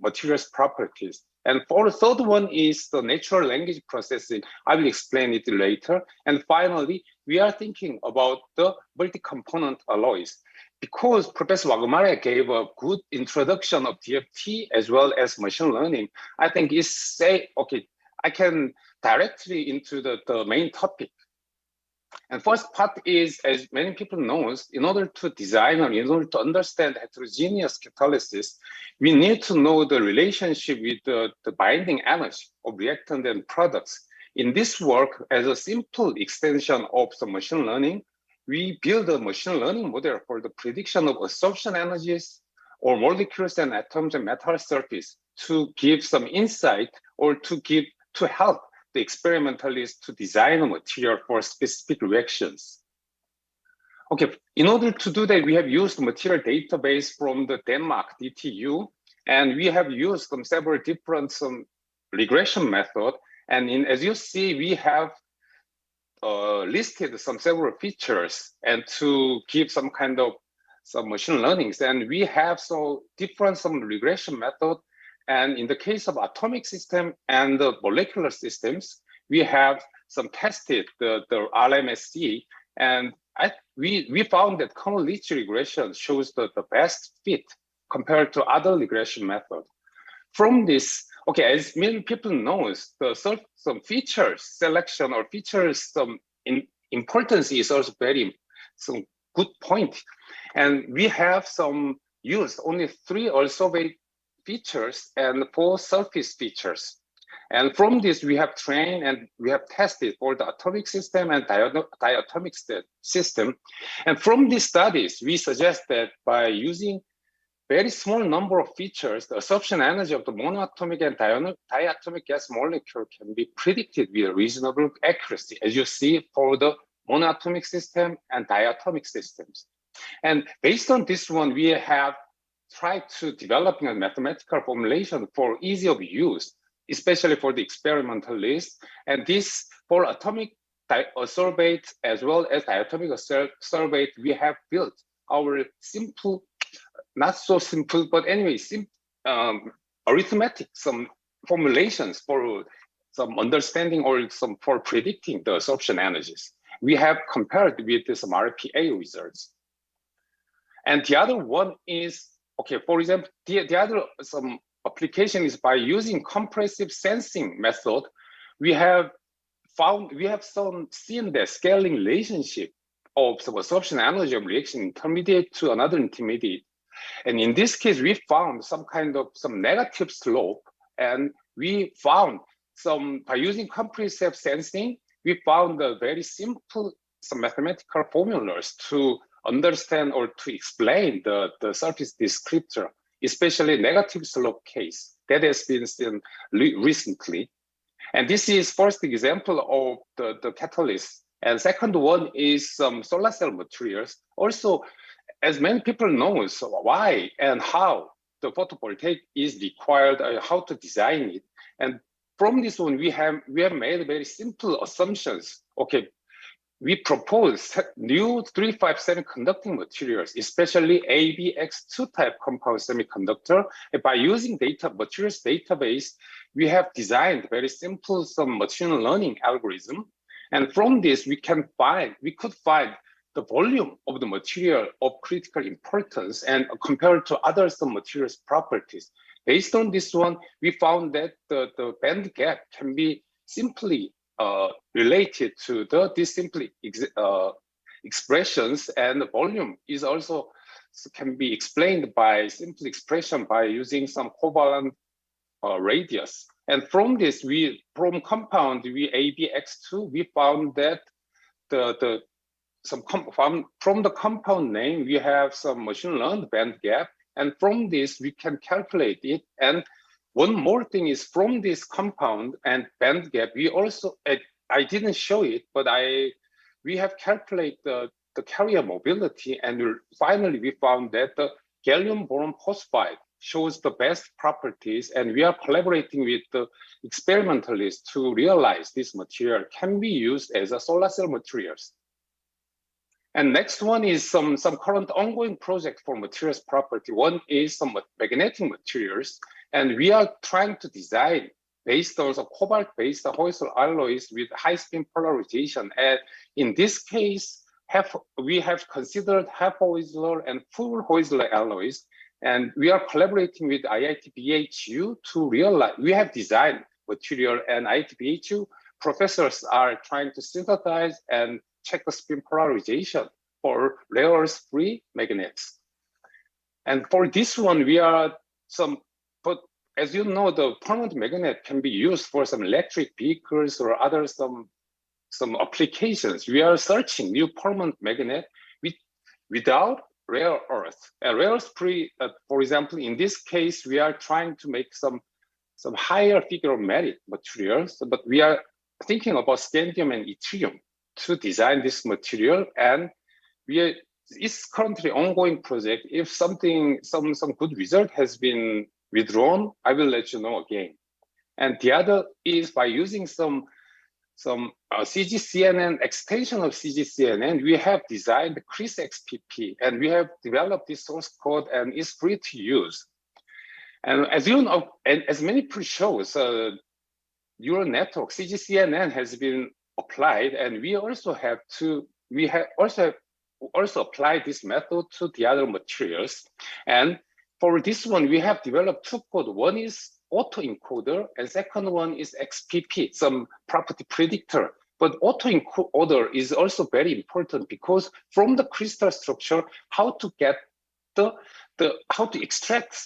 materials properties. And for the third one is the natural language processing. I will explain it later. And finally, we are thinking about the multi-component alloys. Because Professor Wagmare gave a good introduction of DFT as well as machine learning, I think I can directly into the main topic. And first part is, as many people know, in order to design or in order to understand heterogeneous catalysis, we need to know the relationship with the binding energy of reactant and products. In this work, as a simple extension of some machine learning, we build a machine learning model for the prediction of absorption energies or molecules and atoms and metal surface to give some insight or to help the experimentalists to design a material for specific reactions. Okay, in order to do that, we have used material database from the Denmark DTU, and we have used several different regression method. And as you see, we have listed several features and to give some machine learnings. And we have different regression method. And in the case of atomic system and the molecular systems, we have tested the RMSE, and we found that Kernel Ritchie regression shows the best fit compared to other regression methods. From this, as many people know, some features selection or features importance is also very good point. And we have used only 3 or so features and 4 surface features. And from this, we have trained and we have tested for the atomic system and diatomic system. And from these studies, we suggest that by using very small number of features, the absorption energy of the monoatomic and diatomic gas molecule can be predicted with reasonable accuracy, as you see for the monoatomic system, and diatomic systems. And based on this one, we have tried to develop a mathematical formulation for ease of use, especially for the experimentalists. And this for atomic sorbate as well as diatomic sorbate, we have built our simple, not so simple, but anyway, arithmetic, some formulations for some understanding or some for predicting the absorption energies. We have compared with some RPA results. And the other one is, okay, for example, the other some application is by using compressive sensing method, we have seen the scaling relationship of some absorption energy of reaction intermediate to another intermediate. And in this case, we found some kind of some negative slope, and we found by using compressive sensing, we found a very simple some mathematical formulas to understand or to explain the surface descriptor, especially negative slope case that has been seen recently. And this is first example of the catalyst. And second one is some solar cell materials. Also, as many people know, so why and how the photovoltaic is required, how to design it. And from this one, we have made very simple assumptions. Okay, we propose new 357 conducting materials, especially ABX2 type compound semiconductor. And by using materials database, we have designed very simple some machine learning algorithm. And from this, we could find the volume of the material of critical importance and compared to other some materials properties. Based on this one, we found that the band gap can be simply related to these simple expressions, and the volume is also can be explained by simple expression by using some covalent radius. And from this, from compound ABX2, we found that from the compound name, we have some machine learned band gap. And from this, we can calculate it. And one more thing is from this compound and band gap, we also, I didn't show it, but we have calculated the carrier mobility. And finally, we found that the gallium boron phosphide shows the best properties. And we are collaborating with the experimentalists to realize this material can be used as a solar cell materials. And next one is some current ongoing project for materials property. One is some magnetic materials. And we are trying to design based on some cobalt-based Hoysler alloys with high spin polarization. And in this case, we have considered half Hoysler and full Hoysler alloys. And we are collaborating with IIT BHU to realize, we have designed material, and IIT BHU professors are trying to synthesize and check the spin polarization for rare earth-free magnets. And for this one, but as you know, the permanent magnet can be used for some electric vehicles or other some applications. We are searching new permanent magnet without rare earth. Rare earth-free, for example, in this case, we are trying to make some higher figure of merit materials, but we are thinking about scandium and yttrium to design this material, and it's currently ongoing project. If some good result has been withdrawn, I will let you know again. And the other is by using some CGCNN extension of CGCNN, we have designed the CRIS XPP, and we have developed this source code, and it's free to use. And as you know, and as many pre-shows, neural network CGCNN has been applied, and we also have also applied this method to the other materials. And for this one, we have developed two codes. One is autoencoder, and second one is XPP, some property predictor. But autoencoder is also very important because from the crystal structure, how to get how to extract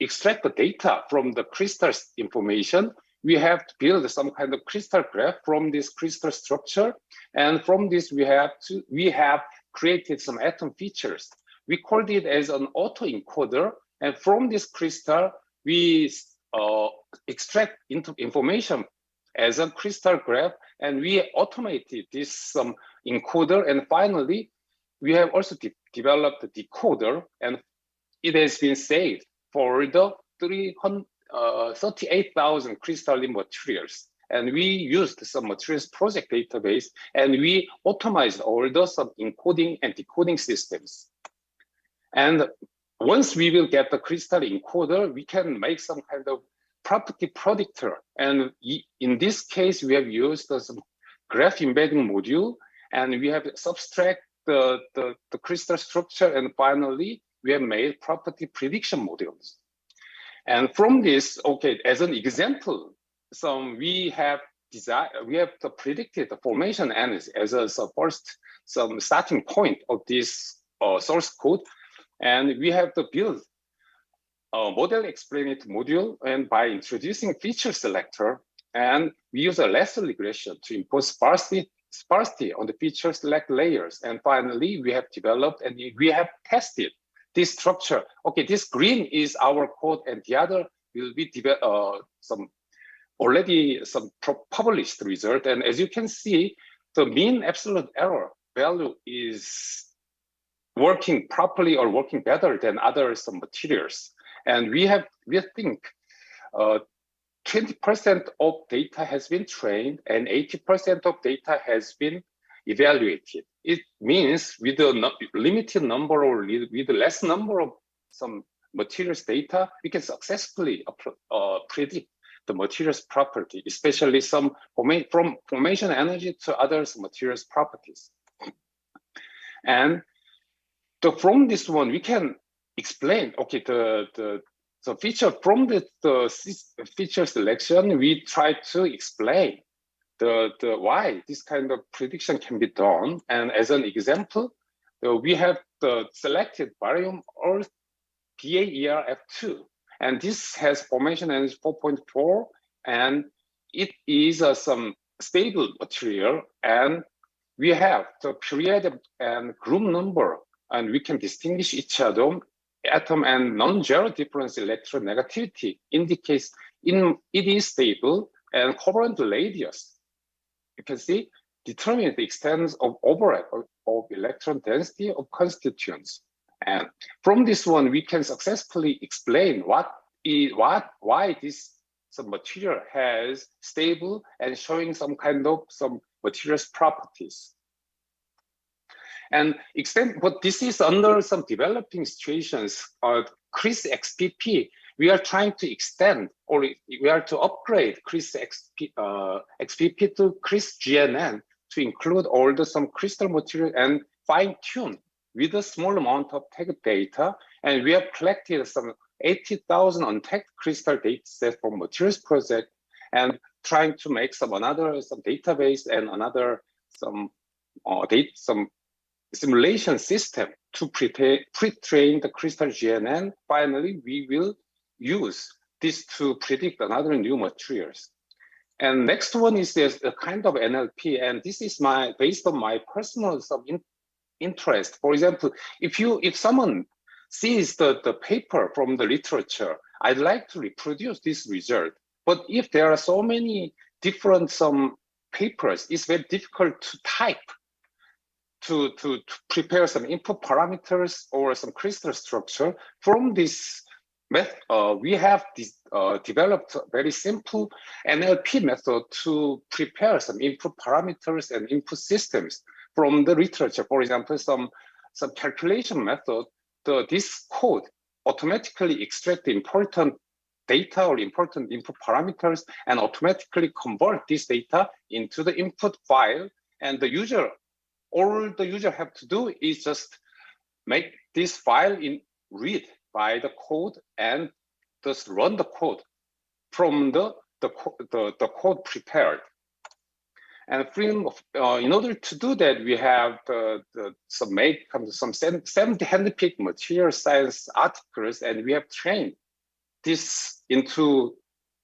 extract the data from the crystal information, we have to build some kind of crystal graph from this crystal structure. And from this, we have created some atom features. We called it as an autoencoder. And from this crystal, we extract information as a crystal graph, and we automated this encoder, and finally, we have also developed a decoder, and it has been saved for the 38,000 crystalline materials. And we used some materials project database, and we optimized all the encoding and decoding systems. And once we will get the crystal encoder, we can make some kind of property predictor. And in this case, we have used some graph embedding module, and we have subtract the crystal structure, and finally, we have made property prediction models. And from this, okay, as an example, we have predicted the formation energy as a first starting point of this source code, and we have to build a model explainability module, and by introducing feature selector, and we use a lasso regression to impose sparsity on the feature select layers. And finally, we have developed and we have tested this structure. Okay, this green is our code, and the other will be already some published result. And as you can see, the mean absolute error value is working properly or working better than other materials. And we think 20% of data has been trained and 80% of data has been evaluated. It means with a limited number or with less number of some materials data, we can successfully predict the materials property, especially from formation energy to other materials properties. And from this one, we can explain, okay, the feature from the feature selection, we try to explain the why this kind of prediction can be done. And as an example, we have the selected barium Earth BAERF2, and this has formation energy 4.4, and it is some stable material, and we have the period and group number, and we can distinguish each atom and non-zero difference electronegativity indicates it is stable, and covalent radius, you can see, determine the extent of overlap of electron density of constituents. And from this one, we can successfully explain why this material has stable and showing some kind of materials properties. And but this is under some developing situations. CRIS XPP, we are trying to extend, or we are to upgrade CRIS XPP to CRIS GNN to include all some crystal material and fine tune with a small amount of tag data. And we have collected some 80,000 untagged crystal data set from materials project, and trying to make some database and some simulation system to pre-train the crystal GNN. Finally, we will use this to predict another new materials. And next one is a kind of NLP, and this is based on my personal interest. For example, if someone sees the paper from the literature, I'd like to reproduce this result. But if there are so many different papers, it's very difficult to type to prepare some input parameters or some crystal structure. From this method, we have developed a very simple NLP method to prepare some input parameters and input systems from the literature. For example, some calculation method, this code automatically extract the important data or important input parameters and automatically convert this data into the input file. And all the user have to do is just make this file read by the code and just run the code from the code prepared. And in order to do that, we have some 70 hand-picked material science articles, and we have trained this into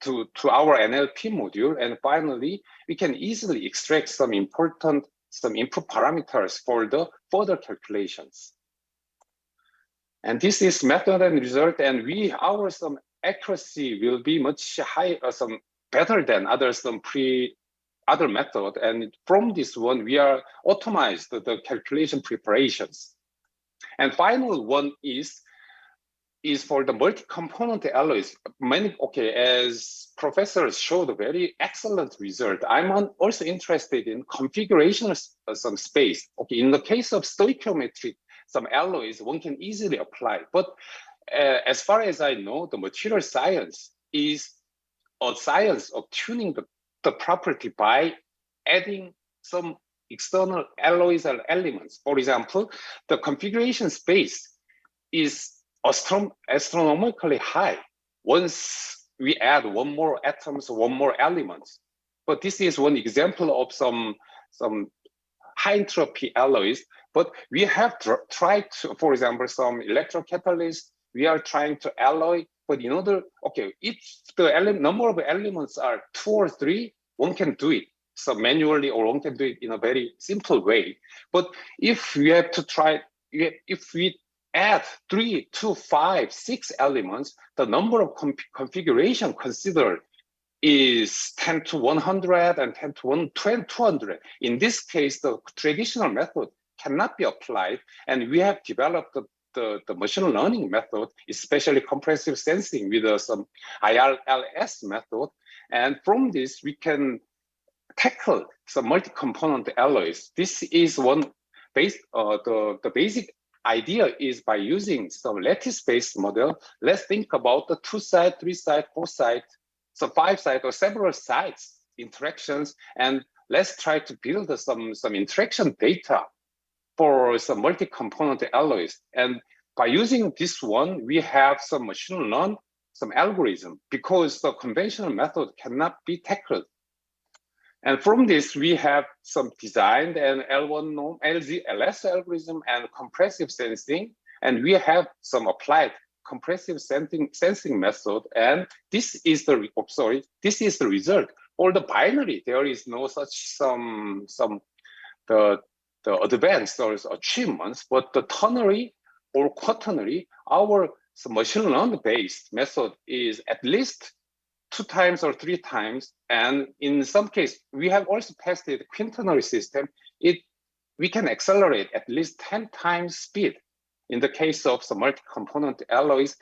our NLP module. And finally, we can easily extract some input parameters for the further calculations. And this is method and result, and our accuracy will be much higher, better than other method. And from this one, we are automized the calculation preparations. And final one is for the multi-component alloys. As professors showed a very excellent result. I'm also interested in configuration of some space. In the case of stoichiometry, some alloys one can easily apply. But as far as I know, the material science is a science of tuning the property by adding some external alloys or elements. For example, the configuration space is astronomically high once we add one more atoms, one more elements. But this is one example of some high entropy alloys. But we have tried to, for example, some electrocatalysts, we are trying to alloy, but in order, if the number of elements are 2 or 3, one can do it so manually, or one can do it in a very simple way. But if we have to try, if we add 3 to 5, 6 elements, the number of configuration considered is 10 to 100 and 10 to 200. In this case, the traditional method cannot be applied, and we have developed the machine learning method, especially compressive sensing with some IRLS method. And from this, we can tackle some multi-component alloys. This is one the basic idea is by using some lattice-based model. Let's think about the 2-side, 3-side, 4-side, so 5-side or several sides interactions, and let's try to build some interaction data for some multi-component alloys. And by using this one, we have some machine learn, some algorithm, because the conventional method cannot be tackled. And from this, we have some designed and L1 norm, LS algorithm and compressive sensing, and we have some applied compressive sensing method. And this is the result. For the binary, there is no such the advanced or achievements, but the ternary or quaternary, our machine learning based method is at least 2 times or 3 times. And in some case, we have also tested quaternary system. We can accelerate at least 10 times speed in the case of some multi-component alloys.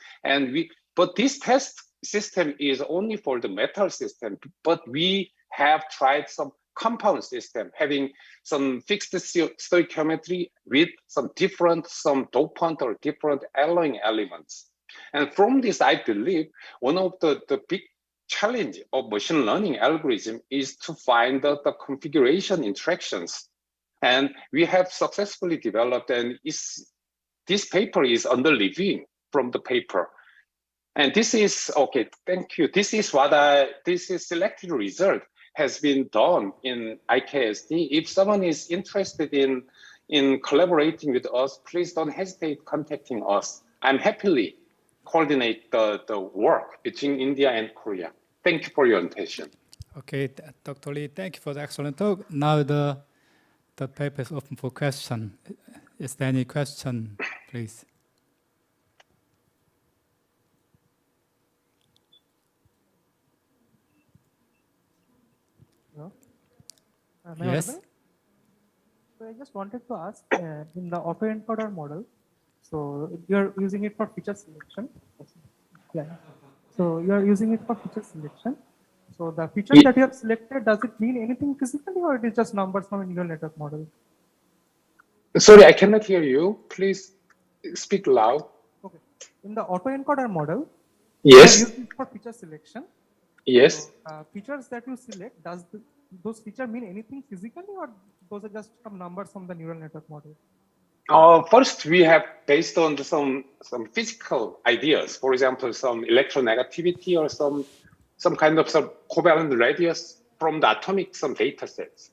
But this test system is only for the metal system, but we have tried some compound system having some fixed stoichiometry with some dopant or different alloying elements. And from this, I believe one of the big challenge of machine learning algorithm is to find the configuration interactions. And we have successfully developed, and this paper is under reviewing from the paper. And this is, thank you. This is selected result has been done in IKSD. If someone is interested in collaborating with us, please don't hesitate contacting us. I'm happily coordinate the work between India and Korea. Thank you for your attention. Okay, Dr. Lee, thank you for the excellent talk. Now the paper is open for question. Is there any question, please? Yes. Yes. So I just wanted to ask, in the autoencoder model, so you're using it for feature selection. Yeah. So you are using it for feature selection. So the features that you have selected, does it mean anything physically, or it is just numbers from a neural network model? Sorry, I cannot hear you. Please speak loud. Okay. In the autoencoder model, yes, you are using it for feature selection. Yes. So, features that you select, those features mean anything physically, or those are just some numbers from the neural network model? First, we have based on some physical ideas. For example, some electronegativity or some kind of some covalent radius from the atomic some data sets.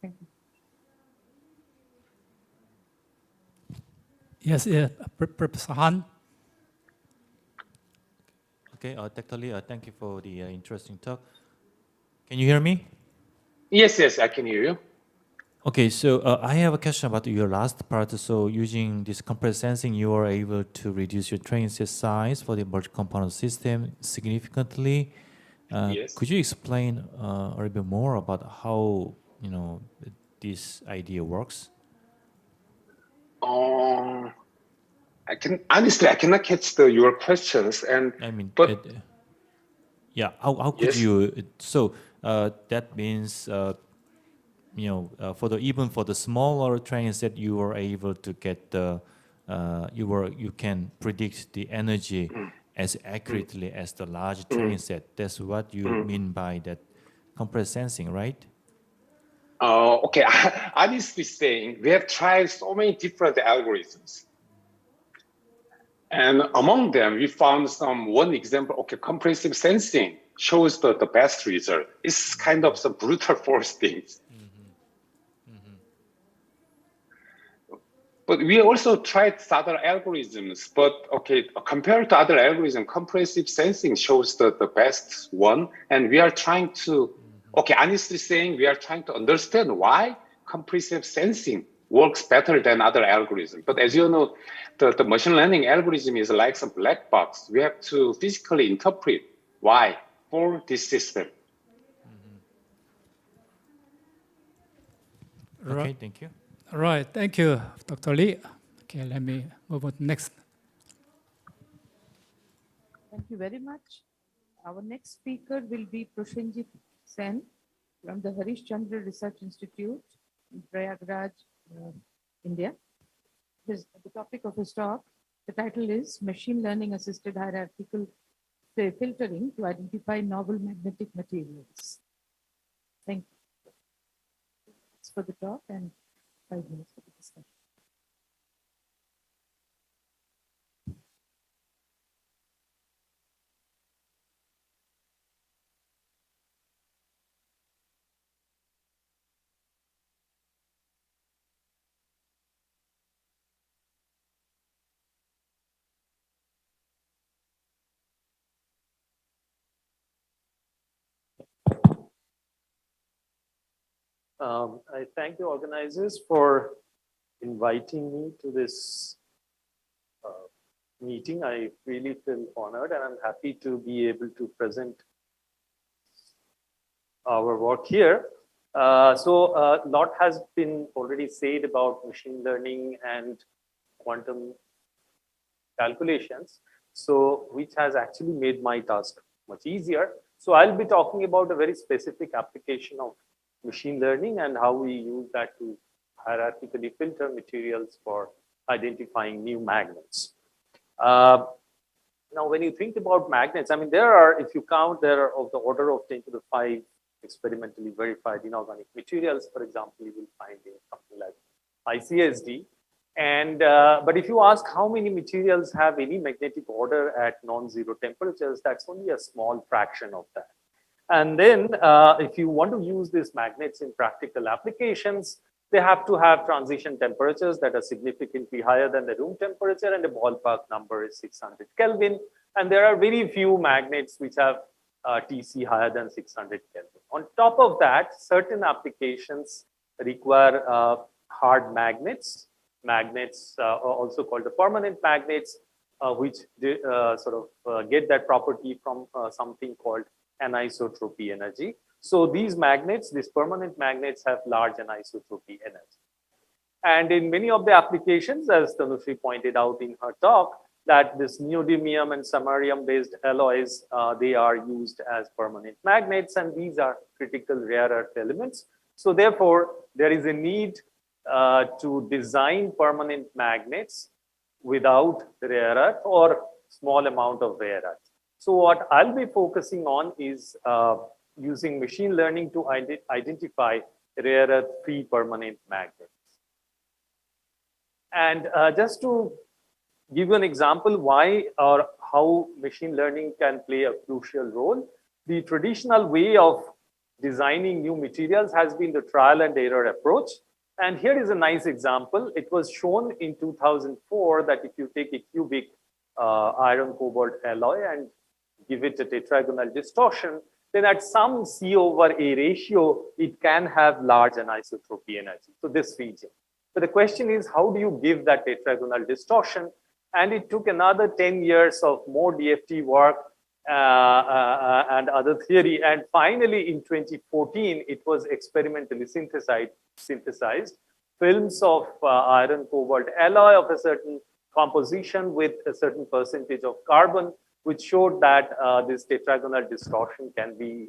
Thank you. Yes, Professor Han. Okay, Dr. Lee, thank you for the interesting talk. Can you hear me? Yes, I can hear you. Okay, so I have a question about your last part. So using this compressed sensing, you are able to reduce your training set size for the multi-component system significantly. Yes. Could you explain a little bit more about how this idea works? I cannot catch your questions. And I mean, but yeah, how could yes. you? So that means for even for the smaller training set, you were able to get the you can predict the energy as accurately as the large training set. That's what you mean by that compressed sensing, right? Okay, honestly saying, we have tried so many different algorithms. And among them, we found one example, okay, compressive sensing shows the best result. It's kind of some brute force things. But we also tried other algorithms, but okay, compared to other algorithms, compressive sensing shows the best one. And we are trying to, okay, honestly saying, we are trying to understand why compressive sensing works better than other algorithms. But as you know, the machine learning algorithm is like some black box. We have to physically interpret why for this system. Okay, thank you. All right, thank you, Dr. Lee. Okay, let me move on to next. Thank you very much. Our next speaker will be Prosenjit Sen from the Harish Chandra Research Institute in Prayagraj, India. The topic of his talk, the title is Machine Learning Assisted Hierarchical Filtering to Identify Novel Magnetic Materials. Thank you. That's for the talk and 5 minutes for the discussion. I thank the organizers for inviting me to this meeting. I really feel honored, and I'm happy to be able to present our work here. So a lot has been already said about machine learning and quantum calculations, so which has actually made my task much easier. So I'll be talking about a very specific application of machine learning and how we use that to hierarchically filter materials for identifying new magnets. Now, when you think about magnets, I mean, there are, if you count, there are of the order of 10 to the 5 experimentally verified inorganic materials. For example, you will find in something like ICSD. And but if you ask how many materials have any magnetic order at non-zero temperatures, that's only a small fraction of that. And then if you want to use these magnets in practical applications, they have to have transition temperatures that are significantly higher than the room temperature, and the ballpark number is 600 Kelvin. And there are very few magnets which have TC higher than 600 Kelvin. On top of that, certain applications require hard magnets, also called the permanent magnets, which sort of get that property from something called anisotropy energy. So these magnets, these permanent magnets, have large anisotropy energy. And in many of the applications, as Tanushree pointed out in her talk, that this neodymium and samarium based alloys, they are used as permanent magnets, and these are critical rare earth elements. So therefore, there is a need to design permanent magnets without rare earth or small amount of rare earth. So what I'll be focusing on is using machine learning to identify rare earth free permanent magnets. And just to give you an example why or how machine learning can play a crucial role, the traditional way of designing new materials has been the trial and error approach. And here is a nice example. It was shown in 2004 that if you take a cubic iron cobalt alloy and give it a tetragonal distortion, then at some C over A ratio, it can have large anisotropy energy. So this region. So the question is, how do you give that tetragonal distortion? And it took another 10 years of more DFT work and other theory. And finally, in 2014, it was experimentally synthesized. Films of iron cobalt alloy of a certain composition with a certain percentage of carbon, which showed that this tetragonal distortion can be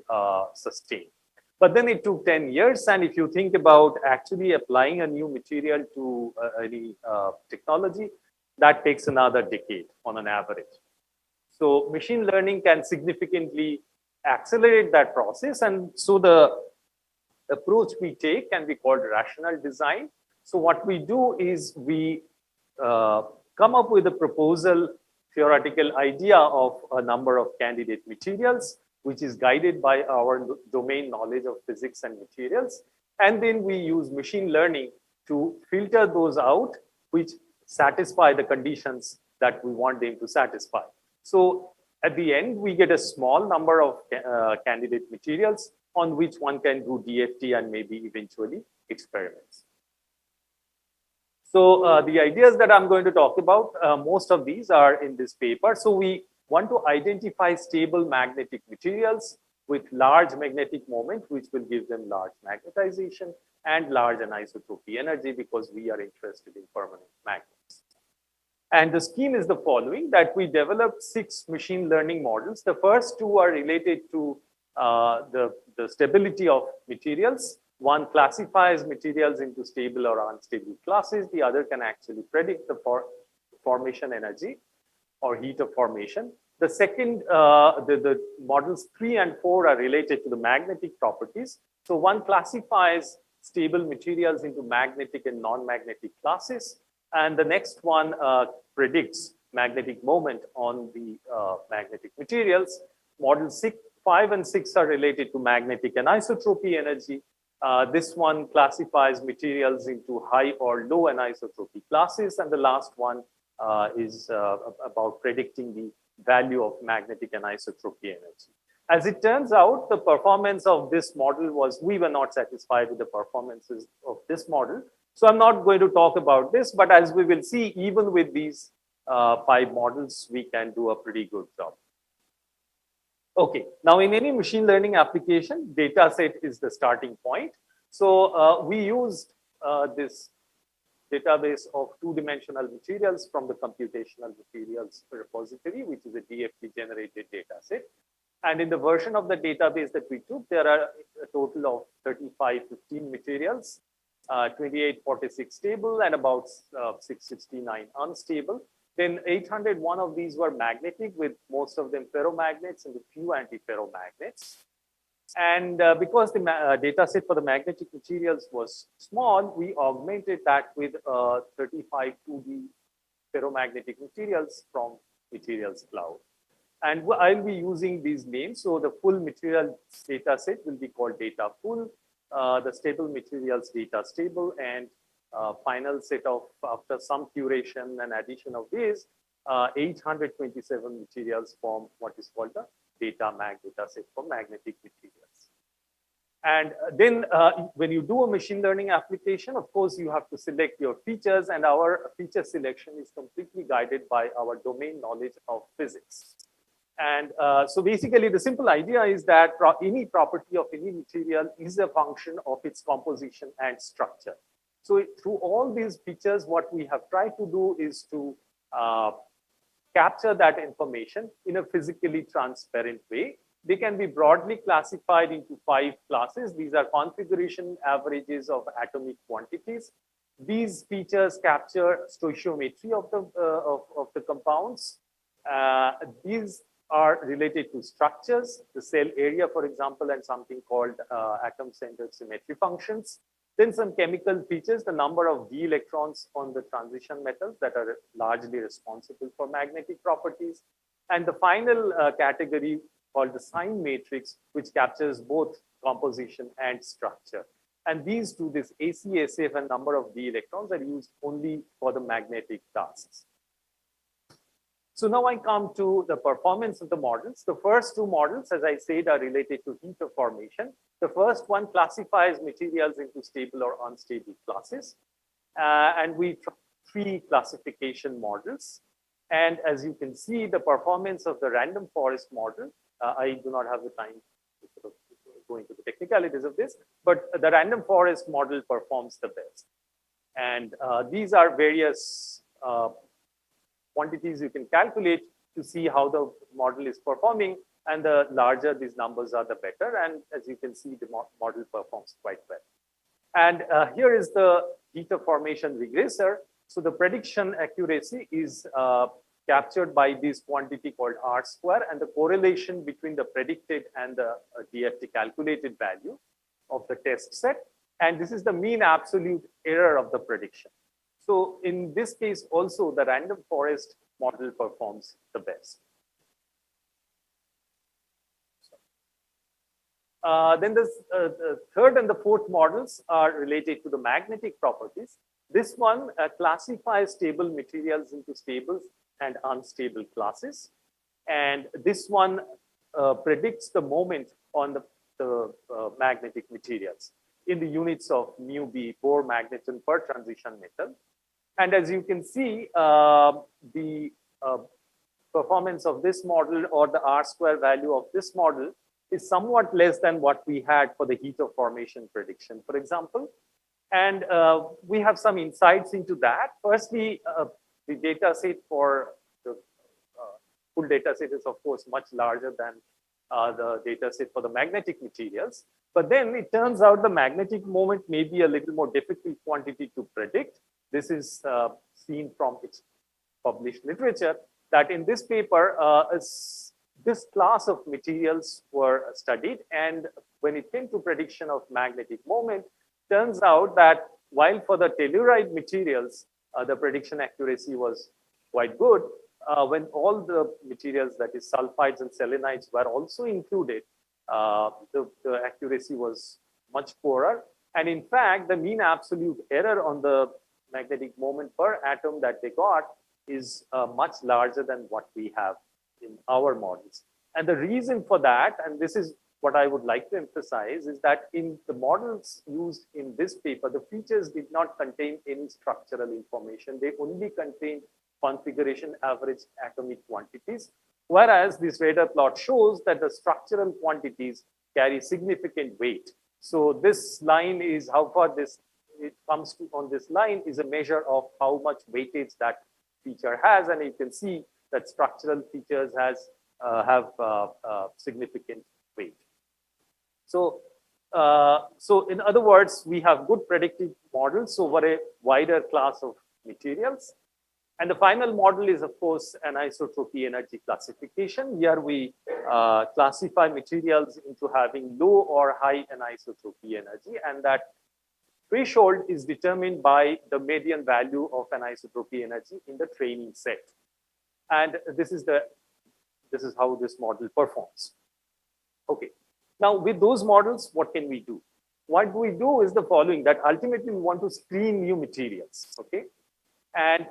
sustained. But then it took 10 years. And if you think about actually applying a new material to any technology, that takes another decade on an average. So machine learning can significantly accelerate that process. And so the approach we take can be called rational design. So what we do is we come up with a proposal, theoretical idea of a number of candidate materials, which is guided by our domain knowledge of physics and materials. And then we use machine learning to filter those out, which satisfy the conditions that we want them to satisfy. So at the end, we get a small number of candidate materials on which one can do DFT and maybe eventually experiments. So the ideas that I'm going to talk about, most of these are in this paper. So we want to identify stable magnetic materials with large magnetic moment, which will give them large magnetization and large anisotropy energy, because we are interested in permanent magnets. And the scheme is the following, that we developed 6 machine learning models. The first 2 are related to the stability of materials. One classifies materials into stable or unstable classes. The other can actually predict the formation energy or heat of formation. The second, the models 3 and 4 are related to the magnetic properties. So one classifies stable materials into magnetic and non-magnetic classes. And the next one predicts magnetic moment on the magnetic materials. Models 5 and 6 are related to magnetic anisotropy energy. This one classifies materials into high or low anisotropy classes. And the last one is about predicting the value of magnetic anisotropy energy. As it turns out, the performance of this model was, we were not satisfied with the performances of this model. So I'm not going to talk about this, but as we will see, even with these 5 models, we can do a pretty good job. Okay, now in any machine learning application, data set is the starting point. So we used this database of 2-dimensional materials from the computational materials repository, which is a DFT generated data set. And in the version of the database that we took, there are a total of 3515 materials, 2846 stable and about 669 unstable. Then 801 of these were magnetic, with most of them ferromagnets and a few antiferromagnets. And because the data set for the magnetic materials was small, we augmented that with 35 2D ferromagnetic materials from Materials Cloud. And I'll be using these names. So the full material data set will be called data full, the stable materials data stable, and final set of, after some curation and addition of these, 827 materials form what is called the data set for magnetic materials. And then when you do a machine learning application, of course, you have to select your features, and our feature selection is completely guided by our domain knowledge of physics. And so basically, the simple idea is that any property of any material is a function of its composition and structure. So through all these features, what we have tried to do is to capture that information in a physically transparent way. They can be broadly classified into 5 classes. These are configuration averages of atomic quantities. These features capture stoichiometry of the compounds. These are related to structures, the cell area, for example, and something called atom-centered symmetry functions. Then some chemical features, the number of d electrons on the transition metals that are largely responsible for magnetic properties. And the final category called the sign matrix, which captures both composition and structure. And these two, this AC, SF, and number of d electrons, are used only for the magnetic tasks. So now I come to the performance of the models. The first two models, as I said, are related to heat of formation. The first one classifies materials into stable or unstable classes. And we three classification models. And as you can see, the performance of the random forest model, I do not have the time to sort of go into the technicalities of this, but the random forest model performs the best. And these are various quantities you can calculate to see how the model is performing, and the larger these numbers are, the better. And as you can see, the model performs quite well. And here is the heat of formation regressor. So the prediction accuracy is captured by this quantity called R square, and the correlation between the predicted and the DFT calculated value of the test set. And this is the mean absolute error of the prediction. So in this case also, the random forest model performs the best. Then the third and the fourth models are related to the magnetic properties. This one classifies stable materials into stable and unstable classes. And this one predicts the moment on the magnetic materials in the units of mu b, Bohr magneton per transition metal. And as you can see, the performance of this model, or the R square value of this model, is somewhat less than what we had for the heat of formation prediction, for example. And we have some insights into that. Firstly, the data set for the full data set is, of course, much larger than the data set for the magnetic materials. But then it turns out the magnetic moment may be a little more difficult quantity to predict. This is seen from its published literature, that in this paper, this class of materials were studied. And when it came to prediction of magnetic moment, turns out that while for the telluride materials, the prediction accuracy was quite good, when all the materials, that is sulfides and selenides, were also included, the accuracy was much poorer. And in fact, the mean absolute error on the magnetic moment per atom that they got is much larger than what we have in our models. And the reason for that, and this is what I would like to emphasize, is that in the models used in this paper, the features did not contain any structural information. They only contained configuration average atomic quantities, whereas this radar plot shows that the structural quantities carry significant weight. So this line is how far it comes to on this line is a measure of how much weightage that feature has, and you can see that structural features have significant weight. So, so in other words, we have good predictive models over a wider class of materials. And the final model is, of course, anisotropy energy classification. Here we classify materials into having low or high anisotropy energy, and that threshold is determined by the median value of anisotropy energy in the training set. And this is how this model performs. Okay. Now, with those models, what can we do? What we do is the following, that ultimately we want to screen new materials, okay? And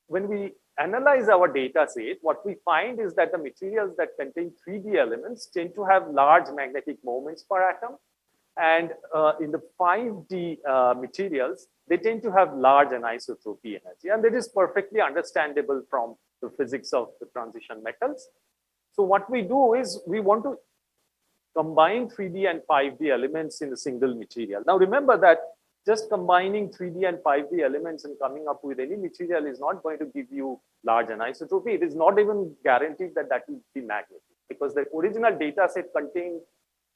when we analyze our data set, what we find is that the materials that contain 3D elements tend to have large magnetic moments per atom. And in the 5D materials, they tend to have large anisotropy energy. And that is perfectly understandable from the physics of the transition metals. So what we do is we want to combine 3D and 5D elements in a single material. Now remember that just combining 3D and 5D elements and coming up with any material is not going to give you large anisotropy. It is not even guaranteed that that will be magnetic, because the original data set contained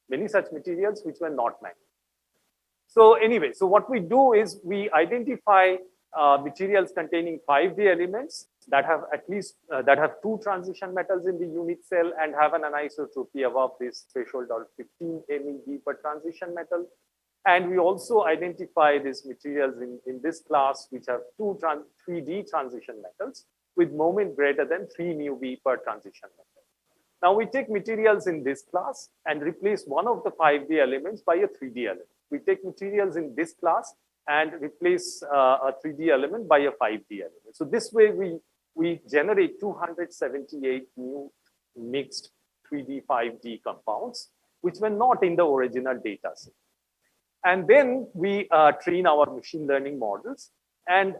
many such materials which were not magnetic. So anyway, so what we do is we identify materials containing 5D elements that have at least that have 2 transition metals in the unit cell and have an anisotropy above this threshold of 15 MeV per transition metal. And we also identify these materials in this class which have 3D transition metals with moment greater than 3 μV per transition metal. Now we take materials in this class and replace one of the 5D elements by a 3D element. We take materials in this class and replace a 3D element by a 5D element. So this way we we generate 278 new mixed 3D, 5D compounds, which were not in the original data set. And then we train our machine learning models and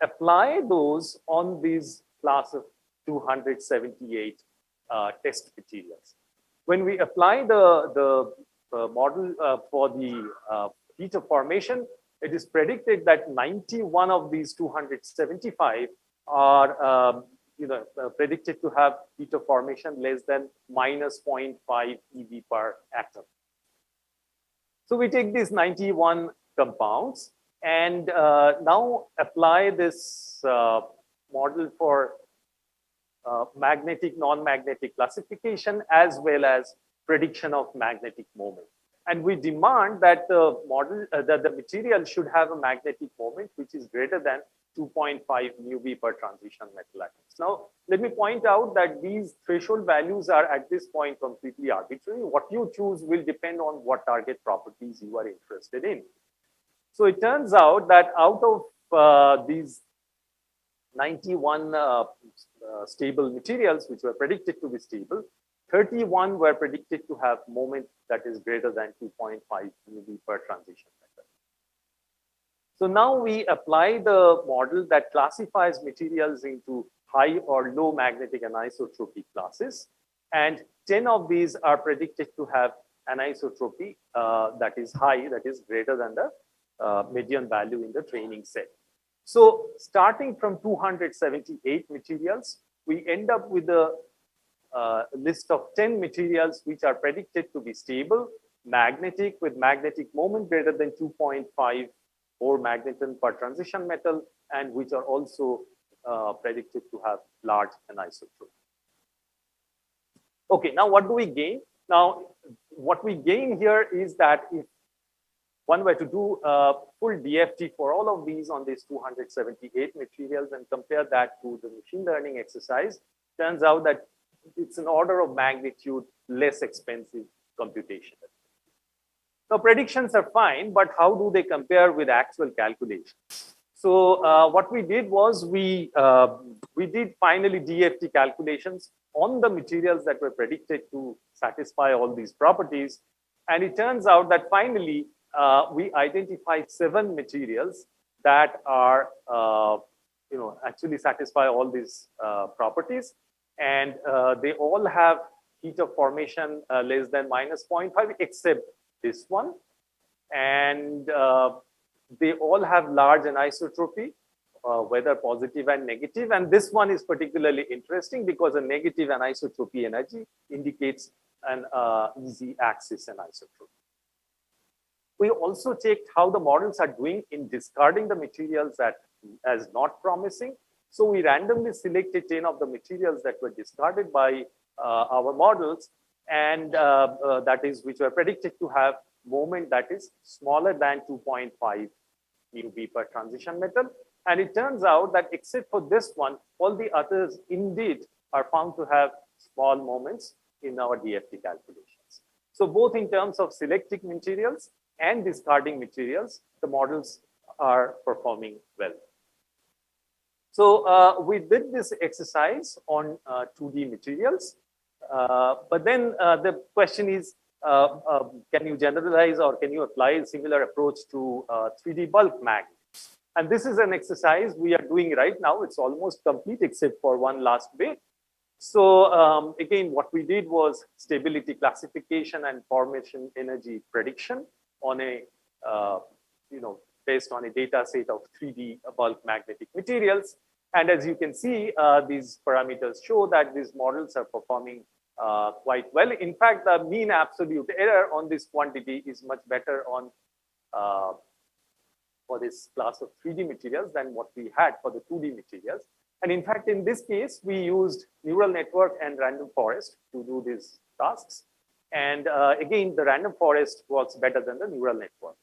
apply those on these class of 278 test materials. When we apply the model for the heat of formation, it is predicted that 91 of these 275 are predicted to have heat of formation less than minus 0.5 eV per atom. So we take these 91 compounds and now apply this model for magnetic, non-magnetic classification as well as prediction of magnetic moment. And we demand that the model, that the material should have a magnetic moment which is greater than 2.5 μV per transition metal atoms. Now, let me point out that these threshold values are at this point completely arbitrary. What you choose will depend on what target properties you are interested in. So it turns out that out of these 91 stable materials which were predicted to be stable, 31 were predicted to have moment that is greater than 2.5 MeV per transition metal. So now we apply the model that classifies materials into high or low magnetic anisotropy classes, and 10 of these are predicted to have anisotropy that is high, that is greater than the median value in the training set. So starting from 278 materials, we end up with a list of 10 materials which are predicted to be stable, magnetic with magnetic moment greater than 2.5 or magneton per transition metal, and which are also predicted to have large anisotropy. Okay, now what do we gain? Now, what we gain here is that if one were to do a full DFT for all of these on these 278 materials and compare that to the machine learning exercise, turns out that it's an order of magnitude less expensive computation. Now, predictions are fine, but how do they compare with actual calculations? So what we did was we did finally DFT calculations on the materials that were predicted to satisfy all these properties. And it turns out that finally, we identified 7 materials that are, actually satisfy all these properties. And they all have heat of formation less than minus 0.5, except this one. And they all have large anisotropy, whether positive and negative. And this one is particularly interesting because a negative anisotropy energy indicates an easy axis anisotropy. We also checked how the models are doing in discarding the materials that as not promising. So we randomly selected 10 of the materials that were discarded by our models, and that is which were predicted to have moment that is smaller than 2.5 MeV per transition metal. And it turns out that except for this one, all the others indeed are found to have small moments in our DFT calculations. So both in terms of selecting materials and discarding materials, the models are performing well. So we did this exercise on 2D materials, but then the question is, can you generalize or can you apply a similar approach to 3D bulk magnets? And this is an exercise we are doing right now. It's almost complete except for one last bit. So again, what we did was stability classification and formation energy prediction on a, based on a data set of 3D bulk magnetic materials. And as you can see, these parameters show that these models are performing quite well. In fact, the mean absolute error on this quantity is much better on for this class of 3D materials than what we had for the 2D materials. And in fact, in this case, we used neural network and random forest to do these tasks. And again, the random forest works better than the neural network.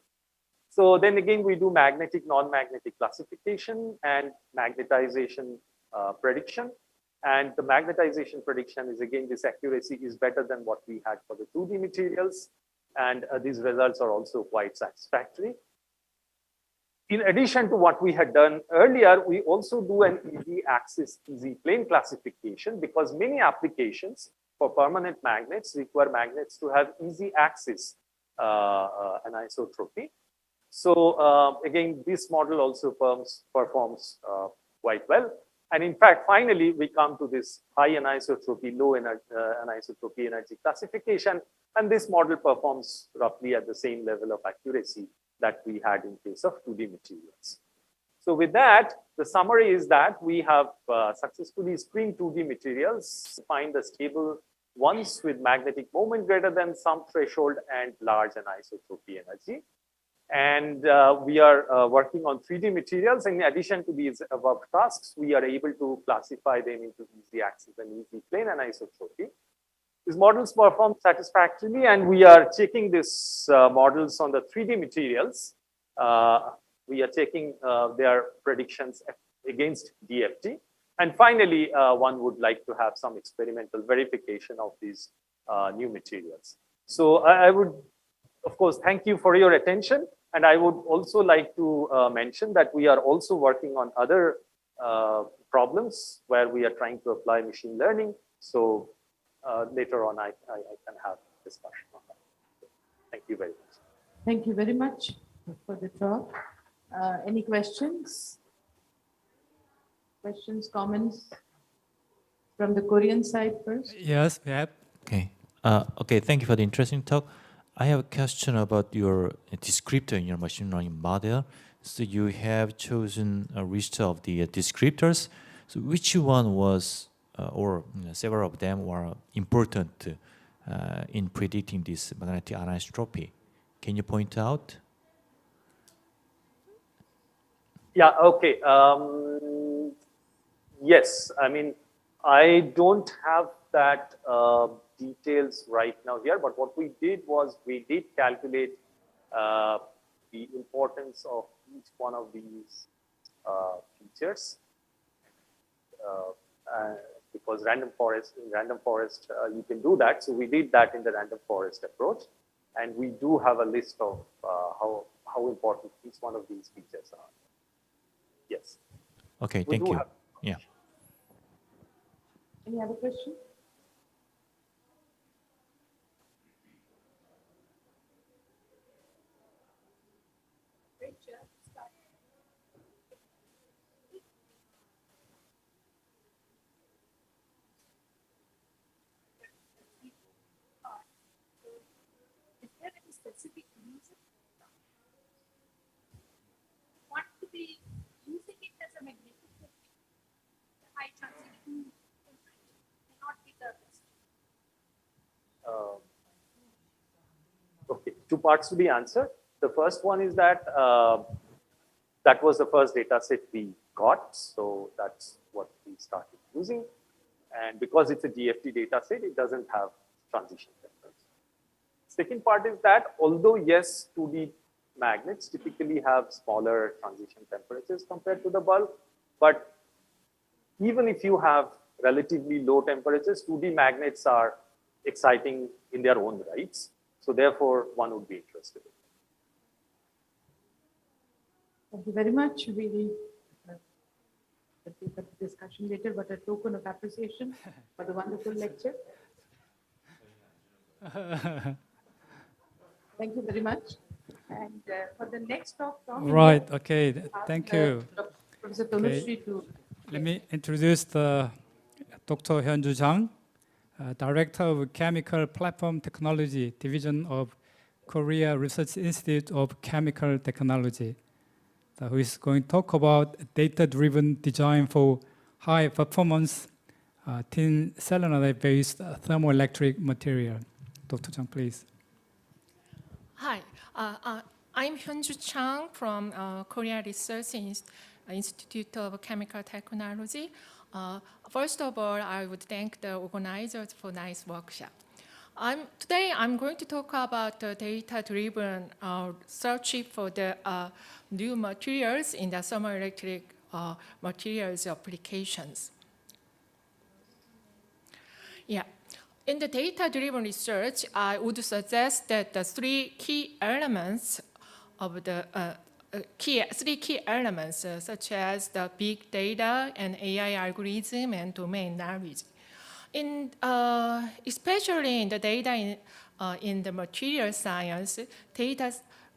So then again, we do magnetic, non-magnetic classification and magnetization prediction. And the magnetization prediction is again, this accuracy is better than what we had for the 2D materials. And these results are also quite satisfactory. in addition to what we had done earlier, we also do an easy axis, easy plane classification, because many applications for permanent magnets require magnets to have easy axis anisotropy. So again, this model also performs quite well. And in fact, finally, we come to this high anisotropy, low anisotropy energy classification. And this model performs roughly at the same level of accuracy that we had in case of 2D materials. So with that, the summary is that we have successfully screened 2D materials, find the stable ones with magnetic moment greater than some threshold and large anisotropy energy. And we are working on 3D materials. In addition to these above tasks, we are able to classify them into easy axis and easy plane anisotropy. These models perform satisfactorily, and we are checking these models on the 3D materials. We are checking their predictions against DFT. And finally, one would like to have some experimental verification of these new materials. So I would, of course, thank you for your attention. And I would also like to mention that we are also working on other problems where we are trying to apply machine learning. So later on, I can have discussion on that. Thank you very much. Thank you very much for the talk. Any questions? Questions, comments from the Korean side first? Yes, we have. Okay. Okay, thank you for the interesting talk. I have a question about your descriptor in your machine learning model. So you have chosen a list of the descriptors. So which one was, or several of them were important in predicting this magnetic anisotropy? Can you point out? Yeah, okay. Yes, I mean, I don't have that details right now here, but what we did was we did calculate the importance of each one of these features because in random forest you can do that. So we did that in the random forest approach, and we do have a list of how important each one of these features are. Yes. Okay, thank you. Yeah. Any other question? Is there any specific reason you want to be using it as a magnetic technique? The high transition may not be the best. Okay, two parts to be answered. The first one is that that was the first data set we got, so that's what we started using. And because it's a DFT data set, it doesn't have transition temperatures. Second part is that although yes, 2D magnets typically have smaller transition temperatures compared to the bulk, but even if you have relatively low temperatures, 2D magnets are exciting in their own rights. So therefore, one would be interested in it. Thank you very much. We will take up the discussion later, but a token of appreciation for the wonderful lecture. Thank you very much. And for the next talk, Right, okay, thank you. Professor Okay. Tanushree to Let me introduce the Dr. Hyunju Jang, Director of Chemical Platform Technology, Division of Korea Research Institute of Chemical Technology, who is going to talk about data-driven design for high-performance thin solenoid-based thermoelectric material. Dr. Jang, please. Hi, I'm Hyunju Chang from Korea Research Institute of Chemical Technology. First of all, I would thank the organizers for nice workshop. Today, I'm going to talk about the data-driven search for the new materials in the thermoelectric materials applications. Yeah. In the data-driven research, I would suggest that the three key elements of the three key elements, such as the big data and AI algorithm and domain knowledge. Especially in the data in the material science,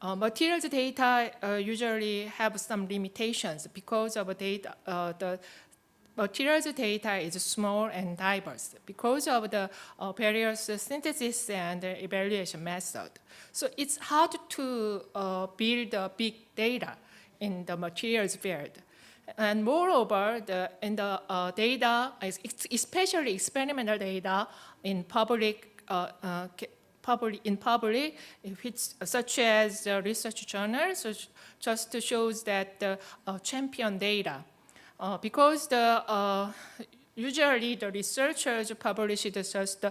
materials data usually have some limitations because of data. The materials data is small and diverse because of the various synthesis and evaluation method. So it's hard to build big data in the materials field. And moreover, in the data, especially experimental data in public, such as research journals, just shows that champion data. Because usually the researchers publish just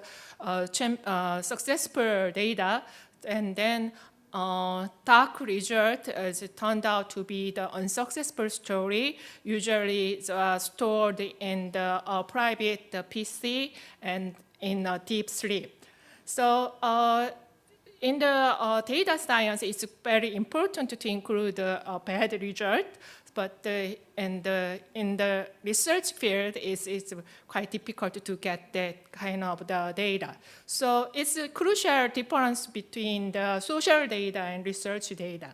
successful data, and then dark result is turned out to be the unsuccessful story, usually stored in the private PC and in deep sleep. So in the data science, it's very important to include bad result, but in the research field, it's quite difficult to get that kind of the data. So it's a crucial difference between the social data and research data.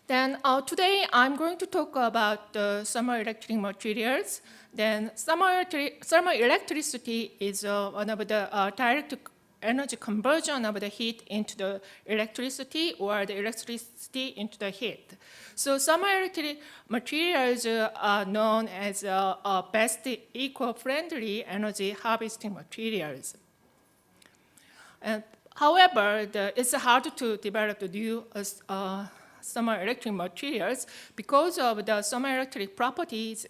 Then today, I'm going to talk about the thermal electric materials. Then thermal electricity is one of the direct energy conversion of the heat into the electricity or the electricity into the heat. So thermal electric materials are known as best eco-friendly energy harvesting materials. And however, it's hard to develop the new thermal electric materials because of the thermal electric properties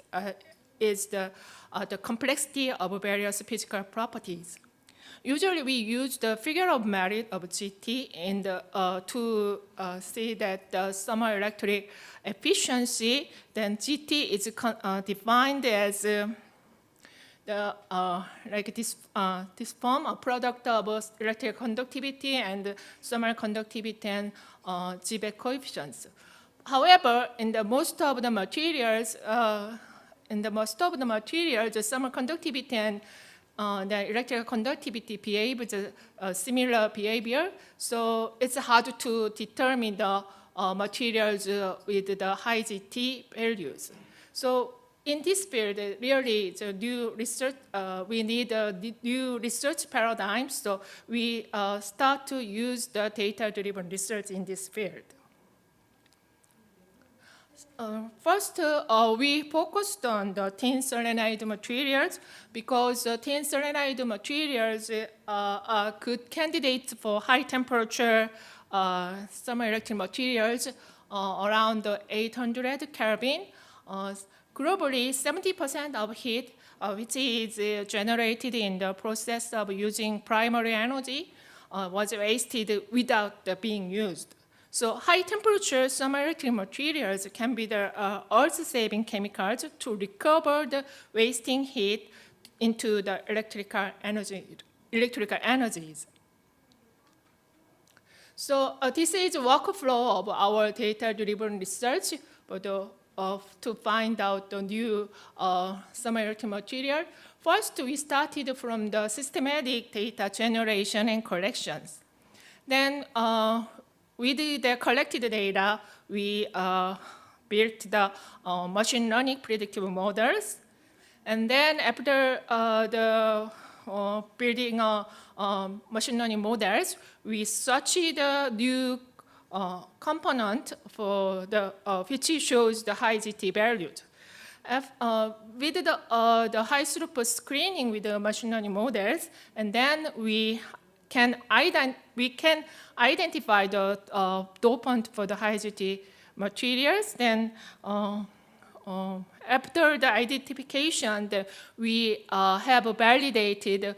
is the complexity of various physical properties. Usually, we use the figure of merit of GT to see that the thermal electric efficiency. Then GT is defined as like this form, a product of electric conductivity and thermal conductivity and Seebeck coefficients. However, in the most of the materials, the thermal conductivity and the electrical conductivity behaves similar behavior, so it's hard to determine the materials with the high GT values. So in this field, really, the new research, we need new research paradigms. So we start to use the data-driven research in this field. First, we focused on the thin selenide materials because thin selenide materials are good candidates for high temperature thermal electric materials around 800 Kelvin. Globally, 70% of heat, which is generated in the process of using primary energy, was wasted without being used. So high temperature thermal electric materials can be the earth-saving chemicals to recover the wasting heat into the electrical energies. So this is a workflow of our data-driven research to find out the new thermal electric material. First, we started from the systematic data generation and collections. Then with the collected data, we built the machine learning predictive models. And then after the building machine learning models, we searched the new component for the which shows the high GT values. With the high throughput screening with the machine learning models, and then we can identify the dopant for the high GT materials. Then after the identification, we have validated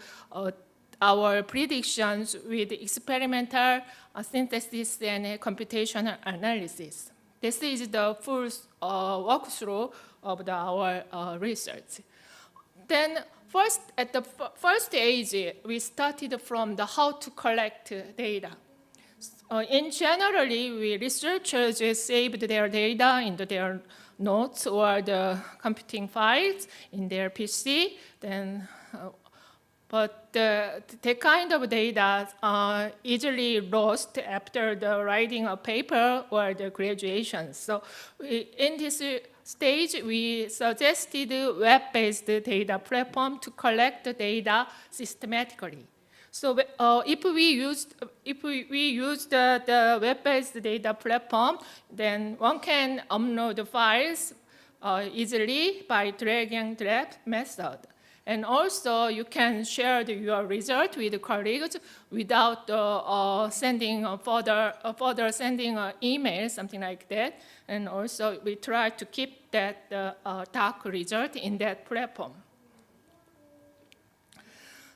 our predictions with experimental synthesis and computational analysis. This is the full walkthrough of our research. Then at the first stage, we started from the how to collect data. In generally, we researchers saved their data into their notes or the computing files in their PC. Then, but the kind of data easily lost after the writing a paper or the graduation. So in this stage, we suggested web-based data platform to collect the data systematically. So if we use the web-based data platform, then one can upload the files easily by drag and drop method. And also, you can share your result with colleagues without sending further sending email, something like that. And also, we try to keep that dark result in that platform.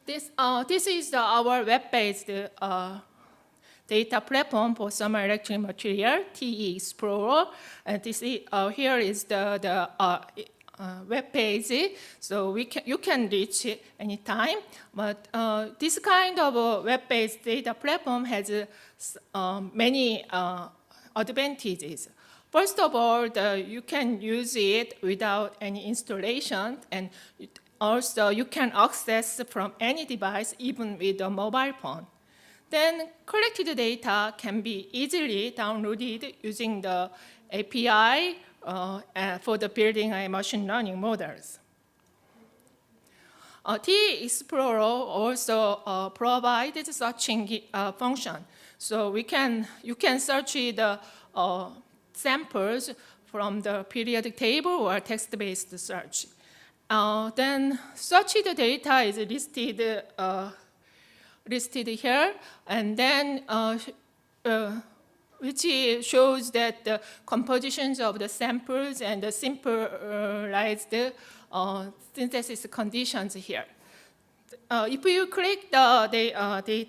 This is our web-based data platform for summer electric material, TE-Explorer. And this is, here is the web page, so you can reach it anytime. But this kind of web-based data platform has many advantages. First of all, you can use it without any installation, and also you can access from any device, even with a mobile phone. Then collected data can be easily downloaded using the API for the building and machine learning models. TE-Explorer also provided searching function. So you can search the samples from the periodic table or text-based search. Then searched data is listed here, and then which shows that the compositions of the samples and the simplified synthesis conditions here. If you click the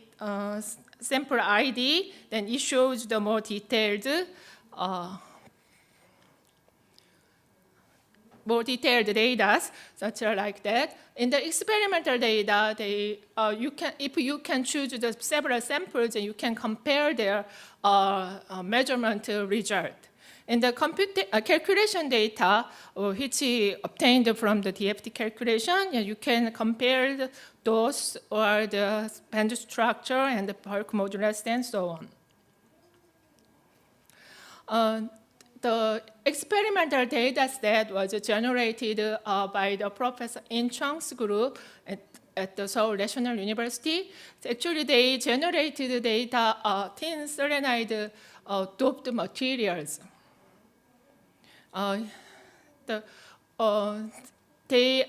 sample ID, then it shows the more detailed data, such like that. In the experimental data, if you can choose the several samples, and you can compare their measurement result. In the calculation data, which obtained from the DFT calculation, you can compare those or the band structure and the bulk modulus and so on. The experimental data set was generated by the Professor In Chung's group at the Seoul National University. Actually, they generated data thin selenide doped materials. They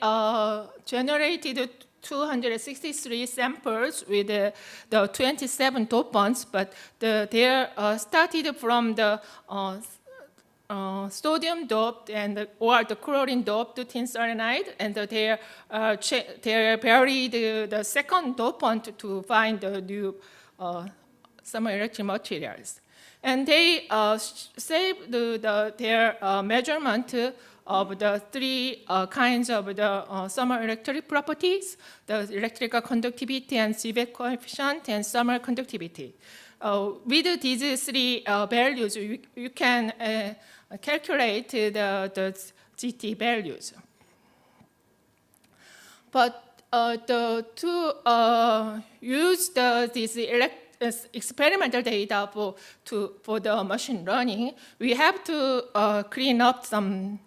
generated 263 samples with the 27 dopants, but they started from the sodium doped or the chlorine doped thin selenide, and they varied the second dopant to find the new summer electric materials. And they saved their measurement of the three kinds of the summer electric properties, the electrical conductivity and Seebeck coefficient and summer conductivity. With these three values, you can calculate the GT values. But to use this experimental data for the machine learning, we have to clean up some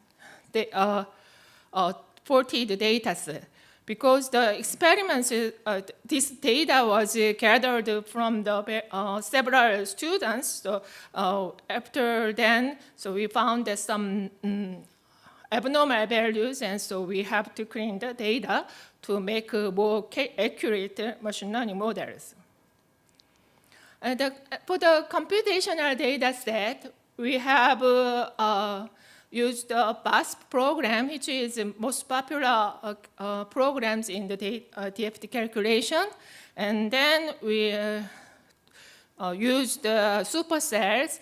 faulty data set. Because the experiments, this data was gathered from the several students. So after then, so we found that some abnormal values, and so we have to clean the data to make more accurate machine learning models. And for the computational data set, we have used the BASP program, which is the most popular programs in the DFT calculation. And then we used the supercells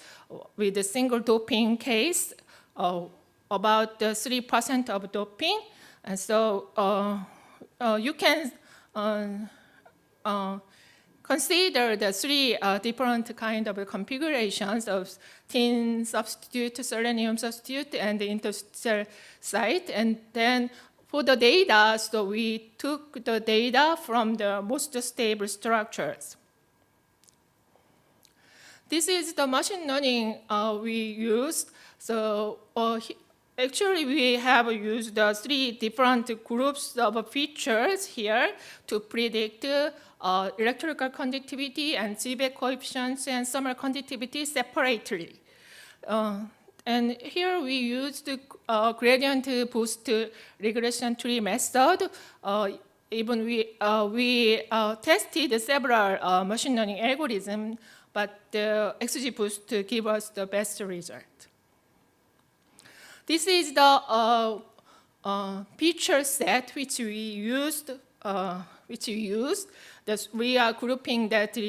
with a single doping case, about 3% of doping. And so you can consider the three different kind of configurations of tin substitute, selenium substitute, and the interstitial site. And then for the data, so we took the data from the most stable structures. This is the machine learning we used. So actually, we have used the three different groups of features here to predict electrical conductivity and Seebeck coefficients and thermal conductivity separately. And here we used the gradient boost regression tree method. Even we tested several machine learning algorithms, but the XGBoost gave us the best result. This is the feature set which we used. We are grouping that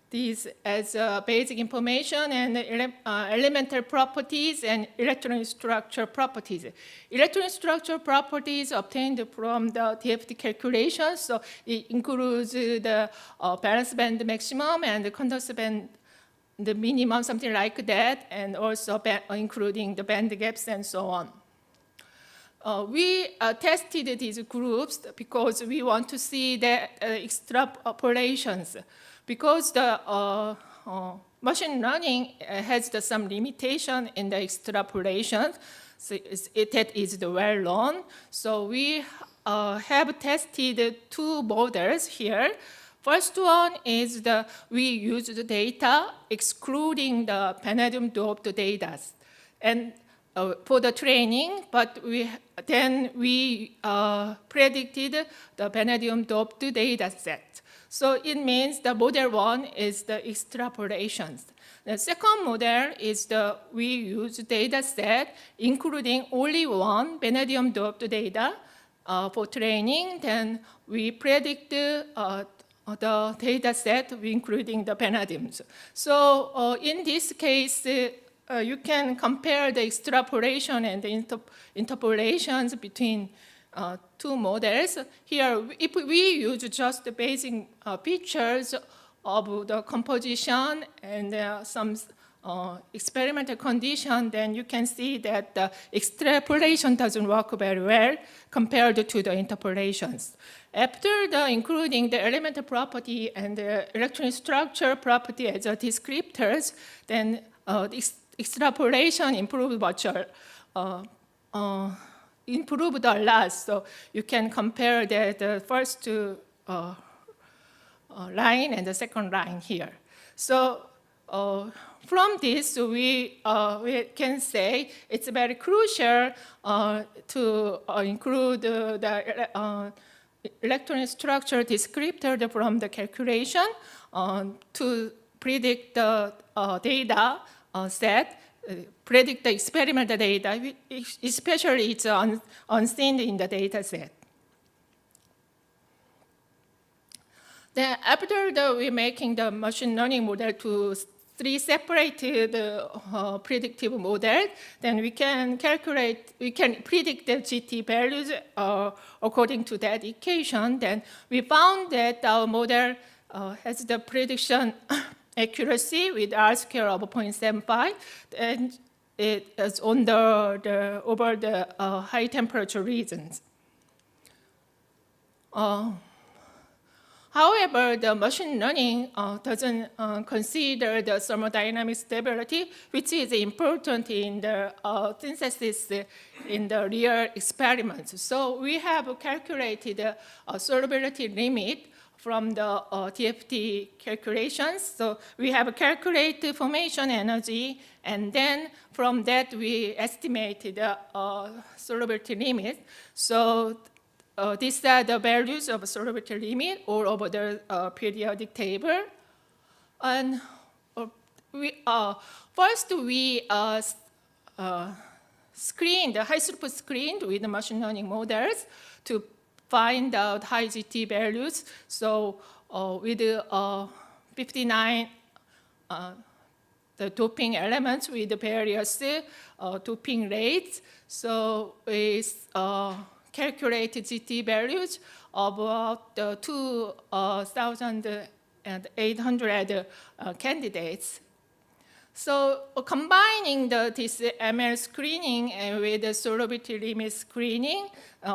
these as basic information and elemental properties and electron structure properties. Electron structure properties obtained from the DFT calculations, so it includes the valence band maximum and the condenser band the minimum, something like that, and also including the band gaps and so on. We tested these groups because we want to see the extrapolations. Because the machine learning has some limitation in the extrapolation, so that is well known. So we have tested two models here. First one is we use the data excluding the vanadium doped data, and for the training, but then we predicted the vanadium doped data set. So it means the model one is the extrapolations. The second model is we use data set including only one vanadium doped data for training. Then we predict the data set including the vanadiums. So in this case, you can compare the extrapolation and the interpolations between two models. Here, if we use just the basic features of the composition and some experimental condition, then you can see that the extrapolation doesn't work very well compared to the interpolations. After including the elemental property and the electron structure property as descriptors, then the extrapolation improved improved a lot. So you can compare the first line and the second line here. So from this, we can say it's very crucial to include the electron structure descriptor from the calculation to predict the data set, predict the experimental data, especially it's unseen in the data set. Then after we're making the machine learning model to three separated predictive models, then we can predict the GT values according to that equation. Then we found that our model has the prediction accuracy with R square of 0.75, and it is over the high temperature regions. However, the machine learning doesn't consider the thermodynamic stability, which is important in the synthesis in the real experiments. So we have calculated a solubility limit from the DFT calculations. So we have calculated formation energy, and then from that we estimated the solubility limit. So these are the values of solubility limit all over the periodic table. And first we screened, high throughput screened with the machine learning models to find out high GT values. So with 59 the doping elements with the various doping rates. So we calculated GT values of about 2,000 and 800 candidates. So combining this ML screening with the solubility limit screening,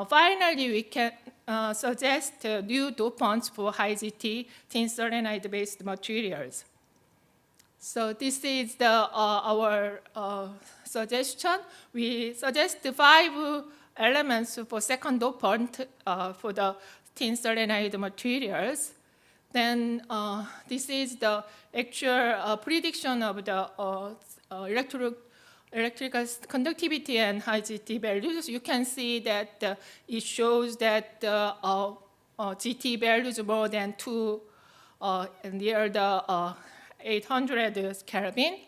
finally we can suggest new dopants for high GT thin selenide-based materials. So this is our suggestion. We suggest 5 elements for second dopant for the thin selenide materials. Then this is the actual prediction of the electrical conductivity and high GT values. You can see that it shows that GT values more than 2 near the 800 Kelvin.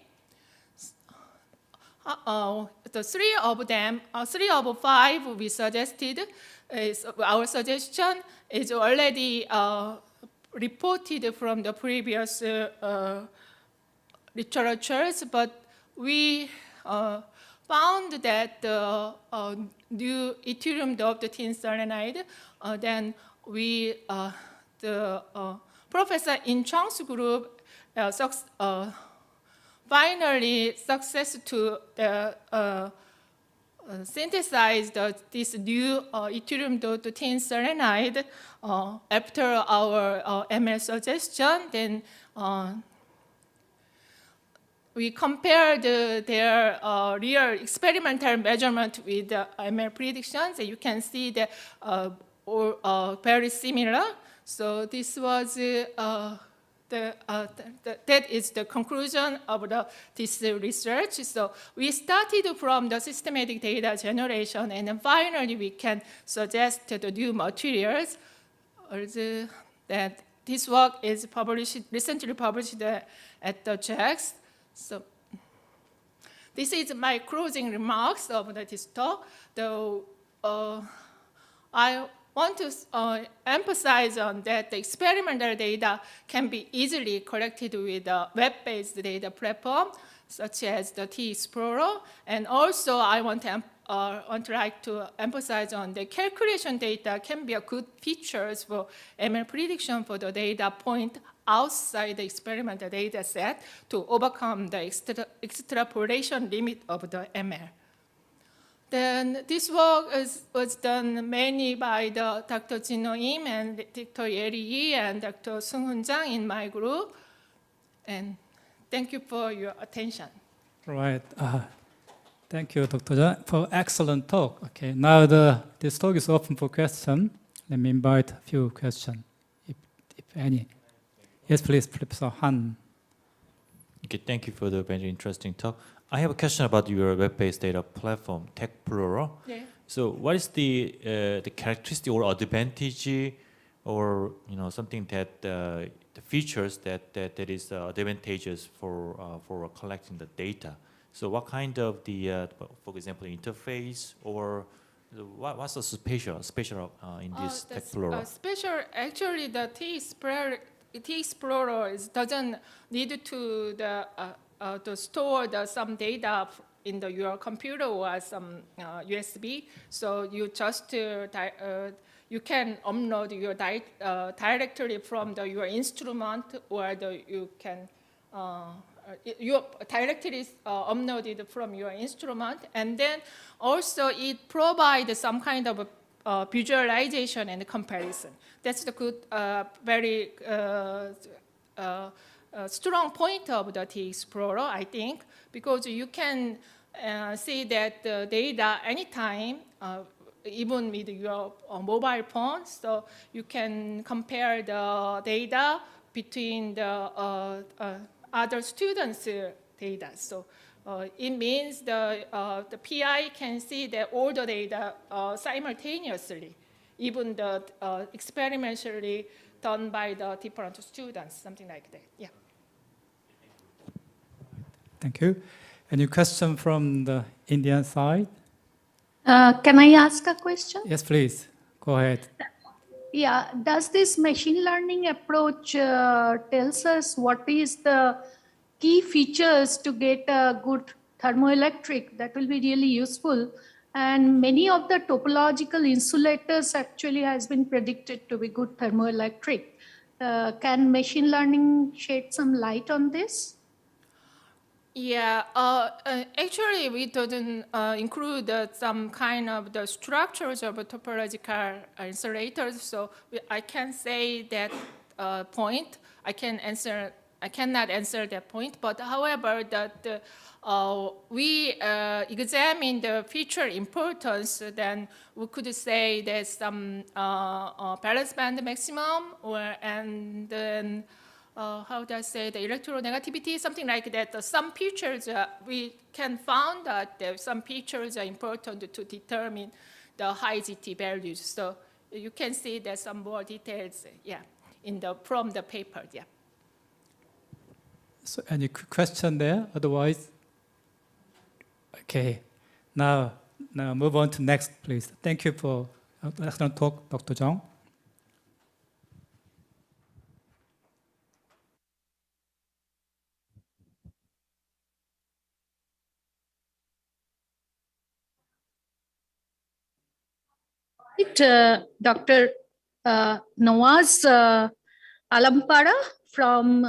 The 3 of them, 3 of 5 we suggested, our suggestion is already reported from the previous literatures, but we found that new yttrium doped thin selenide, then we, the Professor In Chung's group finally success to synthesize this new yttrium doped thin selenide after our ML suggestion. Then we compared their real experimental measurement with the ML predictions, and you can see that very similar. So this was that is the conclusion of this research. So we started from the systematic data generation, and then finally we can suggest the new materials. That this work is recently published at the JAX. So this is my closing remarks of this talk. Though I want to emphasize on that the experimental data can be easily collected with a web-based data platform, such as the T-Explorer. And also, I want to emphasize on the calculation data can be a good features for ML prediction for the data point outside the experimental data set to overcome the extrapolation limit of the ML. Then this work was done mainly by Dr. Jin-Ho Im and Dr. Yeri Yi and Dr. Seung-Hoon Jang in my group. And thank you for your attention. Right. Thank you, Dr. Jang, for excellent talk. Okay, now this talk is open for question. Let me invite a few questions, if any. Yes, please, Professor Han. Okay, thank you for the very interesting talk. I have a question about your web-based data platform, T-Explorer. Yeah. So, what is the characteristic or advantage, or something that the features that is advantageous for collecting the data? So, what kind of for example, interface, or what's the special in this T-Explorer? Special, actually, the T-Explorer doesn't need to store some data in your computer or some USB. So you just you can upload your directly from your instrument, or you can you directly uploaded from your instrument, and then also it provides some kind of visualization and comparison. That's the good, very strong point of the T-Explorer, I think, because you can see that the data anytime, even with your mobile phone, so you can compare the data between the other students' data. So it means the PI can see all the data simultaneously, even the experimentally done by the different students, something like that. Yeah. Thank you. Any question from the Indian side? Can I ask a question? Yes, please. Go ahead. Yeah, does this machine learning approach tells us what is the key features to get a good thermoelectric? That will be really useful. And many of the topological insulators actually has been predicted to be good thermoelectric. Can machine learning shed some light on this? Yeah, actually, we didn't include some kind of the structures of topological isolators, so I can say that point. I cannot answer that point. But however, that we examine the feature importance, then we could say there's some balance band maximum, and then. How do I say, the electronegativity, something like that. Some features, we can find that some features are important to determine the high GT values. So you can see there's some more details, yeah, from the paper, yeah. So any question there? Otherwise, okay. Now move on to next, please. Thank you for excellent talk, Dr. Jung. Dr. Nawaz Alampara from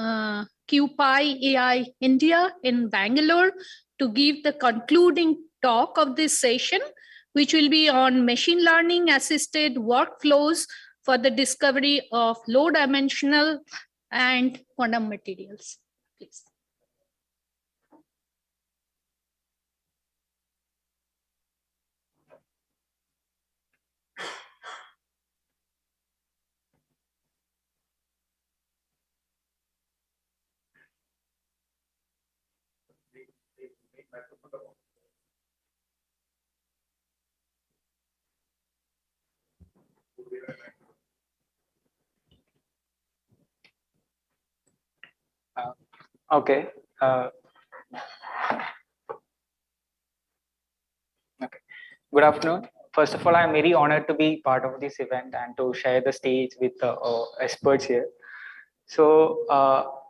QPI AI India in Bangalore to give the concluding talk of this session, which will be on machine learning assisted workflows for the discovery of low dimensional and quantum materials. Please. Okay. Okay. Good afternoon. First of all, I'm very honored to be part of this event and to share the stage with the experts here. So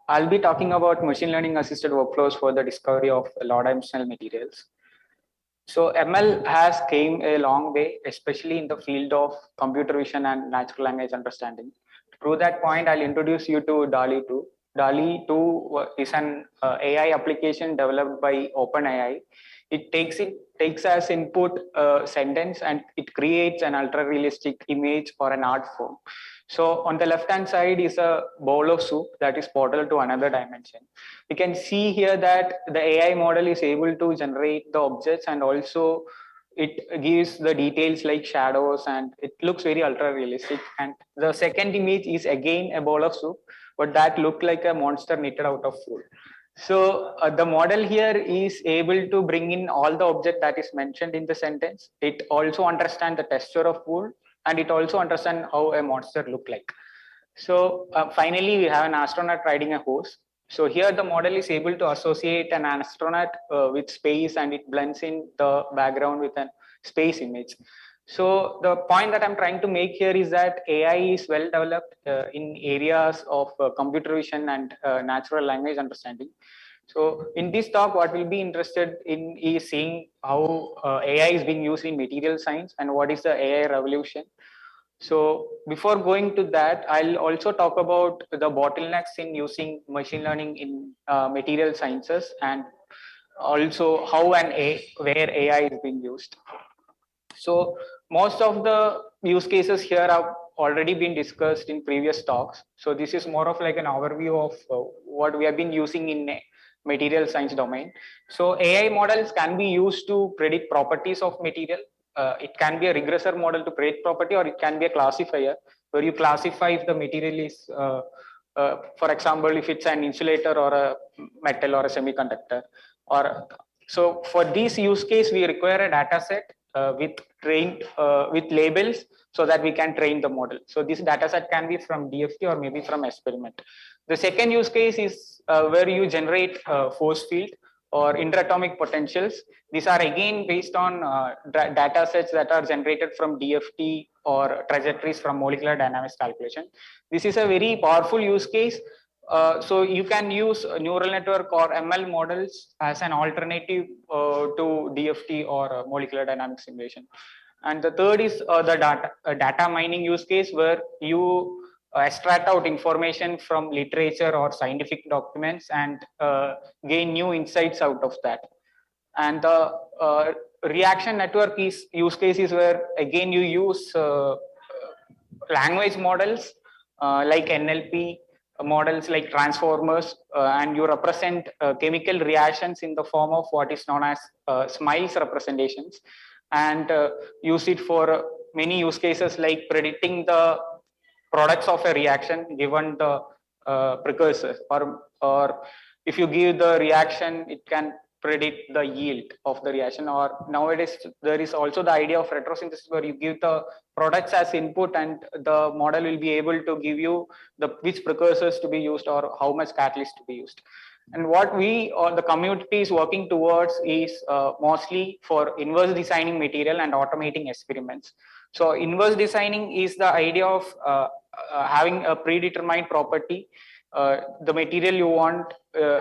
I'll be talking about machine learning assisted workflows for the discovery of low dimensional materials. So ML has came a long way, especially in the field of computer vision and natural language understanding. To prove that point, I'll introduce you to DALI 2. DALI 2 is an AI application developed by OpenAI. It takes as input a sentence and it creates an ultra realistic image or an art form. So on the left hand side is a bowl of soup that is portal to another dimension. We can see here that the AI model is able to generate the objects and also it gives the details like shadows and it looks very ultra realistic. And the second image is again a bowl of soup, but that looked like a monster knitted out of food. So the model here is able to bring in all the object that is mentioned in the sentence. It also understands the texture of food and it also understands how a monster look like. So finally, we have an astronaut riding a horse. So here the model is able to associate an astronaut with space and it blends in the background with a space image. So the point that I'm trying to make here is that AI is well developed in areas of computer vision and natural language understanding. So in this talk, what we'll be interested in is seeing how AI is being used in material science and what is the AI revolution. So before going to that, I'll also talk about the bottlenecks in using machine learning in material sciences and also how and where AI is being used. So most of the use cases here have already been discussed in previous talks. So this is more of like an overview of what we have been using in material science domain. So AI models can be used to predict properties of material. It can be a regressor model to predict property, or it can be a classifier where you classify if the material is, for example, if it's an insulator or a metal or a semiconductor. Or so for this use case, we require a data set with labels so that we can train the model. So this data set can be from DFT or maybe from experiment. The second use case is where you generate force field or interatomic potentials. These are again based on data sets that are generated from DFT or trajectories from molecular dynamics calculation. This is a very powerful use case. So you can use neural network or ML models as an alternative to DFT or molecular dynamics simulation. And the third is the data mining use case where you extract out information from literature or scientific documents and gain new insights out of that. And the reaction network use cases where again you use language models like NLP, models like transformers, and you represent chemical reactions in the form of what is known as smiles representations, and use it for many use cases like predicting the products of a reaction given the precursor, or if you give the reaction, it can predict the yield of the reaction. Or nowadays there is also the idea of retrosynthesis where you give the products as input and the model will be able to give you which precursors to be used or how much catalyst to be used. And what we or the community is working towards is mostly for inverse designing material and automating experiments. So inverse designing is the idea of having a predetermined property. The material you want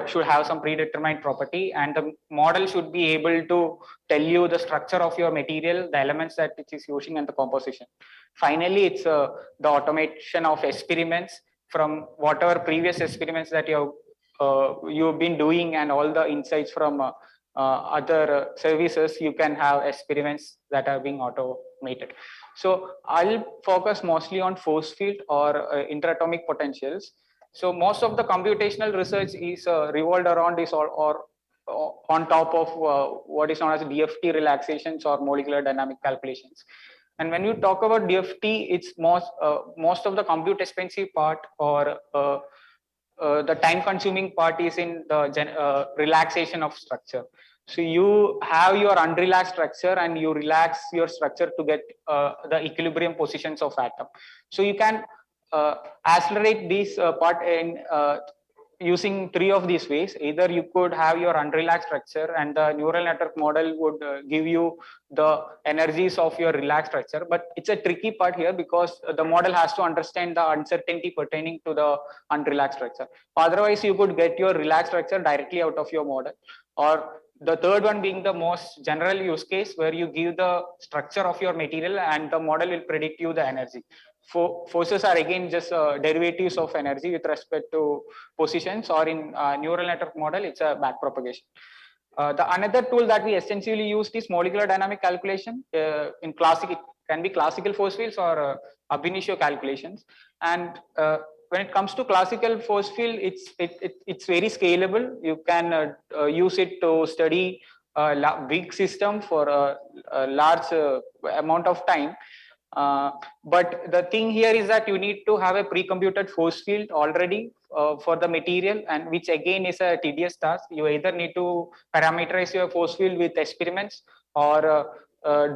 should have some predetermined property, and the model should be able to tell you the structure of your material, the elements that it is using, and the composition. Finally, it's the automation of experiments from whatever previous experiments that you've been doing, and all the insights from other services. You can have experiments that are being automated. So I'll focus mostly on force field or interatomic potentials. So most of the computational research is revolved around this or on top of what is known as DFT relaxations or molecular dynamic calculations. And when you talk about DFT, it's most of the compute expensive part or the time consuming part is in the relaxation of structure. So you have your unrelaxed structure and you relax your structure to get the equilibrium positions of atom. So you can accelerate this part in using three of these ways. Either you could have your unrelaxed structure and the neural network model would give you the energies of your relaxed structure, but it's a tricky part here because the model has to understand the uncertainty pertaining to the unrelaxed structure. Otherwise, you could get your relaxed structure directly out of your model. Or the third one being the most general use case where you give the structure of your material and the model will predict you the energy. Forces are again just derivatives of energy with respect to positions, or in neural network model, it's a backpropagation. The another tool that we essentially used is molecular dynamic calculation. In classic, it can be classical force fields or ab initio calculations. And when it comes to classical force field, it's very scalable. You can use it to study a big system for a large amount of time. But the thing here is that you need to have a pre-computed force field already for the material, and which again is a tedious task. You either need to parameterize your force field with experiments or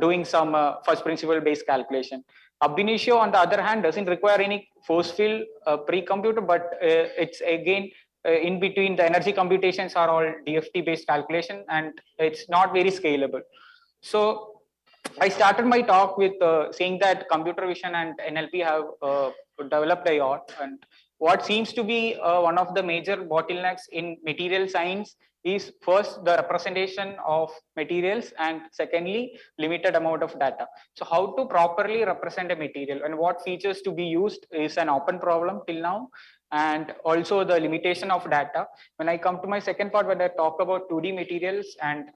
doing some first principle based calculation. Ab initio, on the other hand, doesn't require any force field pre-computer, but it's again in between. The energy computations are all DFT based calculation and it's not very scalable. So I started my talk with saying that computer vision and NLP have developed a lot, and what seems to be one of the major bottlenecks in material science is first the representation of materials, and secondly limited amount of data. So how to properly represent a material and what features to be used is an open problem till now, and also the limitation of data. When I come to my second part, when I talk about 2D materials, and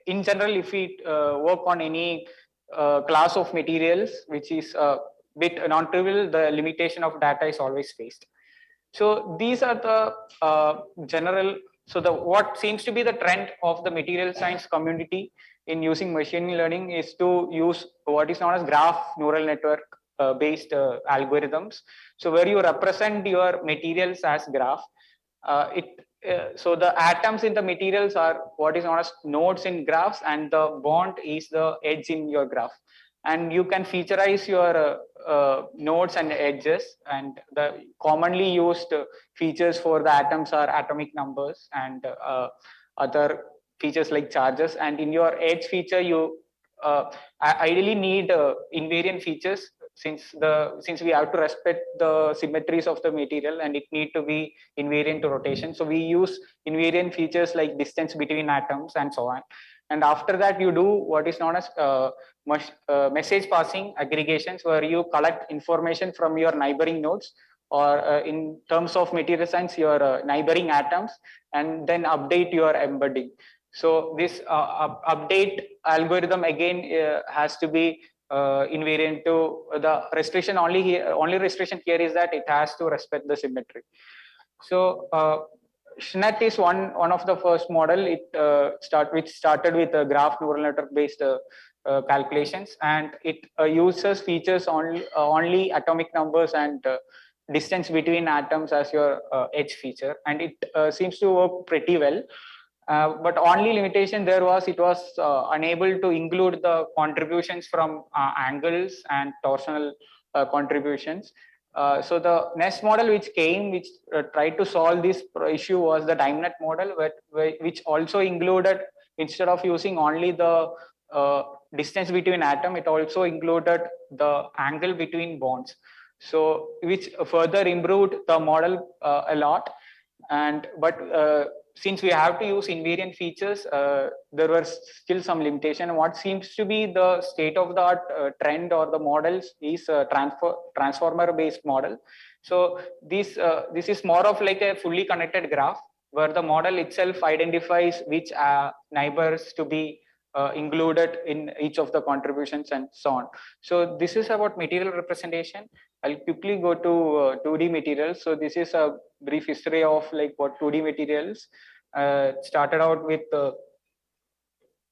in general, if we work on any class of materials which is a bit non-trivial, the limitation of data is always faced. So these are the general. So what seems to be the trend of the material science community in using machine learning is to use what is known as graph neural network based algorithms. So where you represent your materials as graph, so the atoms in the materials are what is known as nodes in graphs, and the bond is the edge in your graph. And you can featureize your nodes and edges, and the commonly used features for the atoms are atomic numbers and other features like charges. And in your edge feature, you ideally need invariant features, since we have to respect the symmetries of the material and it need to be invariant to rotation. So we use invariant features like distance between atoms and so on. And after that, you do what is known as message passing aggregations, where you collect information from your neighboring nodes, or in terms of material science, your neighboring atoms, and then update your embedding. So this update algorithm again has to be invariant to the restriction. Only restriction here is that it has to respect the symmetry. So SNET is one of the first model. Which started with graph neural network based calculations, and it uses features only atomic numbers and distance between atoms as your edge feature, and it seems to work pretty well. But only limitation there was, it was unable to include the contributions from angles and torsional contributions. So the next model which came, which tried to solve this issue, was the DimeNet model, which also included, instead of using only the distance between atom, it also included the angle between bonds. So which further improved the model a lot. But since we have to use invariant features, there were still some limitation. What seems to be the state of the art trend or the models is a transformer based model. So this is more of like a fully connected graph, where the model itself identifies which neighbors to be included in each of the contributions and so on. So this is about material representation. I'll quickly go to 2D materials. So this is a brief history of like what 2D materials started out with.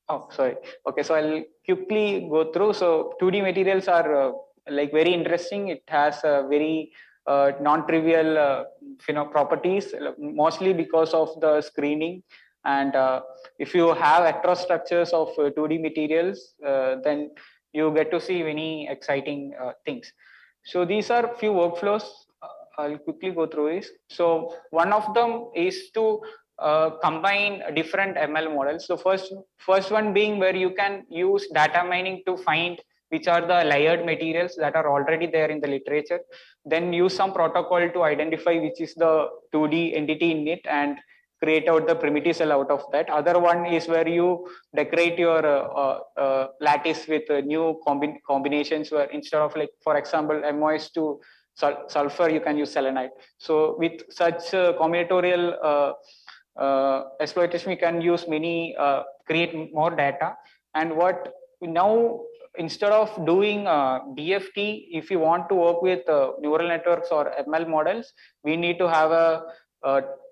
Okay, so I'll quickly go through. So 2D materials are like very interesting. It has a very non-trivial properties, mostly because of the screening. And if you have heterostructures of 2D materials, then you get to see many exciting things. So these are few workflows. I'll quickly go through this. So one of them is to combine different ML models. So first one being where you can use data mining to find which are the layered materials that are already there in the literature. Then use some protocol to identify which is the 2D entity in it and create out the primitive cell out of that. Other one is where you decorate your lattice with new combinations, where instead of, like, for example, MOS to sulfur, you can use selenide. So with such combinatorial exploitation, we can use many, create more data. And what now, instead of doing DFT, if you want to work with neural networks or ML models, we need to have a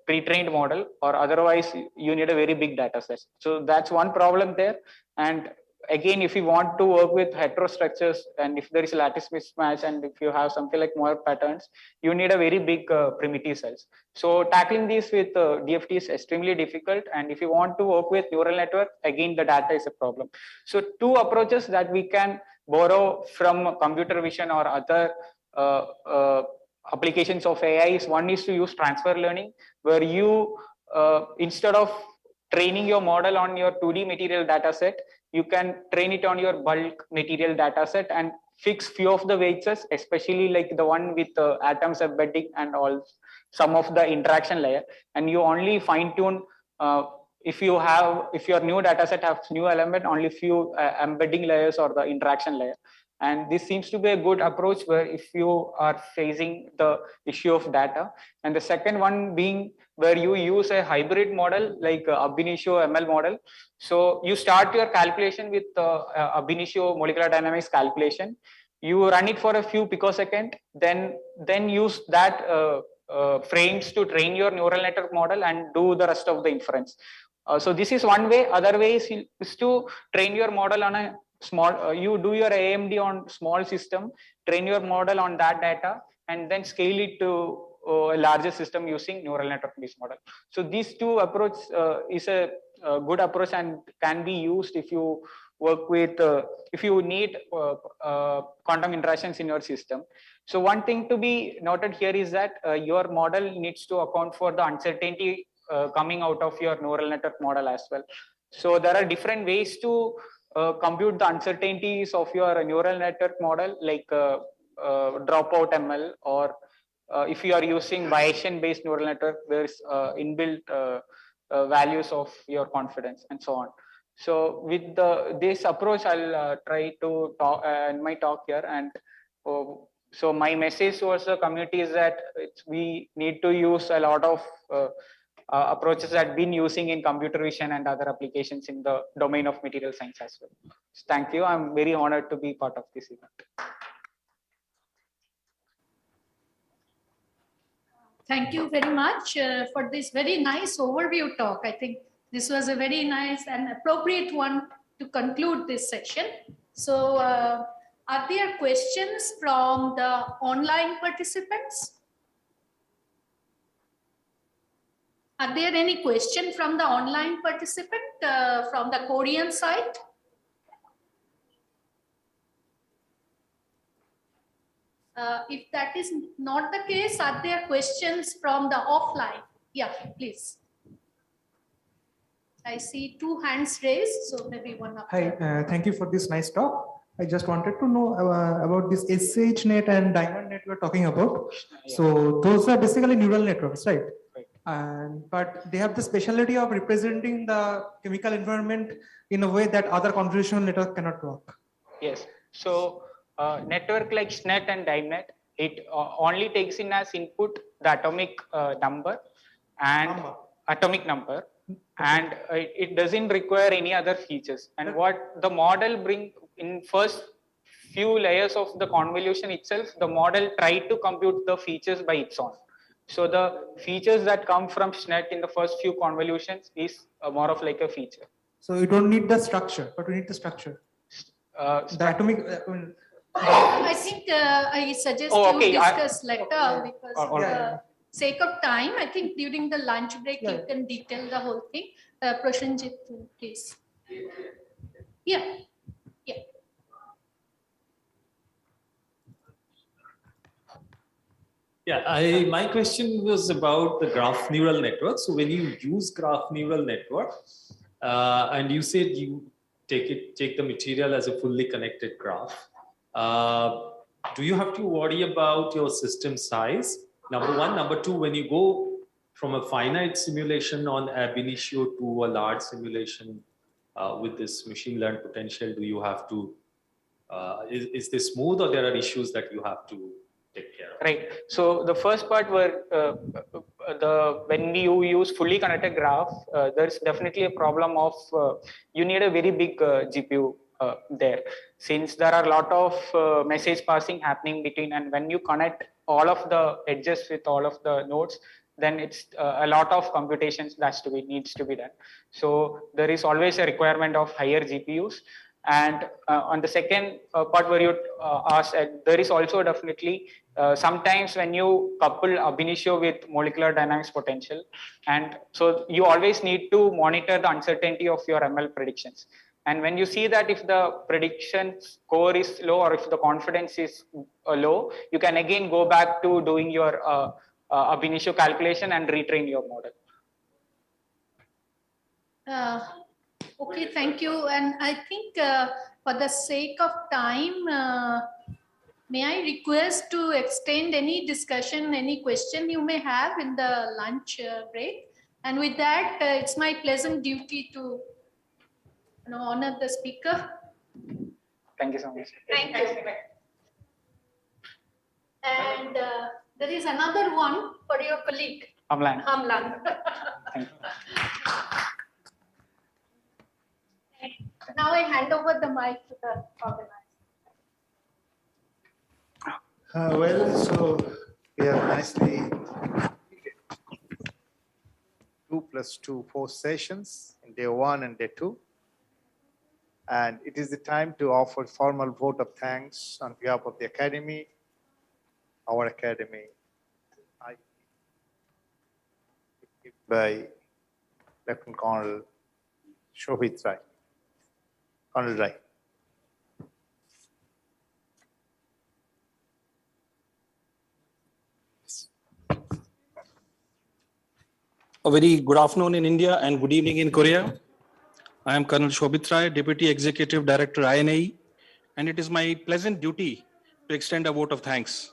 pre-trained model, or otherwise you need a very big data set. So that's one problem there. And again, if you want to work with heterostructures, and if there is a lattice mismatch, and if you have something like more patterns, you need a very big primitive cells. So tackling this with DFT is extremely difficult. And if you want to work with neural network, again, the data is a problem. So two approaches that we can borrow from computer vision or other applications of AI is, one is to use transfer learning, where you instead of training your model on your 2D material data set, you can train it on your bulk material data set and fix few of the weights, especially like the one with atoms embedding and all, some of the interaction layer. And you only fine tune if your new data set has new element, only few embedding layers or the interaction layer. And this seems to be a good approach where if you are facing the issue of data. And the second one being where you use a hybrid model like ab initio ML model. So you start your calculation with ab initio molecular dynamics calculation. You run it for a few picosecond, then use that frames to train your neural network model and do the rest of the inference. So this is one way. Other way is to train your model on a small, you do your AMD on small system, train your model on that data, and then scale it to a larger system using neural network based model. So these two approach is a good approach and can be used if you work with, if you need quantum interactions in your system. So one thing to be noted here is that your model needs to account for the uncertainty coming out of your neural network model as well. So there are different ways to compute the uncertainties of your neural network model, like dropout ML, or if you are using Bayesian based neural network, there's inbuilt values of your confidence and so on. So with this approach, I'll try to talk in my talk here. And so my message towards the community is that we need to use a lot of approaches that I've been using in computer vision and other applications in the domain of material science as well. So thank you. I'm very honored to be part of this event. Thank you very much for this very nice overview talk. I think this was a very nice and appropriate one to conclude this session. So are there questions from the online participants? Are there any questions from the online participant from the Korean side? If that is not the case, are there questions from the offline? Yeah, please. I see 2 hands raised, so maybe one up. Hi, thank you for this nice talk. I just wanted to know about this SHNet and Diamond Net we're talking about. Yeah. So those are basically neural networks, right? Right. But they have the specialty of representing the chemical environment in a way that other convolutional network cannot work. Yes. So network like SNET and DIMET, it only takes in as input the atomic number and atomic number, and it doesn't require any other features. And what the model bring in first few layers of the convolution itself, the model tried to compute the features by its own. So the features that come from SNET in the first few convolutions is more of like a feature. So you don't need the structure, but we need the structure. The atomic. I think I suggest you discuss later because for the sake of time, I think during the lunch break you can detail the whole thing. Prashanjit, please. Yeah. Yeah. Yeah, my question was about the graph neural network. So when you use graph neural network, and you said you take the material as a fully connected graph, do you have to worry about your system size? Number one. Number two, when you go from a finite simulation on ab initio to a large simulation with this machine learned potential, do you have to, is this smooth, or there are issues that you have to take care of? Right. So the first part where when you use fully connected graph, there's definitely a problem of you need a very big GPU there, since there are a lot of message passing happening between, and when you connect all of the edges with all of the nodes, then it's a lot of computations that needs to be done. So there is always a requirement of higher GPUs. And on the second part where you asked, there is also definitely sometimes when you couple ab initio with molecular dynamics potential, and so you always need to monitor the uncertainty of your ML predictions. And when you see that if the prediction score is low or if the confidence is low, you can again go back to doing your ab initio calculation and retrain your model. Okay, thank you. And I think for the sake of time, may I request to extend any discussion, any question you may have in the lunch break. And with that, it's my pleasant duty to honor the speaker. Thank you so much. Thank you. And there is another one for your colleague. Amlan. Thank you. Now I hand over the mic to the organizer. Well, so we have nicely 2 + 2, 4 sessions in day 1 and day 2. And it is the time to offer formal vote of thanks on behalf of the Academy, our Academy, by Lieutenant Colonel Shobhit Rai. Colonel Rai. A very good afternoon in India and good evening in Korea. I am Colonel Shobhit Rai, Deputy Executive Director, INAE, and it is my pleasant duty to extend a vote of thanks.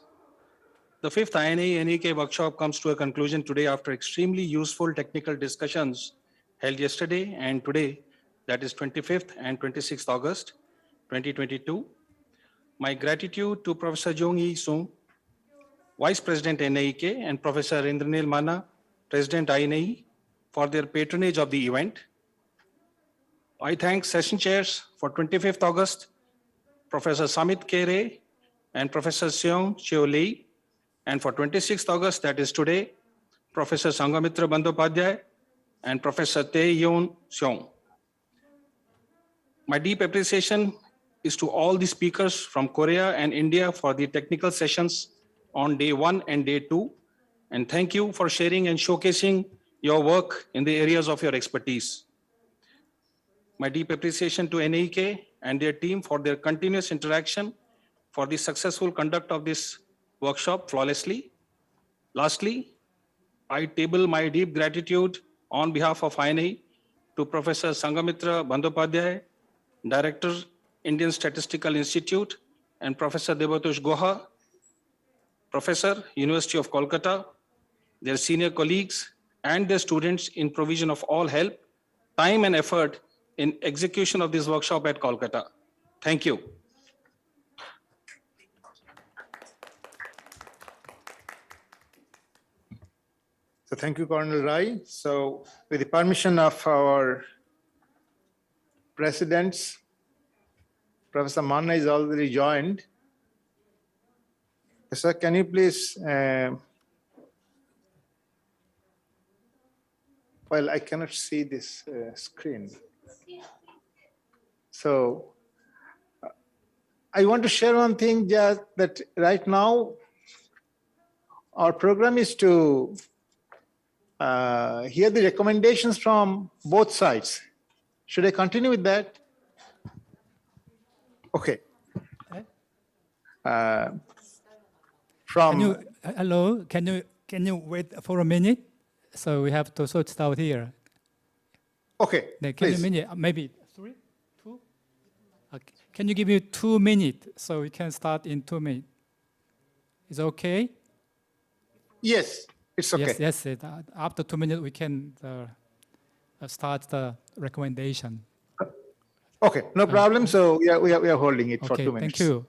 The 5th INAE-NAEK workshop comes to a conclusion today after extremely useful technical discussions held yesterday and today that is 25th and 26th August, 2022. My gratitude to Professor Jong-hee Sung, Vice President NAEK, and Professor Indranil Mana, President INAE, for their patronage of the event. I thank session chairs for 25th August, Professor Samit K. and Professor Seung-Cheol, and for 26th August, that is today, Professor Sanghamitra Bandyopadhyay and Professor Tae-yeon Seong. My deep appreciation is to all the speakers from Korea and India for the technical sessions on day 1 and day 2. And thank you for sharing and showcasing your work in the areas of your expertise. My deep appreciation to NAEK and their team for their continuous interaction for the successful conduct of this workshop flawlessly. Lastly, I table my deep gratitude on behalf of INAE to Professor Sanghamitra Bandyopadhyay, Director, Indian Statistical Institute, and Professor Debatosh Goha, Professor, University of Kolkata, their senior colleagues, and their students in provision of all help, time, and effort in execution of this workshop at Kolkata. Thank you. So thank you, Colonel Rai. So with the permission of our presidents, Professor Manna is already joined. Sir, can you please, well, I cannot see this screen. So I want to share one thing, just that right now our program is to hear the recommendations from both sides. Should I continue with that? Okay. Hello, can you wait for a minute? So we have to sort it out here. Okay, can you maybe 3, 2? Okay. Can you give me 2 minutes so we can start in 2 minutes? Is it okay? Yes, it's okay. Yes. After 2 minutes, we can start the recommendation. Okay, no problem. So we are holding it for 2 minutes. Thank you.